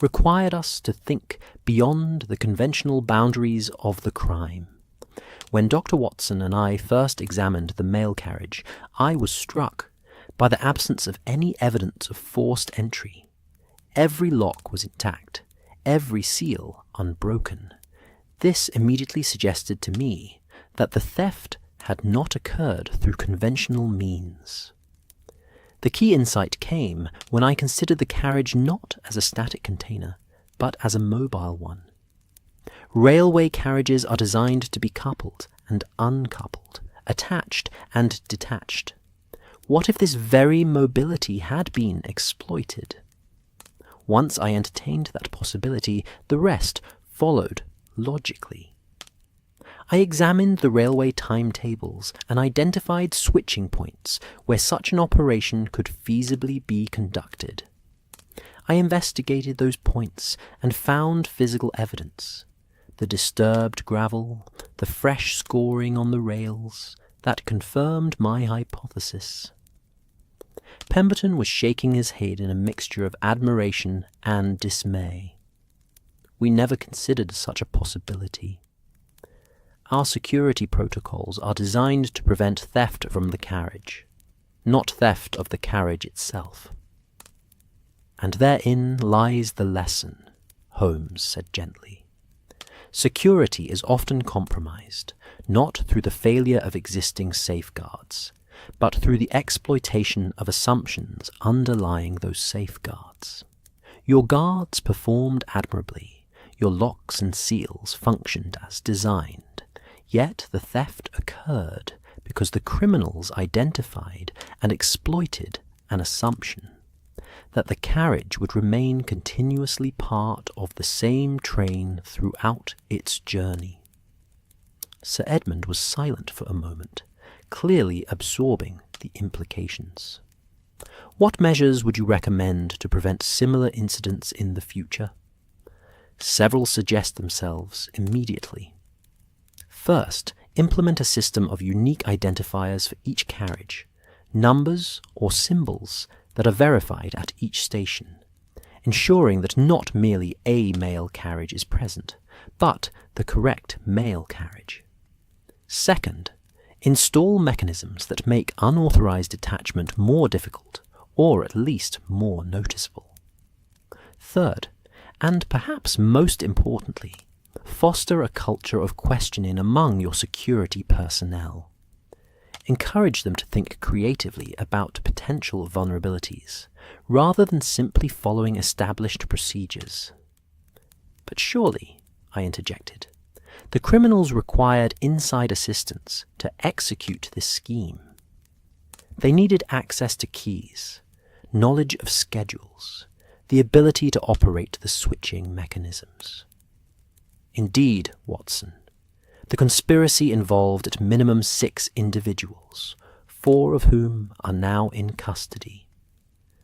required us to think beyond the conventional boundaries of the crime. When Dr. Watson and I first examined the mail carriage, I was struck by the absence of any evidence of forced entry. Every lock was intact, every seal unbroken. This immediately suggested to me that the theft had not occurred through conventional means. The key insight came when I considered the carriage not as a static container, but as a mobile one. Railway carriages are designed to be coupled and uncoupled, attached and detached. What if this very mobility had been exploited? Once I entertained that possibility, the rest followed logically. I examined the railway timetables and identified switching points where such an operation could feasibly be conducted. I investigated those points and found physical evidence: the disturbed gravel, the fresh scoring on the rails, that confirmed my hypothesis. Pemberton was shaking his head in a mixture of admiration and dismay. We never considered such a possibility. Our security protocols are designed to prevent theft from the carriage, not theft of the carriage itself. And therein lies the lesson, Holmes said gently. Security is often compromised, not through the failure of existing safeguards, but through the exploitation of assumptions underlying those safeguards. Your guards performed admirably, your locks and seals functioned as designed, yet the theft occurred because the criminals identified and exploited an assumption that the carriage would remain continuously part of the same train throughout its journey. Sir Edmund was silent for a moment, clearly absorbing the implications. What measures would you recommend to prevent similar incidents in the future? Several suggest themselves immediately. First, implement a system of unique identifiers for each carriage, numbers or symbols that are verified at each station, ensuring that not merely a mail carriage is present, but the correct mail carriage. Second, install mechanisms that make unauthorized detachment more difficult, or at least more noticeable. Third, and perhaps most importantly, foster a culture of questioning among your security personnel. Encourage them to think creatively about potential vulnerabilities, rather than simply following established procedures. But surely, I interjected, the criminals required inside assistance to execute this scheme. They needed access to keys, knowledge of schedules, the ability to operate the switching mechanisms. Indeed, Watson, the conspiracy involved at minimum 6 individuals, 4 of whom are now in custody.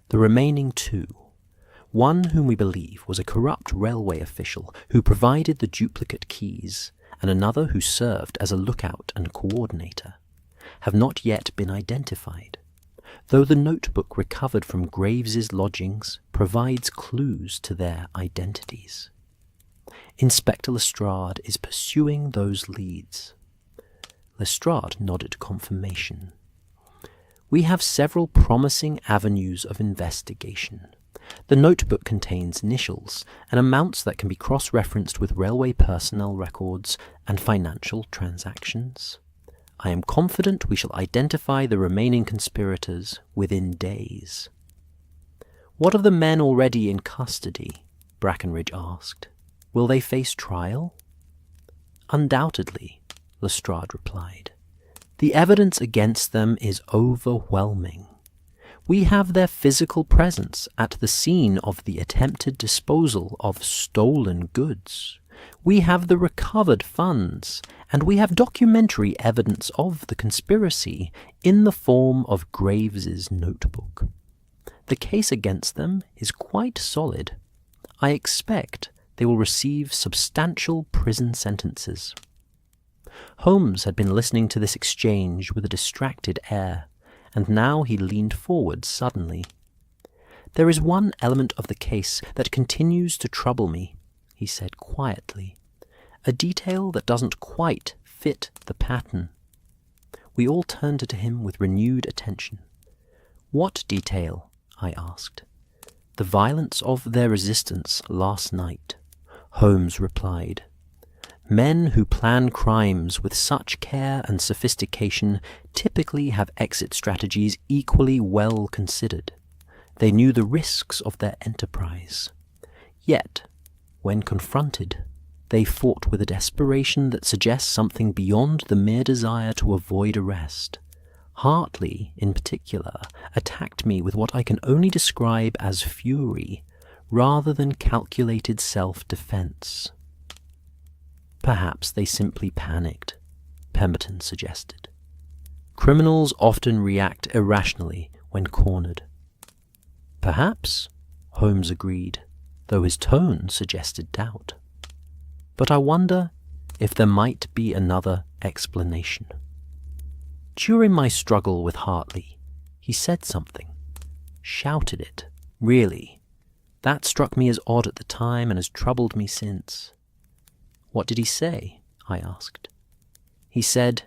The remaining 2, one whom we believe was a corrupt railway official who provided the duplicate keys, and another who served as a lookout and coordinator, have not yet been identified, though the notebook recovered from Graves's lodgings provides clues to their identities. Inspector Lestrade is pursuing those leads. Lestrade nodded confirmation. We have several promising avenues of investigation. The notebook contains initials and amounts that can be cross-referenced with railway personnel records and financial transactions. I am confident we shall identify the remaining conspirators within days. What of the men already in custody? Brackenridge asked. Will they face trial? Undoubtedly, Lestrade replied. The evidence against them is overwhelming. We have their physical presence at the scene of the attempted disposal of stolen goods. We have the recovered funds, and we have documentary evidence of the conspiracy in the form of Graves's notebook. The case against them is quite solid. I expect they will receive substantial prison sentences. Holmes had been listening to this exchange with a distracted air, and now he leaned forward suddenly. "There is one element of the case that continues to trouble me," he said quietly. "A detail that doesn't quite fit the pattern." We all turned to him with renewed attention. "What detail?" I asked. "The violence of their resistance last night," Holmes replied. "Men who plan crimes with such care and sophistication typically have exit strategies equally well considered. They knew the risks of their enterprise. Yet, when confronted, they fought with a desperation that suggests something beyond the mere desire to avoid arrest. Hartley, in particular, attacked me with what I can only describe as fury, rather than calculated self-defense." "Perhaps they simply panicked," Pemberton suggested. "Criminals often react irrationally when cornered." "Perhaps," Holmes agreed, though his tone suggested doubt. "But I wonder if there might be another explanation. During my struggle with Hartley, he said something. Shouted it, really. That struck me as odd at the time and has troubled me since." "What did he say?" I asked. "He said,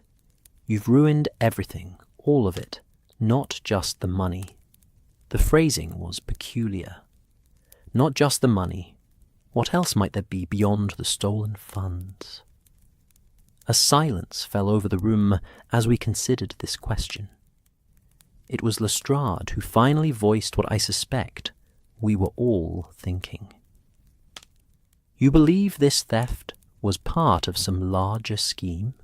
'You've ruined everything, all of it, not just the money.' The phrasing was peculiar. Not just the money. What else might there be beyond the stolen funds?" A silence fell over the room as we considered this question. It was Lestrade who finally voiced what I suspect we were all thinking. "You believe this theft was part of some larger scheme?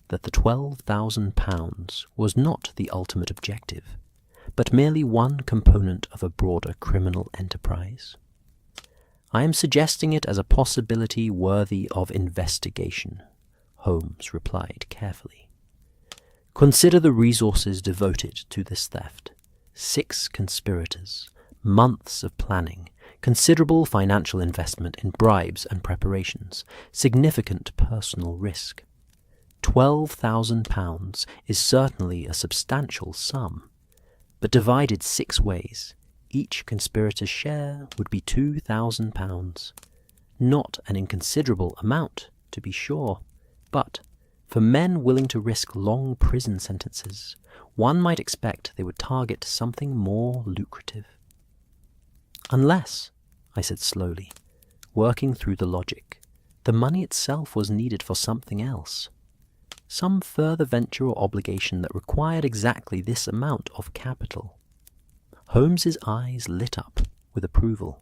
That the £12,000 was not the ultimate objective, but merely one component of a broader criminal enterprise? I am suggesting it as a possibility worthy of investigation," Holmes replied carefully. "Consider the resources devoted to this theft. 6 conspirators, months of planning, considerable financial investment in bribes and preparations, significant personal risk. £12,000 is certainly a substantial sum, but divided 6 ways, each conspirator's share would be £2,000. Not an inconsiderable amount, to be sure, but for men willing to risk long prison sentences, one might expect they would target something more lucrative." "Unless," I said slowly, working through the logic, "the money itself was needed for something else. Some further venture or obligation that required exactly this amount of capital." Holmes's eyes lit up with approval.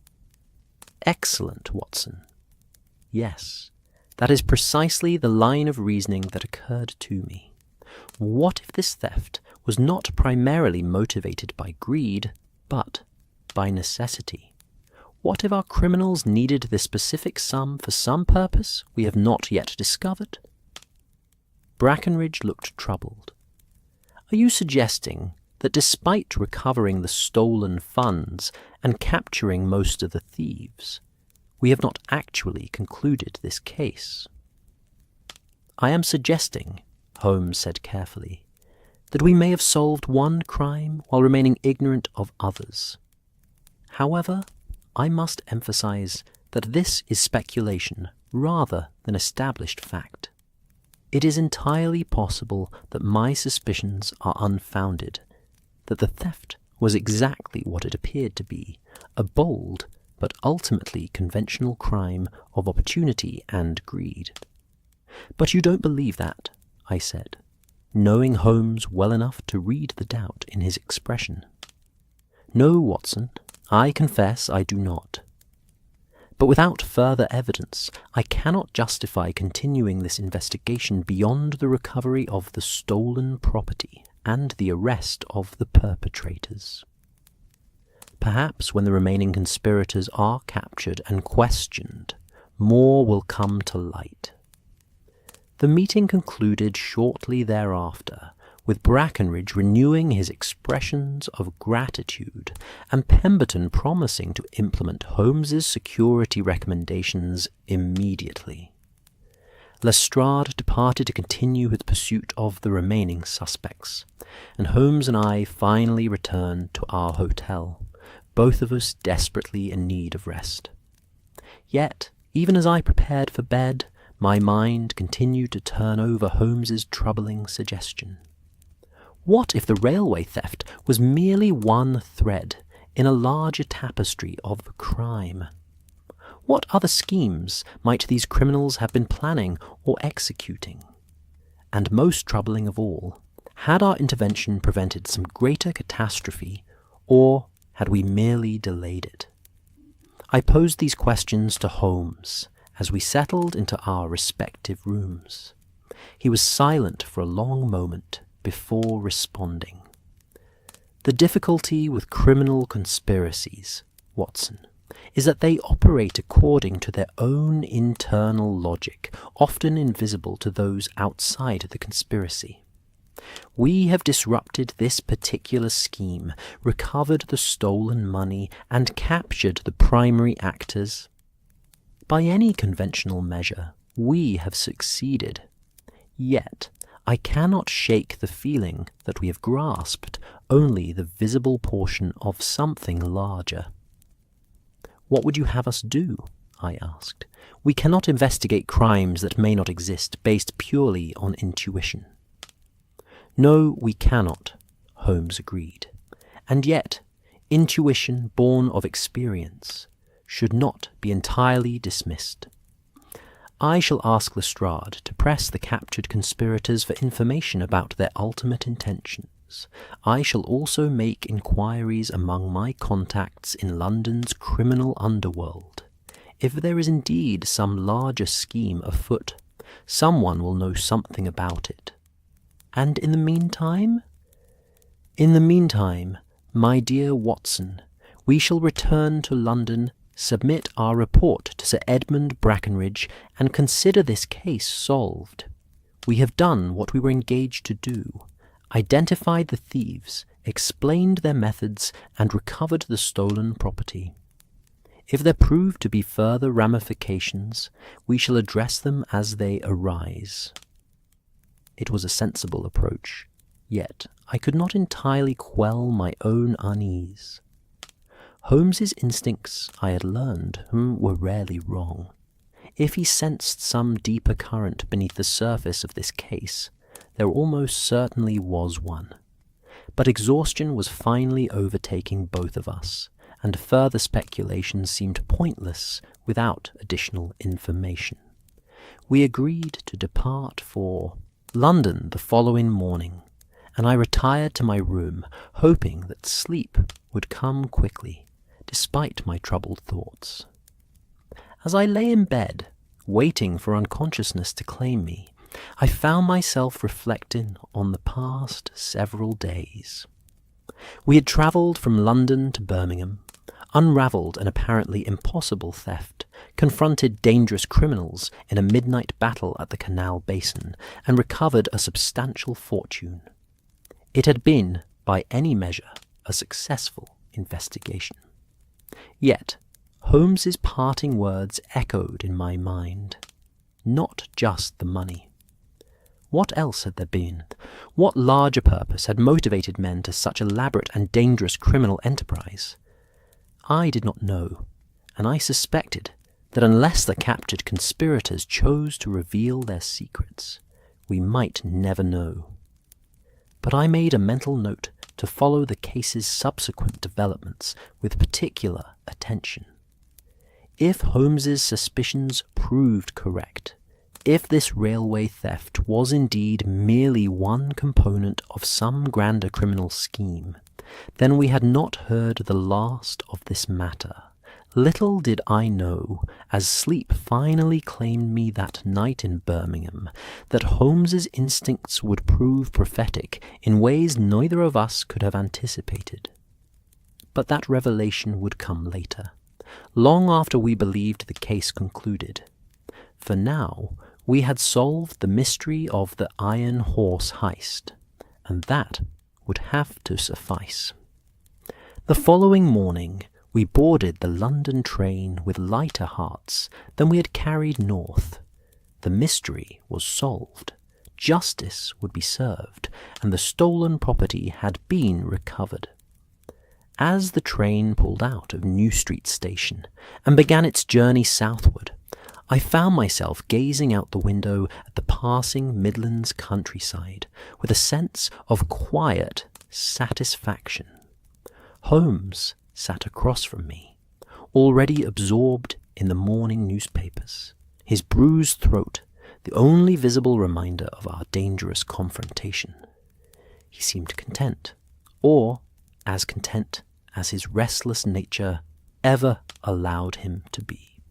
"Excellent, Watson. Yes, that is precisely the line of reasoning that occurred to me. What if this theft was not primarily motivated by greed, but by necessity? What if our criminals needed this specific sum for some purpose we have not yet discovered?" Brackenridge looked troubled. "Are you suggesting that despite recovering the stolen funds and capturing most of the thieves, we have not actually concluded this case?" "I am suggesting," Holmes said carefully, "that we may have solved one crime while remaining ignorant of others. However, I must emphasize that this is speculation rather than established fact. It is entirely possible that my suspicions are unfounded, that the theft was exactly what it appeared to be, a bold but ultimately conventional crime of opportunity and greed." "But you don't believe that," I said, knowing Holmes well enough to read the doubt in his expression. "No, Watson, I confess I do not. But without further evidence, I cannot justify continuing this investigation beyond the recovery of the stolen property and the arrest of the perpetrators. Perhaps when the remaining conspirators are captured and questioned, more will come to light." The meeting concluded shortly thereafter, with Brackenridge renewing his expressions of gratitude and Pemberton promising to implement Holmes's security recommendations immediately. Lestrade departed to continue his pursuit of the remaining suspects, and Holmes and I finally returned to our hotel, both of us desperately in need of rest. Yet, even as I prepared for bed, my mind continued to turn over Holmes's troubling suggestion. What if the railway theft was merely one thread in a larger tapestry of crime? What other schemes might these criminals have been planning or executing? And most troubling of all, had our intervention prevented some greater catastrophe, or had we merely delayed it? I posed these questions to Holmes as we settled into our respective rooms. He was silent for a long moment before responding. The difficulty with criminal conspiracies, Watson, is that they operate according to their own internal logic, often invisible to those outside the conspiracy. We have disrupted this particular scheme, recovered the stolen money, and captured the primary actors. By any conventional measure, we have succeeded. Yet, I cannot shake the feeling that we have grasped only the visible portion of something larger. "What would you have us do?" I asked. "We cannot investigate crimes that may not exist based purely on intuition." "No, we cannot," Holmes agreed. "And yet, intuition born of experience should not be entirely dismissed. I shall ask Lestrade to press the captured conspirators for information about their ultimate intentions. I shall also make inquiries among my contacts in London's criminal underworld. If there is indeed some larger scheme afoot, someone will know something about it. And in the meantime? In the meantime, my dear Watson, we shall return to London, submit our report to Sir Edmund Brackenridge, and consider this case solved. We have done what we were engaged to do, identified the thieves, explained their methods, and recovered the stolen property. If there prove to be further ramifications, we shall address them as they arise." It was a sensible approach, yet I could not entirely quell my own unease. Holmes's instincts, I had learned, were rarely wrong. If he sensed some deeper current beneath the surface of this case, there almost certainly was one. But exhaustion was finally overtaking both of us, and further speculation seemed pointless without additional information. We agreed to depart for London the following morning, and I retired to my room, hoping that sleep would come quickly, despite my troubled thoughts. As I lay in bed, waiting for unconsciousness to claim me, I found myself reflecting on the past several days. We had travelled from London to Birmingham, unravelled an apparently impossible theft, confronted dangerous criminals in a midnight battle at the canal basin, and recovered a substantial fortune. It had been, by any measure, a successful investigation. Yet, Holmes's parting words echoed in my mind. Not just the money. What else had there been? What larger purpose had motivated men to such elaborate and dangerous criminal enterprise? I did not know, and I suspected that unless the captured conspirators chose to reveal their secrets, we might never know. But I made a mental note to follow the case's subsequent developments with particular attention. If Holmes's suspicions proved correct, if this railway theft was indeed merely one component of some grander criminal scheme, then we had not heard the last of this matter. Little did I know, as sleep finally claimed me that night in Birmingham, that Holmes's instincts would prove prophetic in ways neither of us could have anticipated. But that revelation would come later, long after we believed the case concluded. For now, we had solved the mystery of the Iron Horse heist, and that would have to suffice. The following morning, we boarded the London train with lighter hearts than we had carried north. The mystery was solved, justice would be served, and the stolen property had been recovered. As the train pulled out of New Street Station and began its journey southward, I found myself gazing out the window at the passing Midlands countryside with a sense of quiet satisfaction. Holmes sat across from me, already absorbed in the morning newspapers, his bruised throat the only visible reminder of our dangerous confrontation. He seemed content, or as content as his restless nature ever allowed him to be.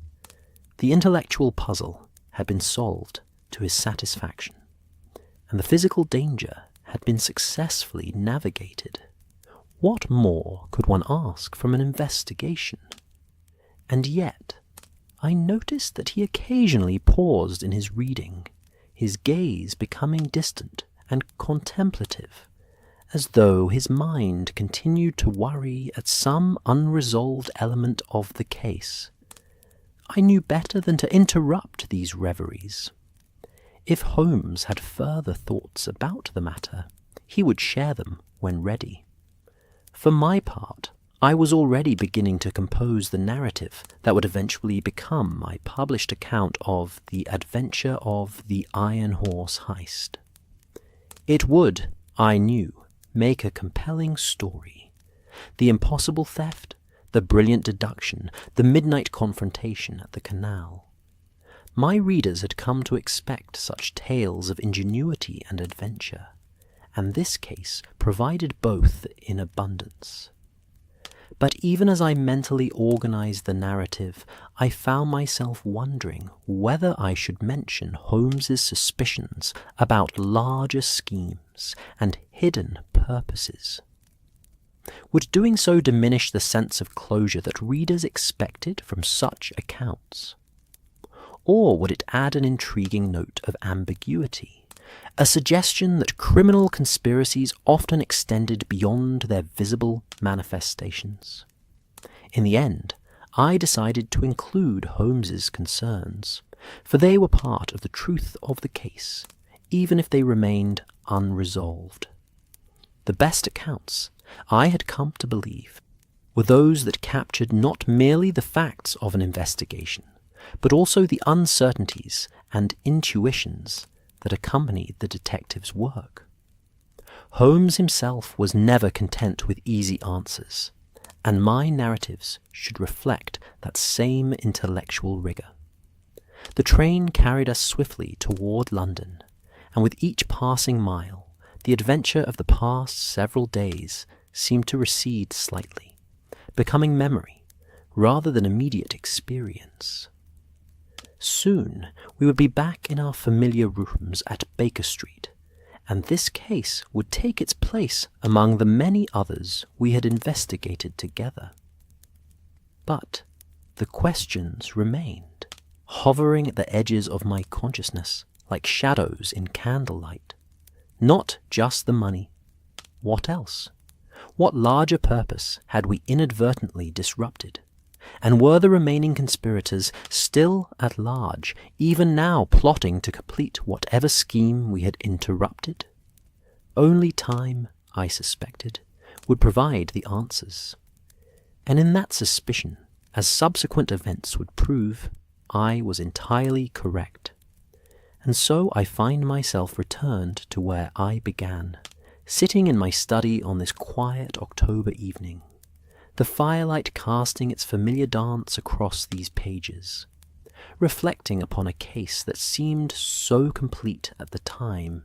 The intellectual puzzle had been solved to his satisfaction, and the physical danger had been successfully navigated. What more could one ask from an investigation? And yet, I noticed that he occasionally paused in his reading, his gaze becoming distant and contemplative, as though his mind continued to worry at some unresolved element of the case. I knew better than to interrupt these reveries. If Holmes had further thoughts about the matter, he would share them when ready. For my part, I was already beginning to compose the narrative that would eventually become my published account of the adventure of the Iron Horse Heist. It would, I knew, make a compelling story. The impossible theft, the brilliant deduction, the midnight confrontation at the canal. My readers had come to expect such tales of ingenuity and adventure, and this case provided both in abundance. But even as I mentally organized the narrative, I found myself wondering whether I should mention Holmes's suspicions about larger schemes and hidden purposes. Would doing so diminish the sense of closure that readers expected from such accounts? Or would it add an intriguing note of ambiguity, a suggestion that criminal conspiracies often extended beyond their visible manifestations? In the end, I decided to include Holmes's concerns, for they were part of the truth of the case, even if they remained unresolved. The best accounts, I had come to believe, were those that captured not merely the facts of an investigation, but also the uncertainties and intuitions that accompanied the detective's work. Holmes himself was never content with easy answers, and my narratives should reflect that same intellectual rigor. The train carried us swiftly toward London, and with each passing mile, the adventure of the past several days seemed to recede slightly, becoming memory rather than immediate experience. Soon we would be back in our familiar rooms at Baker Street, and this case would take its place among the many others we had investigated together. But the questions remained, hovering at the edges of my consciousness like shadows in candlelight. Not just the money. What else? What larger purpose had we inadvertently disrupted? And were the remaining conspirators still at large, even now plotting to complete whatever scheme we had interrupted? Only time, I suspected, would provide the answers. And in that suspicion, as subsequent events would prove, I was entirely correct. And so I find myself returned to where I began, sitting in my study on this quiet October evening, the firelight casting its familiar dance across these pages, reflecting upon a case that seemed so complete at the time,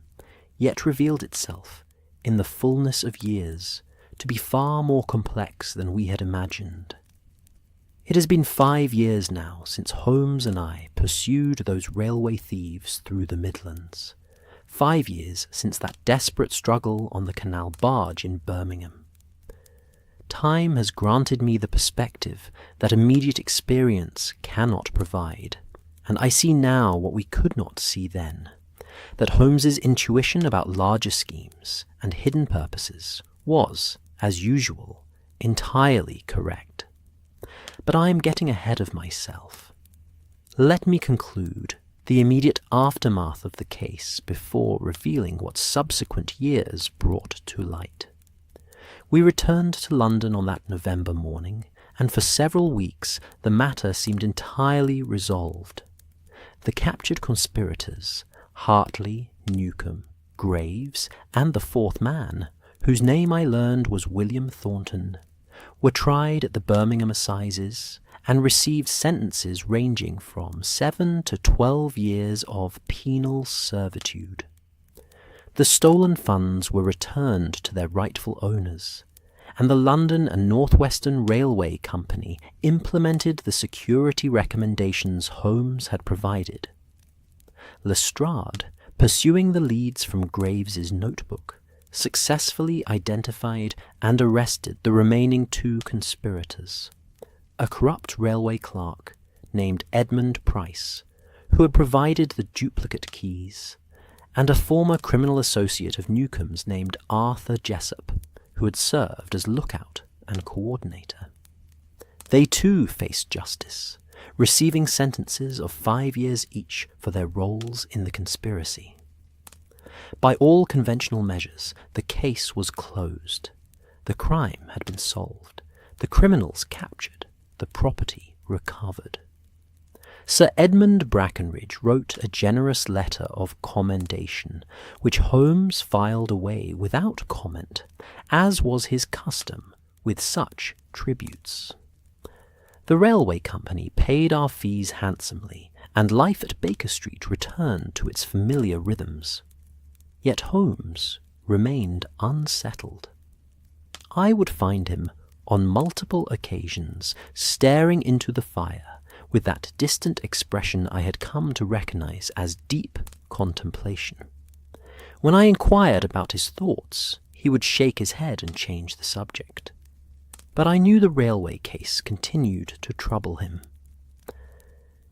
yet revealed itself, in the fullness of years, to be far more complex than we had imagined. It has been 5 years now since Holmes and I pursued those railway thieves through the Midlands. 5 years since that desperate struggle on the canal barge in Birmingham. Time has granted me the perspective that immediate experience cannot provide, and I see now what we could not see then, that Holmes's intuition about larger schemes and hidden purposes was, as usual, entirely correct. But I am getting ahead of myself. Let me conclude the immediate aftermath of the case before revealing what subsequent years brought to light. We returned to London on that November morning, and for several weeks the matter seemed entirely resolved. The captured conspirators, Hartley, Newcomb, Graves, and the fourth man, whose name I learned was William Thornton, were tried at the Birmingham Assizes and received sentences ranging from 7 to 12 years of penal servitude. The stolen funds were returned to their rightful owners, and the London and North Western Railway Company implemented the security recommendations Holmes had provided. Lestrade, pursuing the leads from Graves's notebook, successfully identified and arrested the remaining 2 conspirators, a corrupt railway clerk named Edmund Price, who had provided the duplicate keys, and a former criminal associate of Newcomb's named Arthur Jessup, who had served as lookout and coordinator. They too faced justice, receiving sentences of 5 years each for their roles in the conspiracy. By all conventional measures, the case was closed. The crime had been solved, the criminals captured, the property recovered. Sir Edmund Brackenridge wrote a generous letter of commendation, which Holmes filed away without comment, as was his custom with such tributes. The railway company paid our fees handsomely, and life at Baker Street returned to its familiar rhythms. Yet Holmes remained unsettled. I would find him, on multiple occasions, staring into the fire, with that distant expression I had come to recognize as deep contemplation. When I inquired about his thoughts, he would shake his head and change the subject. But I knew the railway case continued to trouble him.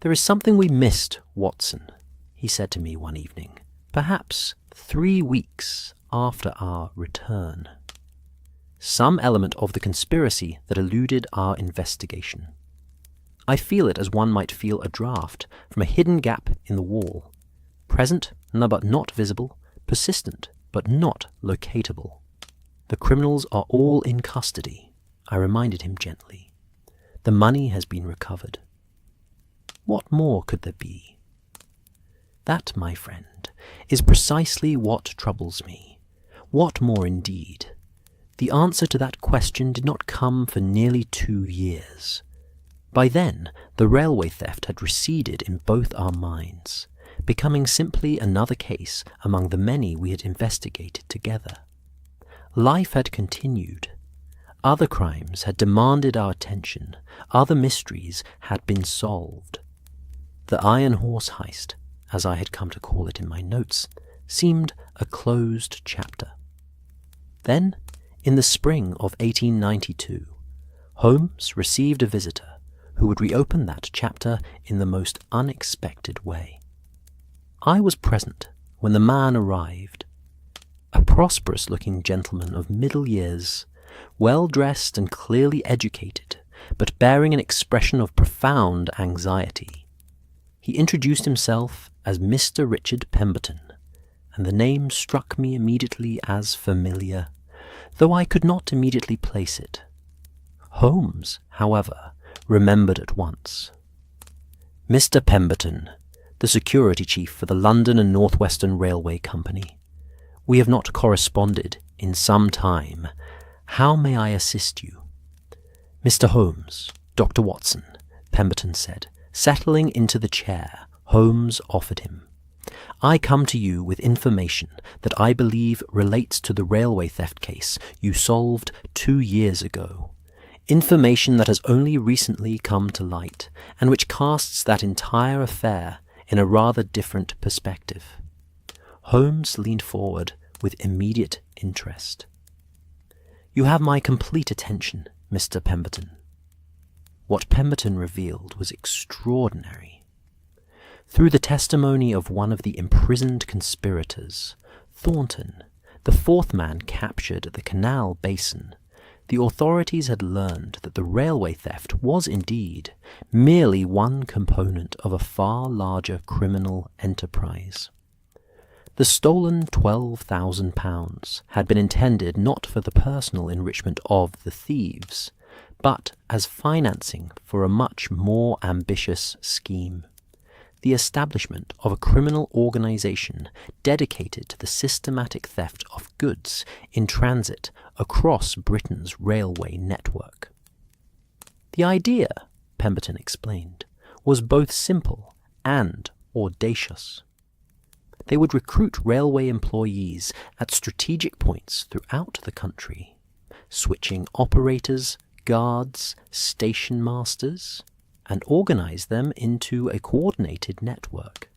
"There is something we missed, Watson," he said to me one evening, perhaps 3 weeks after our return. "Some element of the conspiracy that eluded our investigation. I feel it as one might feel a draught from a hidden gap in the wall, present but not visible, persistent but not locatable. The criminals are all in custody," I reminded him gently. "The money has been recovered. What more could there be?" That, my friend, is precisely what troubles me. What more indeed? The answer to that question did not come for nearly 2 years. By then, the railway theft had receded in both our minds, becoming simply another case among the many we had investigated together. Life had continued. Other crimes had demanded our attention. Other mysteries had been solved. The Iron Horse Heist, as I had come to call it in my notes, seemed a closed chapter. Then, in the spring of 1892, Holmes received a visitor who would reopen that chapter in the most unexpected way. I was present when the man arrived, a prosperous-looking gentleman of middle years, well-dressed and clearly educated, but bearing an expression of profound anxiety. He introduced himself as Mr. Richard Pemberton, and the name struck me immediately as familiar, though I could not immediately place it. Holmes, however, remembered at once. "Mr. Pemberton, the security chief for the London and North Western Railway Company. We have not corresponded in some time. How may I assist you?" "Mr. Holmes, Dr. Watson," Pemberton said, settling into the chair Holmes offered him. "I come to you with information that I believe relates to the railway theft case you solved 2 years ago. Information that has only recently come to light, and which casts that entire affair in a rather different perspective." Holmes leaned forward with immediate interest. "You have my complete attention, Mr. Pemberton." What Pemberton revealed was extraordinary. Through the testimony of one of the imprisoned conspirators, Thornton, the fourth man captured at the Canal Basin, the authorities had learned that the railway theft was indeed merely one component of a far larger criminal enterprise. The stolen £12,000 had been intended not for the personal enrichment of the thieves, but as financing for a much more ambitious scheme: the establishment of a criminal organization dedicated to the systematic theft of goods in transit across Britain's railway network. The idea, Pemberton explained, was both simple and audacious. They would recruit railway employees at strategic points throughout the country, switching operators, guards, station masters, and organize them into a coordinated network.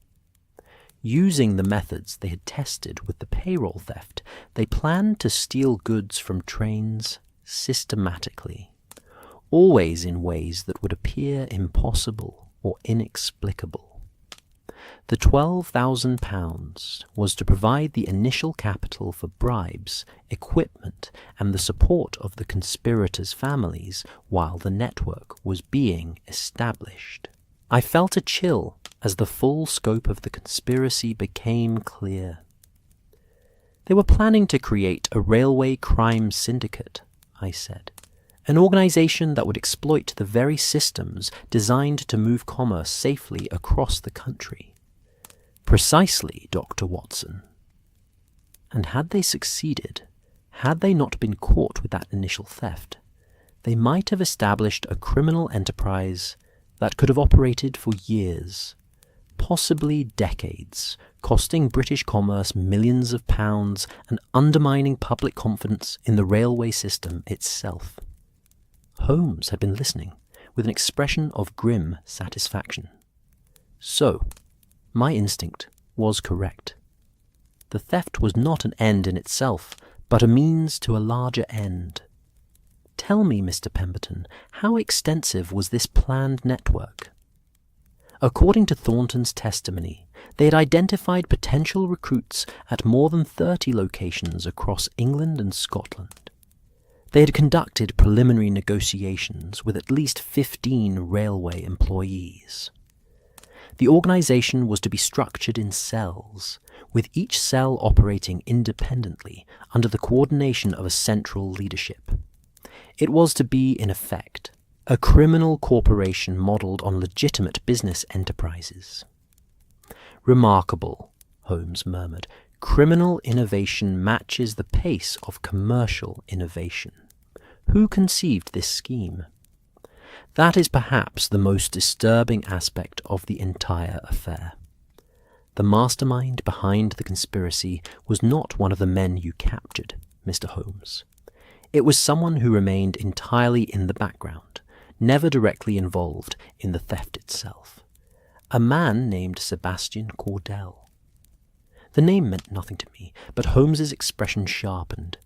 Using the methods they had tested with the payroll theft, they planned to steal goods from trains systematically, always in ways that would appear impossible or inexplicable. The £12,000 was to provide the initial capital for bribes, equipment, and the support of the conspirators' families while the network was being established. I felt a chill as the full scope of the conspiracy became clear. They were planning to create a railway crime syndicate, I said, an organization that would exploit the very systems designed to move commerce safely across the country. Precisely, Dr. Watson. And had they succeeded, had they not been caught with that initial theft, they might have established a criminal enterprise that could have operated for years, possibly decades, costing British commerce millions of pounds and undermining public confidence in the railway system itself. Holmes had been listening with an expression of grim satisfaction. So, my instinct was correct. The theft was not an end in itself, but a means to a larger end. Tell me, Mr. Pemberton, how extensive was this planned network? According to Thornton's testimony, they had identified potential recruits at more than 30 locations across England and Scotland. They had conducted preliminary negotiations with at least 15 railway employees. The organization was to be structured in cells, with each cell operating independently under the coordination of a central leadership. It was to be, in effect, a criminal corporation modelled on legitimate business enterprises. Remarkable, Holmes murmured. Criminal innovation matches the pace of commercial innovation. Who conceived this scheme? That is perhaps the most disturbing aspect of the entire affair. The mastermind behind the conspiracy was not one of the men you captured, Mr. Holmes. It was someone who remained entirely in the background, never directly involved in the theft itself. A man named Sebastian Cordell. The name meant nothing to me, but Holmes's expression sharpened.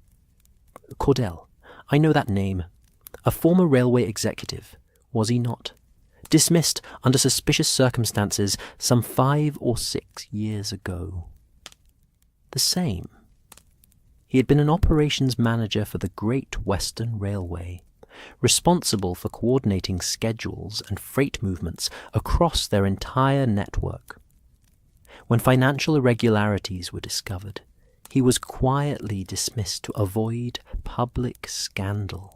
Cordell, I know that name. A former railway executive, was he not? Dismissed under suspicious circumstances some 5 or 6 years ago. The same. He had been an operations manager for the Great Western Railway, responsible for coordinating schedules and freight movements across their entire network. When financial irregularities were discovered, he was quietly dismissed to avoid public scandal.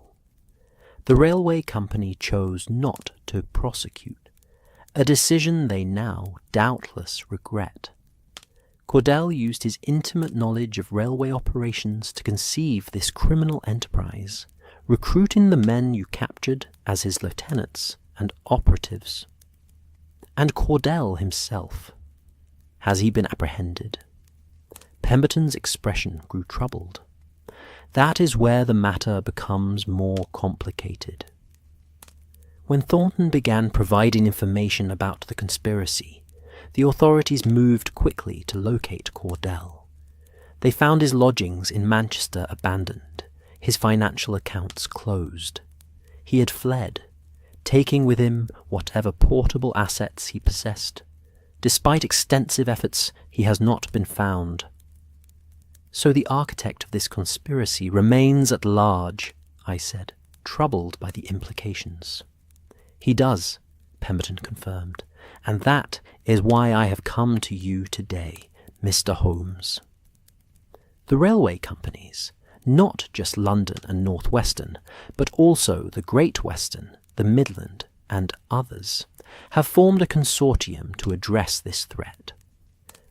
The railway company chose not to prosecute, a decision they now doubtless regret. Cordell used his intimate knowledge of railway operations to conceive this criminal enterprise, recruiting the men you captured as his lieutenants and operatives. And Cordell himself. Has he been apprehended? Pemberton's expression grew troubled. That is where the matter becomes more complicated. When Thornton began providing information about the conspiracy, the authorities moved quickly to locate Cordell. They found his lodgings in Manchester abandoned, his financial accounts closed. He had fled, taking with him whatever portable assets he possessed. Despite extensive efforts, he has not been found. So the architect of this conspiracy remains at large, I said, troubled by the implications. He does, Pemberton confirmed, and that is why I have come to you today, Mr. Holmes. The railway companies, not just London and North Western, but also the Great Western, the Midland, and others, have formed a consortium to address this threat.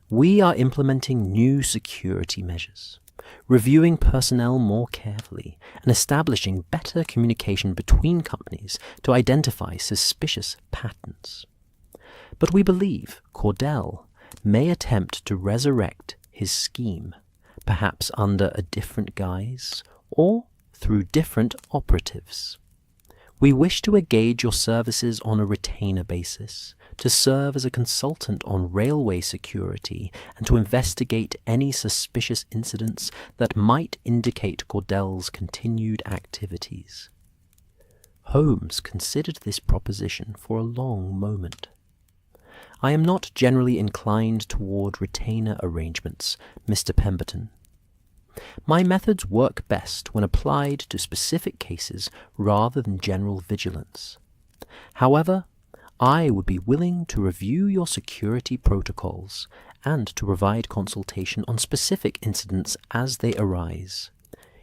We are implementing new security measures, reviewing personnel more carefully, and establishing better communication between companies to identify suspicious patterns. But we believe Cordell may attempt to resurrect his scheme, perhaps under a different guise or through different operatives. We wish to engage your services on a retainer basis, to serve as a consultant on railway security, and to investigate any suspicious incidents that might indicate Cordell's continued activities. Holmes considered this proposition for a long moment. I am not generally inclined toward retainer arrangements, Mr. Pemberton. My methods work best when applied to specific cases rather than general vigilance. However, I would be willing to review your security protocols and to provide consultation on specific incidents as they arise.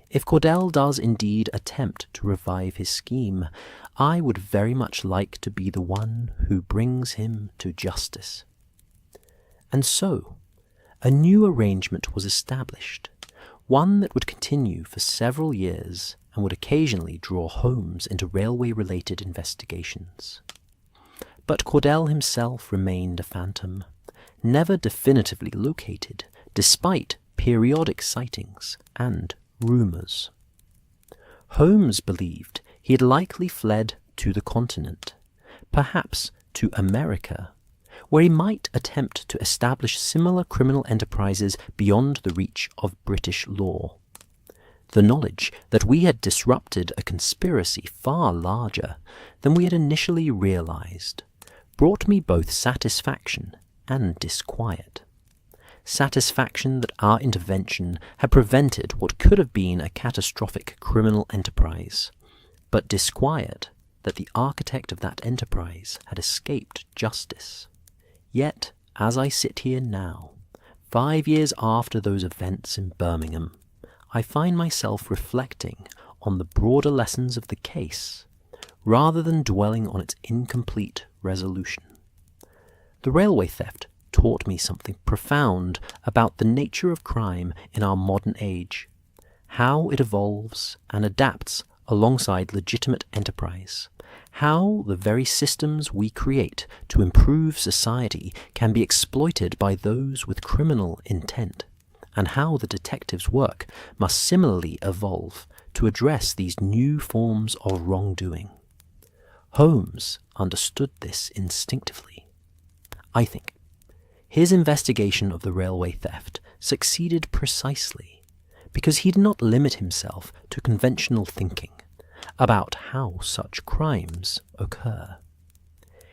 If Cordell does indeed attempt to revive his scheme, I would very much like to be the one who brings him to justice. And so, a new arrangement was established, one that would continue for several years and would occasionally draw Holmes into railway-related investigations. But Cordell himself remained a phantom, never definitively located, despite periodic sightings and rumours. Holmes believed he had likely fled to the continent, perhaps to America, where he might attempt to establish similar criminal enterprises beyond the reach of British law. The knowledge that we had disrupted a conspiracy far larger than we had initially realized brought me both satisfaction and disquiet. Satisfaction that our intervention had prevented what could have been a catastrophic criminal enterprise, but disquiet that the architect of that enterprise had escaped justice. Yet, as I sit here now, 5 years after those events in Birmingham, I find myself reflecting on the broader lessons of the case, rather than dwelling on its incomplete resolution. The railway theft taught me something profound about the nature of crime in our modern age, how it evolves and adapts alongside legitimate enterprise, how the very systems we create to improve society can be exploited by those with criminal intent, and how the detective's work must similarly evolve to address these new forms of wrongdoing. Holmes understood this instinctively. I think his investigation of the railway theft succeeded precisely because he did not limit himself to conventional thinking about how such crimes occur.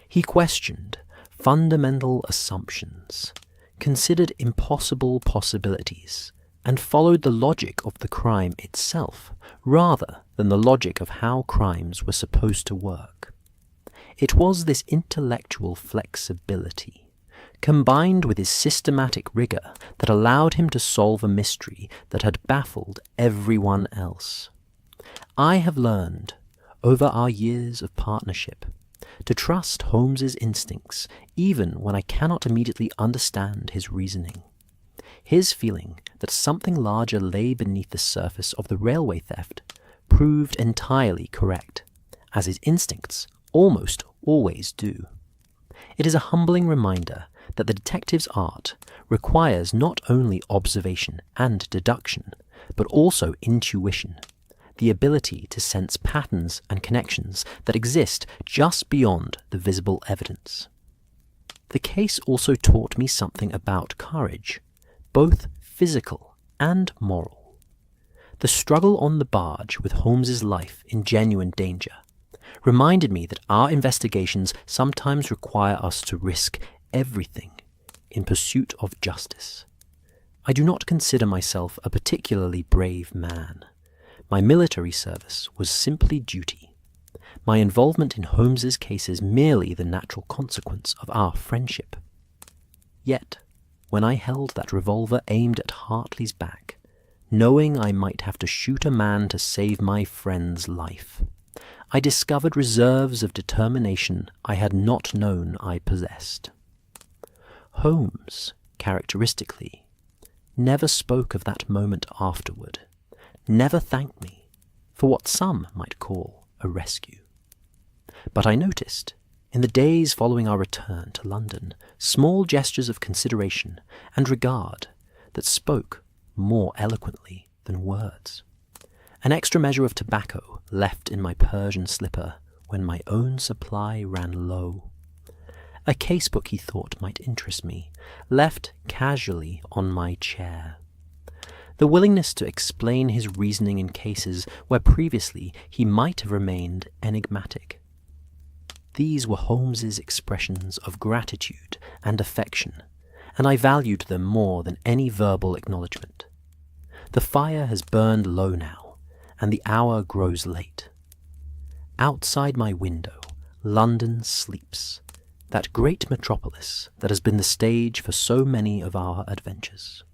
He questioned fundamental assumptions, considered impossible possibilities, and followed the logic of the crime itself rather than the logic of how crimes were supposed to work. It was this intellectual flexibility, combined with his systematic rigor, that allowed him to solve a mystery that had baffled everyone else. I have learned, over our years of partnership, to trust Holmes's instincts even when I cannot immediately understand his reasoning. His feeling that something larger lay beneath the surface of the railway theft proved entirely correct, as his instincts almost always do. It is a humbling reminder that the detective's art requires not only observation and deduction, but also intuition, the ability to sense patterns and connections that exist just beyond the visible evidence. The case also taught me something about courage, both physical and moral. The struggle on the barge with Holmes's life in genuine danger reminded me that our investigations sometimes require us to risk everything in pursuit of justice. I do not consider myself a particularly brave man. My military service was simply duty. My involvement in Holmes's case is merely the natural consequence of our friendship. Yet, when I held that revolver aimed at Hartley's back, knowing I might have to shoot a man to save my friend's life. I discovered reserves of determination I had not known I possessed. Holmes, characteristically, never spoke of that moment afterward, never thanked me for what some might call a rescue. But I noticed, in the days following our return to London, small gestures of consideration and regard that spoke more eloquently than words. An extra measure of tobacco left in my Persian slipper when my own supply ran low. A casebook he thought might interest me, left casually on my chair. The willingness to explain his reasoning in cases where previously he might have remained enigmatic. These were Holmes's expressions of gratitude and affection, and I valued them more than any verbal acknowledgement. The fire has burned low now, and the hour grows late. Outside my window, London sleeps, that great metropolis that has been the stage for so many of our adventures.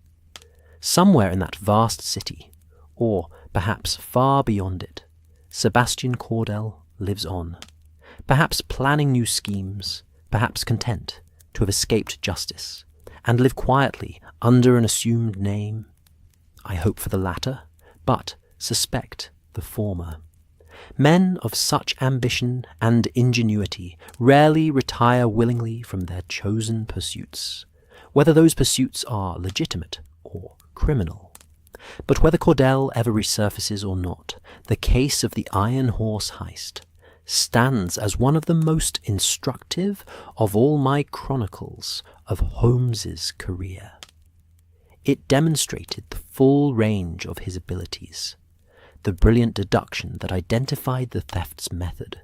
Somewhere in that vast city, or perhaps far beyond it, Sebastian Cordell lives on, perhaps planning new schemes, perhaps content to have escaped justice, and live quietly under an assumed name. I hope for the latter, but suspect the former. Men of such ambition and ingenuity rarely retire willingly from their chosen pursuits, whether those pursuits are legitimate or criminal. But whether Cordell ever resurfaces or not, the case of the Iron Horse heist stands as one of the most instructive of all my chronicles of Holmes's career. It demonstrated the full range of his abilities, the brilliant deduction that identified the theft's method,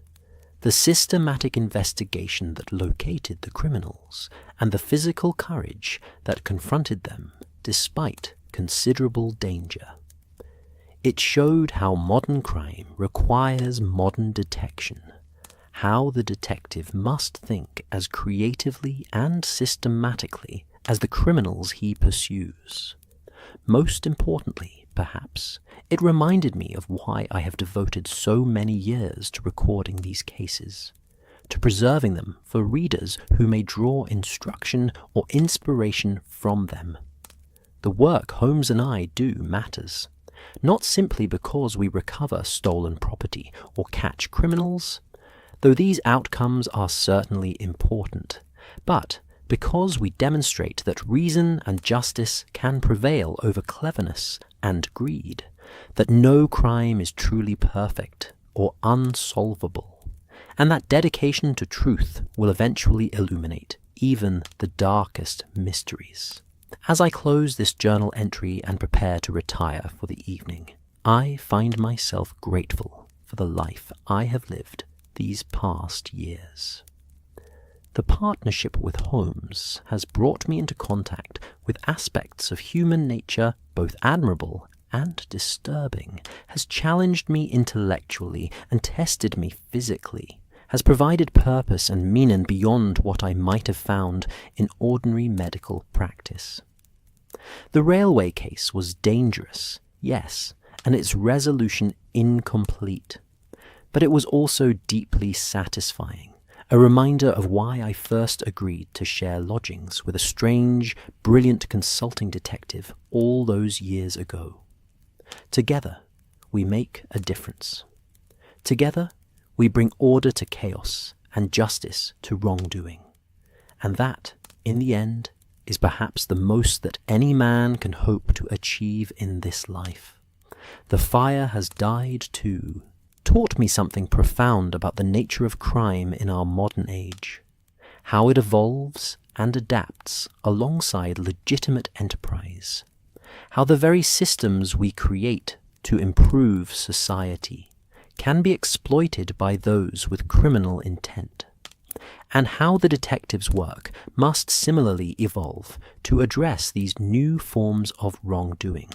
the systematic investigation that located the criminals, and the physical courage that confronted them despite considerable danger. It showed how modern crime requires modern detection, how the detective must think as creatively and systematically as the criminals he pursues. Most importantly, perhaps, it reminded me of why I have devoted so many years to recording these cases, to preserving them for readers who may draw instruction or inspiration from them. The work Holmes and I do matters, not simply because we recover stolen property or catch criminals, though these outcomes are certainly important, but because we demonstrate that reason and justice can prevail over cleverness and greed, that no crime is truly perfect or unsolvable, and that dedication to truth will eventually illuminate even the darkest mysteries. As I close this journal entry and prepare to retire for the evening, I find myself grateful for the life I have lived these past years. The partnership with Holmes has brought me into contact with aspects of human nature both admirable and disturbing, has challenged me intellectually and tested me physically, has provided purpose and meaning beyond what I might have found in ordinary medical practice. The railway case was dangerous, yes, and its resolution incomplete, but it was also deeply satisfying, a reminder of why I first agreed to share lodgings with a strange, brilliant consulting detective all those years ago. Together, we make a difference. Together, we bring order to chaos and justice to wrongdoing. And that, in the end, is perhaps the most that any man can hope to achieve in this life. The fire has died too, taught me something profound about the nature of crime in our modern age, how it evolves and adapts alongside legitimate enterprise, how the very systems we create to improve society can be exploited by those with criminal intent, and how the detective's work must similarly evolve to address these new forms of wrongdoing.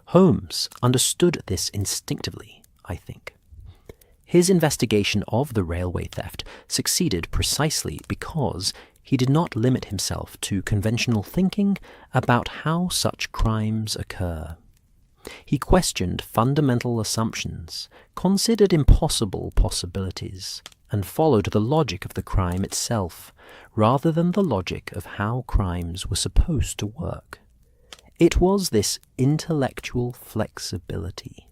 Holmes understood this instinctively, I think. His investigation of the railway theft succeeded precisely because he did not limit himself to conventional thinking about how such crimes occur. He questioned fundamental assumptions, considered impossible possibilities, and followed the logic of the crime itself, rather than the logic of how crimes were supposed to work. It was this intellectual flexibility,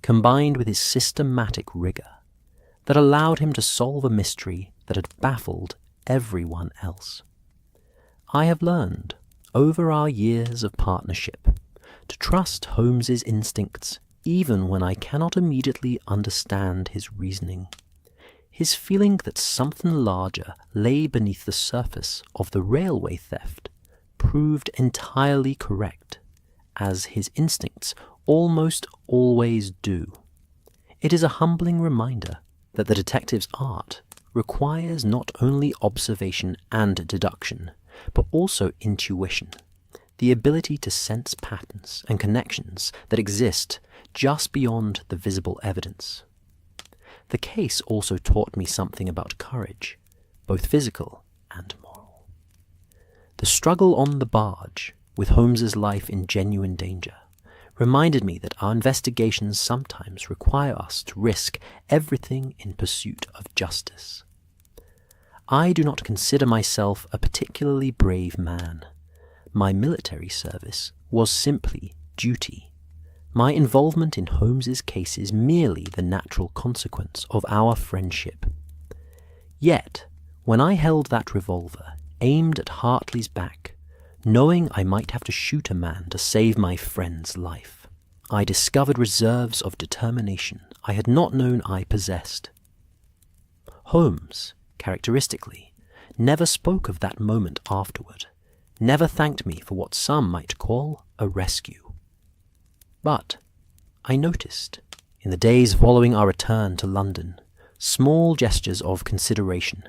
combined with his systematic rigor, that allowed him to solve a mystery that had baffled everyone else. I have learned, over our years of partnership, to trust Holmes's instincts even when I cannot immediately understand his reasoning. His feeling that something larger lay beneath the surface of the railway theft proved entirely correct, as his instincts almost always do. It is a humbling reminder that the detective's art requires not only observation and deduction, but also intuition, the ability to sense patterns and connections that exist just beyond the visible evidence. The case also taught me something about courage, both physical and moral. The struggle on the barge, with Holmes's life in genuine danger, reminded me that our investigations sometimes require us to risk everything in pursuit of justice. I do not consider myself a particularly brave man. My military service was simply duty. My involvement in Holmes's case is merely the natural consequence of our friendship. Yet, when I held that revolver aimed at Hartley's back, knowing I might have to shoot a man to save my friend's life, I discovered reserves of determination I had not known I possessed. Holmes, characteristically, never spoke of that moment afterward, never thanked me for what some might call a rescue. But I noticed, in the days following our return to London, small gestures of consideration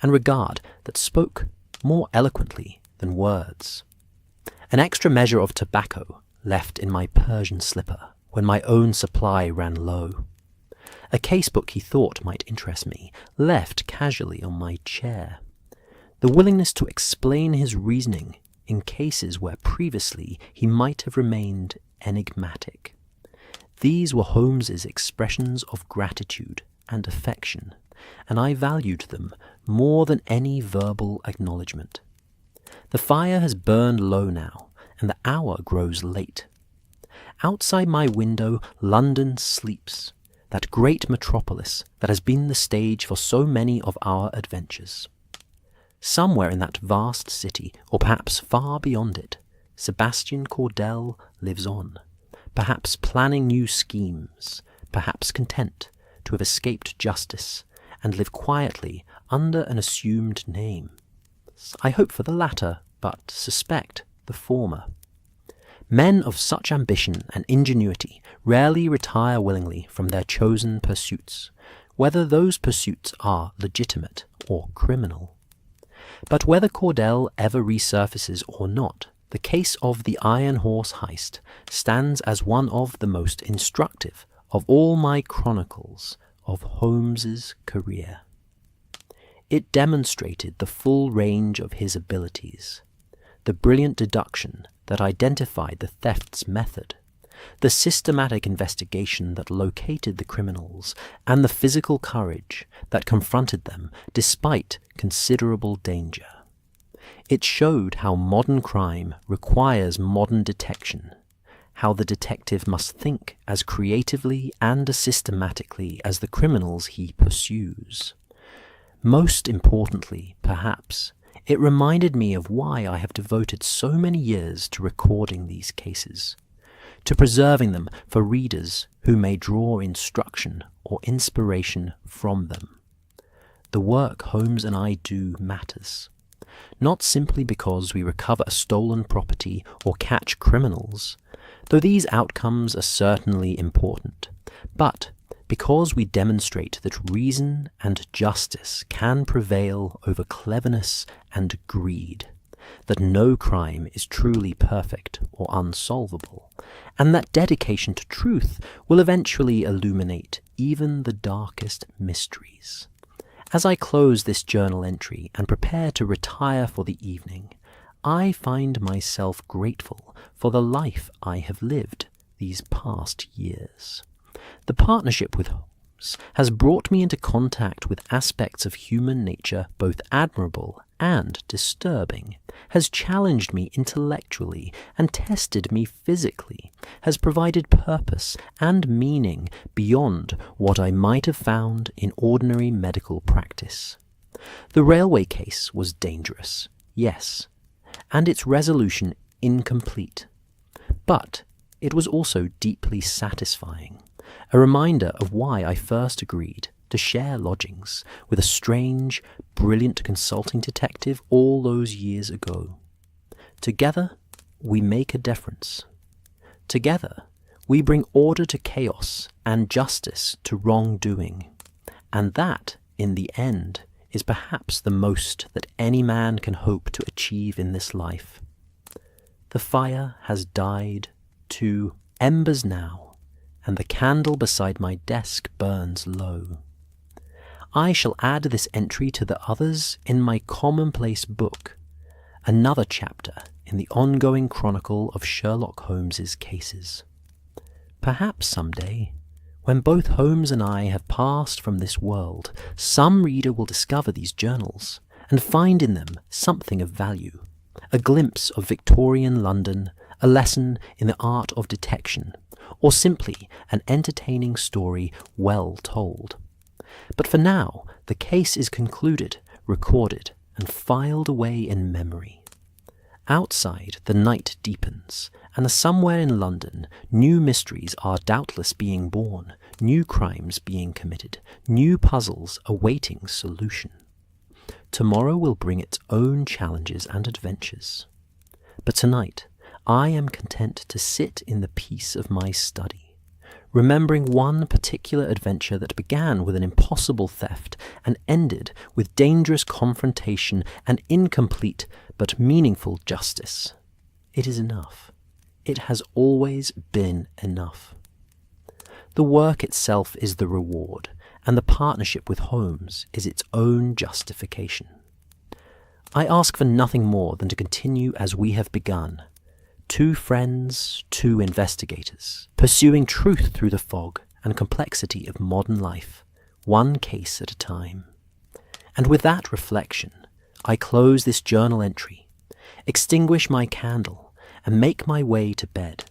and regard that spoke more eloquently than words. An extra measure of tobacco left in my Persian slipper when my own supply ran low. A casebook he thought might interest me left casually on my chair. The willingness to explain his reasoning in cases where previously he might have remained enigmatic. These were Holmes's expressions of gratitude and affection, and I valued them more than any verbal acknowledgement. The fire has burned low now, and the hour grows late. Outside my window, London sleeps, that great metropolis that has been the stage for so many of our adventures. Somewhere in that vast city, or perhaps far beyond it, Sebastian Cordell lives on, perhaps planning new schemes, perhaps content to have escaped justice and live quietly under an assumed name. I hope for the latter, but suspect the former. Men of such ambition and ingenuity rarely retire willingly from their chosen pursuits, whether those pursuits are legitimate or criminal. But whether Cordell ever resurfaces or not, the case of the Iron Horse heist stands as one of the most instructive of all my chronicles of Holmes's career. It demonstrated the full range of his abilities, the brilliant deduction that identified the theft's method, the systematic investigation that located the criminals, and the physical courage that confronted them despite considerable danger. It showed how modern crime requires modern detection, how the detective must think as creatively and as systematically as the criminals he pursues. Most importantly, perhaps, it reminded me of why I have devoted so many years to recording these cases, to preserving them for readers who may draw instruction or inspiration from them. The work Holmes and I do matters, not simply because we recover a stolen property or catch criminals, though these outcomes are certainly important, but because we demonstrate that reason and justice can prevail over cleverness and greed, that no crime is truly perfect or unsolvable, and that dedication to truth will eventually illuminate even the darkest mysteries. As I close this journal entry and prepare to retire for the evening, I find myself grateful for the life I have lived these past years. The partnership with Holmes has brought me into contact with aspects of human nature both admirable and disturbing, has challenged me intellectually and tested me physically, has provided purpose and meaning beyond what I might have found in ordinary medical practice. The railway case was dangerous, yes, and its resolution incomplete, but it was also deeply satisfying, a reminder of why I first agreed to share lodgings with a strange, brilliant consulting detective all those years ago. Together, we make a difference. Together, we bring order to chaos and justice to wrongdoing. And that, in the end, is perhaps the most that any man can hope to achieve in this life. The fire has died to embers now, and the candle beside my desk burns low. I shall add this entry to the others in my commonplace book, another chapter in the ongoing chronicle of Sherlock Holmes's cases. Perhaps someday, when both Holmes and I have passed from this world, some reader will discover these journals and find in them something of value, a glimpse of Victorian London, a lesson in the art of detection, or simply an entertaining story well told. But for now, the case is concluded, recorded, and filed away in memory. Outside, the night deepens, and somewhere in London, new mysteries are doubtless being born, new crimes being committed, new puzzles awaiting solution. Tomorrow will bring its own challenges and adventures. But tonight, I am content to sit in the peace of my study, remembering one particular adventure that began with an impossible theft and ended with dangerous confrontation and incomplete but meaningful justice. It is enough. It has always been enough. The work itself is the reward, and the partnership with Holmes is its own justification. I ask for nothing more than to continue as we have begun. Two friends, two investigators, pursuing truth through the fog and complexity of modern life, one case at a time. And with that reflection, I close this journal entry, extinguish my candle, and make my way to bed,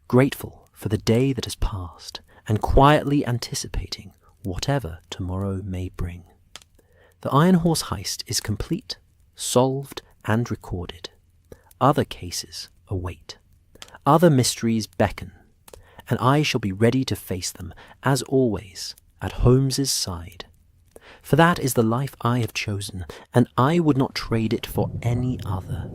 grateful for the day that has passed, and quietly anticipating whatever tomorrow may bring. The Iron Horse heist is complete, solved, and recorded. Other cases await. Other mysteries beckon, and I shall be ready to face them, as always, at Holmes's side. For that is the life I have chosen, and I would not trade it for any other.